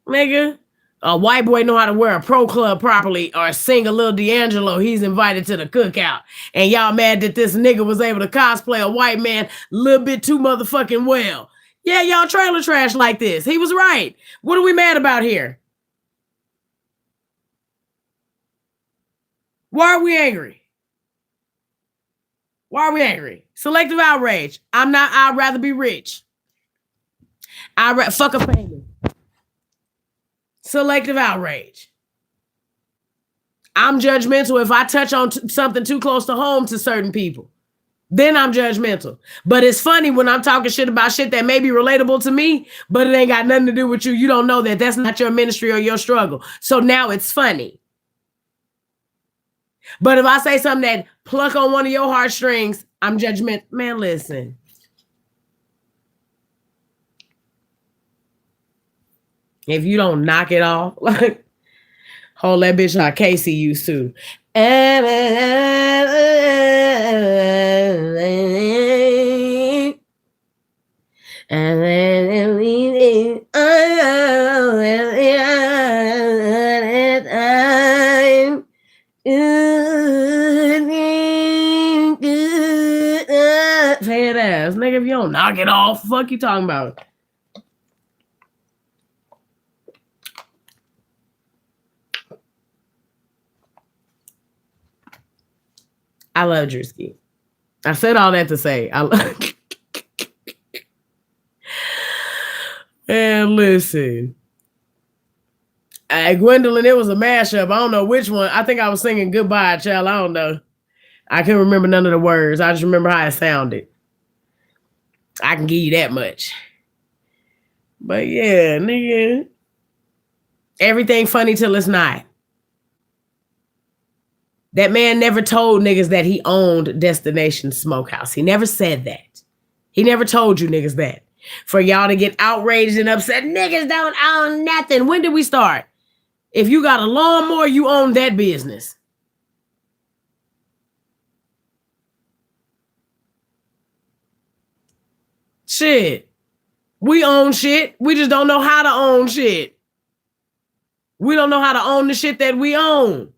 Nigga. A white boy know how to wear a pro club properly or sing a little D'Angelo. He's invited to the cookout. And y'all mad that this nigga was able to cosplay a white man a little bit too motherfucking well. Yeah, y'all trailer trash like this. He was right. What are we mad about here? Why are we angry? Why are we angry? Selective outrage. I'd rather be rich. Fuck a family. Selective outrage. I'm judgmental if I touch on something too close to home to certain people. Then I'm judgmental. But it's funny when I'm talking shit about shit that may be relatable to me, but it ain't got nothing to do with you. You don't know that. That's not your ministry or your struggle. So now it's funny. But if I say something that pluck on one of your heartstrings, I'm judgmental. Man, listen. If you don't knock it off, like, hold that bitch like Casey used to. Fat ass nigga, if you don't knock it off, fuck you talking about? I love Drewski. I said all that to say I love. And listen, Gwendolyn, it was a mashup. I don't know which one. I think I was singing Goodbye, Child. I don't know. I can't remember none of the words. I just remember how it sounded. I can give you that much. But yeah, nigga. Everything funny till it's not. That man never told niggas that he owned Destination Smokehouse. He never said that. He never told you niggas that. For y'all to get outraged and upset, niggas don't own nothing. When did we start? If you got a lawnmower, you own that business. Shit. We own shit. We just don't know how to own shit. We don't know how to own the shit that we own.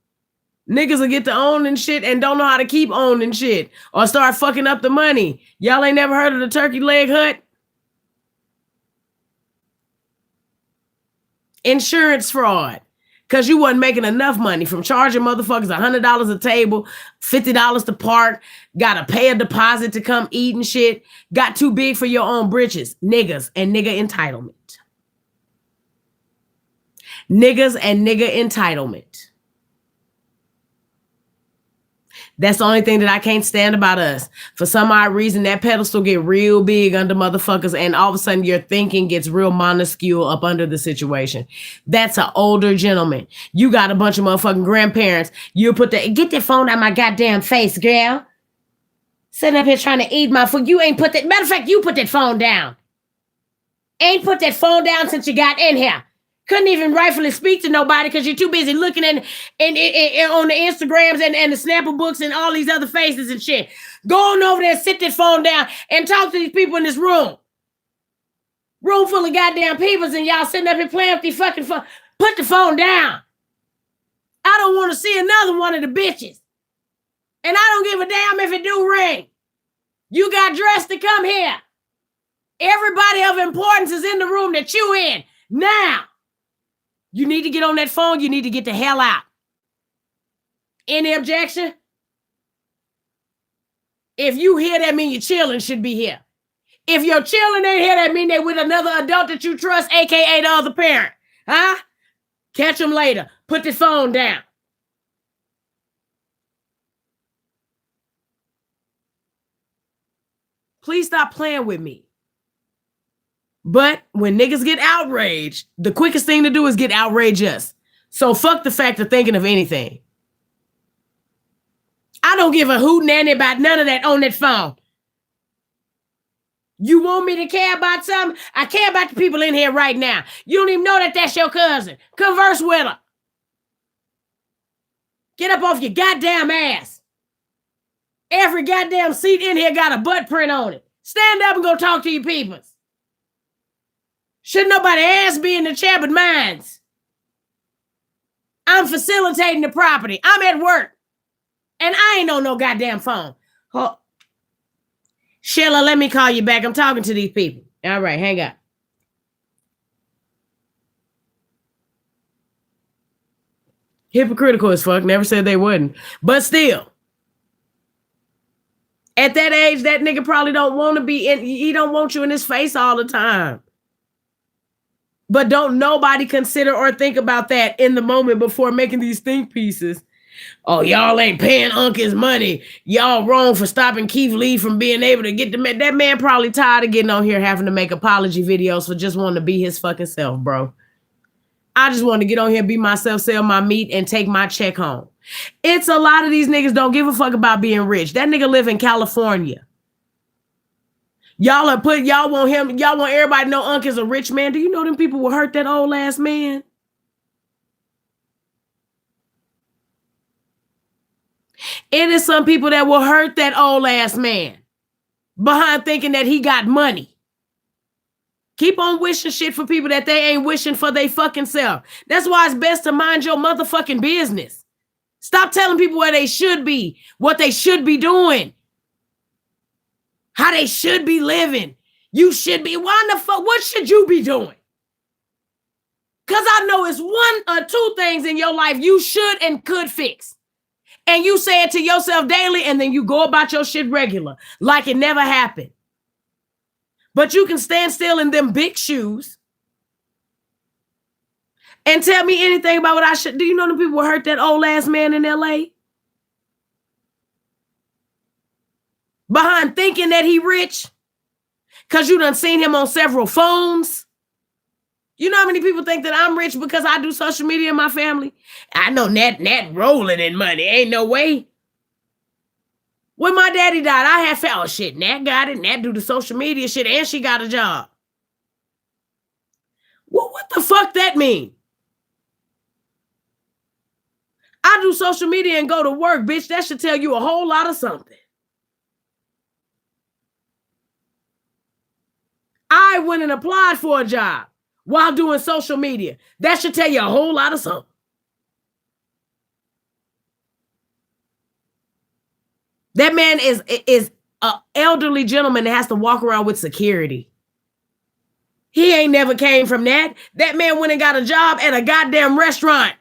Niggas will get to owning shit and don't know how to keep owning shit or start fucking up the money. Y'all ain't never heard of the turkey leg hut? Insurance fraud. Because you wasn't making enough money from charging motherfuckers $100 a table, $50 to park, got to pay a deposit to come eat and shit, got too big for your own britches. Niggas and nigga entitlement. Niggas and nigga entitlement. That's the only thing that I can't stand about us. For some odd reason, that pedestal get real big under motherfuckers, and all of a sudden your thinking gets real minuscule up under the situation. That's an older gentleman. You got a bunch of motherfucking grandparents. You put get that phone out my goddamn face, girl. Sitting up here trying to eat my food. You ain't put that. Matter of fact, you put that phone down. Ain't put that phone down since you got in here. Couldn't even rightfully speak to nobody because you're too busy looking at on the Instagrams and the Snapper books and all these other faces and shit. Go on over there, sit that phone down, and talk to these people in this room. Room full of goddamn peoples, and y'all sitting up here playing with these fucking phone. Put the phone down. I don't want to see another one of the bitches. And I don't give a damn if it do ring. You got dressed to come here. Everybody of importance is in the room that you in. Now. You need to get on that phone. You need to get the hell out. Any objection? If you here, that mean your children should be here. If your children ain't here, that mean they with another adult that you trust, aka the other parent. Huh? Catch them later. Put the phone down. Please stop playing with me. But when niggas get outraged, the quickest thing to do is get outrageous. So fuck the fact of thinking of anything. I don't give a hoot nanny about none of that on that phone. You want me to care about something? I care about the people in here right now. You don't even know that that's your cousin. Converse with her. Get up off your goddamn ass. Every goddamn seat in here got a butt print on it. Stand up and go talk to your peoples. Shouldn't nobody ass be in the chair but mine's. I'm facilitating the property. I'm at work. And I ain't on no goddamn phone. Oh. Sheila, let me call you back. I'm talking to these people. All right, hang up. Hypocritical as fuck. Never said they wouldn't. But still. At that age, that nigga probably don't want to be in. He don't want you in his face all the time. But don't nobody consider or think about that in the moment before making these think pieces. Oh, y'all ain't paying Unc his money. Y'all wrong for stopping Keith Lee from being able to get the man. That man probably tired of getting on here having to make apology videos for just wanting to be his fucking self, bro. I just want to get on here, be myself, sell my meat, and take my check home. It's a lot of these niggas don't give a fuck about being rich. That nigga live in California. Y'all want everybody to know Unc is a rich man. Do you know them people will hurt that old ass man? It is some people that will hurt that old ass man behind thinking that he got money. Keep on wishing shit for people that they ain't wishing for they fucking self. That's why it's best to mind your motherfucking business. Stop telling people where they should be, what they should be doing. How they should be living. You should be. Why the fuck? What should you be doing? Because I know it's one or two things in your life you should and could fix. And you say it to yourself daily, and then you go about your shit regular, like it never happened. But you can stand still in them big shoes and tell me anything about what I should. Do you know the people who hurt that old ass man in LA? Behind thinking that he rich because you done seen him on several phones. You know how many people think that I'm rich because I do social media in my family? I know Nat rolling in money. Ain't no way. When my daddy died, I had oh shit, Nat got it. Nat do the social media shit and she got a job. Well, what the fuck that mean? I do social media and go to work, bitch. That should tell you a whole lot of something. I went and applied for a job while doing social media. That should tell you a whole lot of something. That man is an elderly gentleman that has to walk around with security. He ain't never came from that. That man went and got a job at a goddamn restaurant.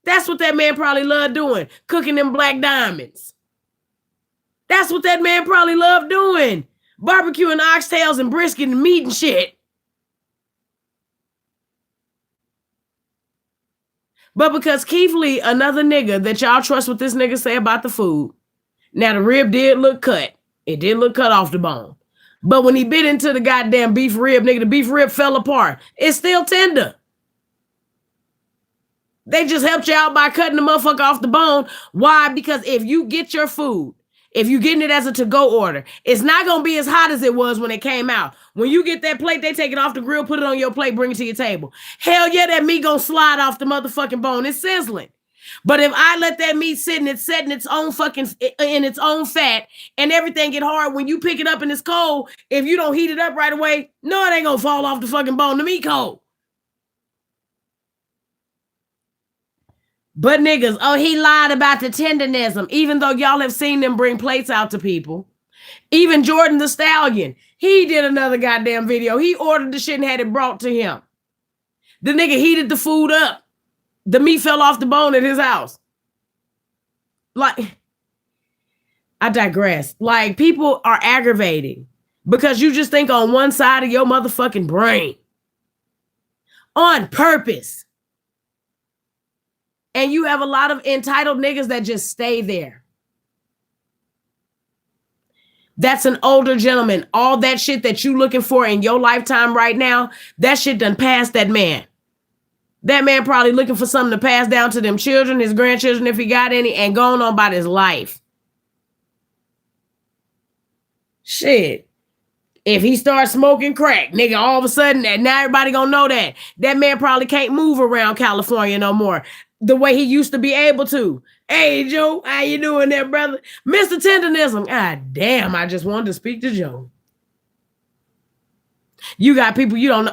That's what that man probably loved doing, cooking them black diamonds. That's what that man probably loved doing, barbecuing oxtails and brisket and meat and shit. But because Keith Lee, another nigga that y'all trust what this nigga say about the food, now the rib did look cut. It did look cut off the bone. But when he bit into the goddamn beef rib, nigga, the beef rib fell apart. It's still tender. They just helped you out by cutting the motherfucker off the bone. Why? Because if you get your food, if you're getting it as a to-go order, it's not going to be as hot as it was when it came out. When you get that plate, they take it off the grill, put it on your plate, bring it to your table. Hell yeah, that meat going to slide off the motherfucking bone. It's sizzling. But if I let that meat sit and it's set in its own fucking, in its own fat and everything get hard, when you pick it up and it's cold, if you don't heat it up right away, no, it ain't going to fall off the fucking bone. The meat cold. But niggas, oh, he lied about the tenderism, even though y'all have seen them bring plates out to people. Even Jordan the Stallion, he did another goddamn video. He ordered the shit and had it brought to him. The nigga heated the food up. The meat fell off the bone at his house. Like, I digress. Like, people are aggravating because you just think on one side of your motherfucking brain. On purpose. And you have a lot of entitled niggas that just stay there. That's an older gentleman. All that shit that you looking for in your lifetime right now, that shit done passed that man. That man probably looking for something to pass down to them children, his grandchildren, if he got any, and going on about his life. Shit. If he starts smoking crack, nigga, all of a sudden, now everybody gonna know that. That man probably can't move around California no more the way he used to be able to. Hey, Joe, how you doing there, brother? Mr. Tenderism. God damn, I just wanted to speak to Joe. You got people you don't know.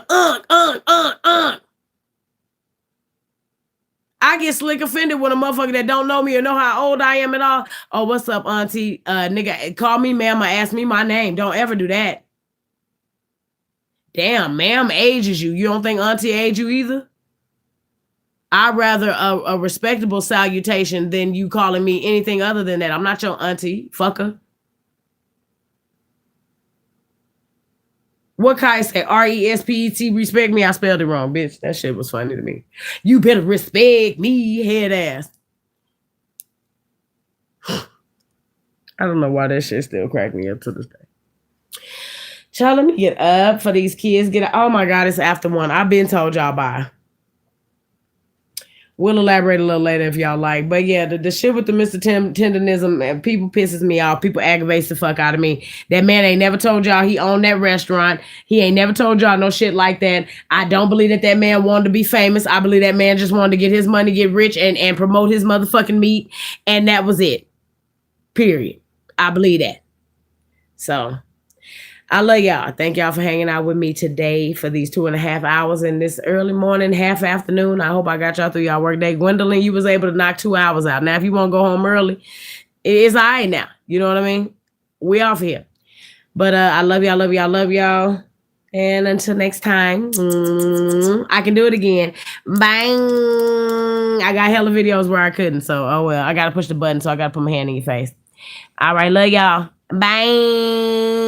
I get slick offended when a motherfucker that don't know me or know how old I am at all. Oh, what's up, auntie? Nigga, call me ma'am or ask me my name. Don't ever do that. Damn, ma'am ages you. You don't think auntie age you either? I'd rather a respectable salutation than you calling me anything other than that. I'm not your auntie, fucker. What Kai say? R-E-S-P-E-T, respect me. I spelled it wrong, bitch. That shit was funny to me. You better respect me, head ass. I don't know why that shit still cracked me up to this day. Child, let me get up for these kids. Get up. Oh my God, it's after 1. I've been told y'all bye. We'll elaborate a little later if y'all like. But yeah, the shit with the Mr. Tenderism, and people pisses me off. People aggravates the fuck out of me. That man ain't never told y'all he owned that restaurant. He ain't never told y'all no shit like that. I don't believe that man wanted to be famous. I believe that man just wanted to get his money, get rich, and promote his motherfucking meat. And that was it. Period. I believe that. So I love y'all. Thank y'all for hanging out with me today for these 2.5 hours in this early morning, half afternoon. I hope I got y'all through y'all work day. Gwendolyn, you was able to knock 2 hours out. Now, if you want to go home early, it's all right now. You know what I mean? We off here. But I love y'all, love y'all, love y'all. And until next time, I can do it again. Bang. I got hella videos where I couldn't. So, oh well. I got to push the button, so I got to put my hand in your face. All right, love y'all. Bye.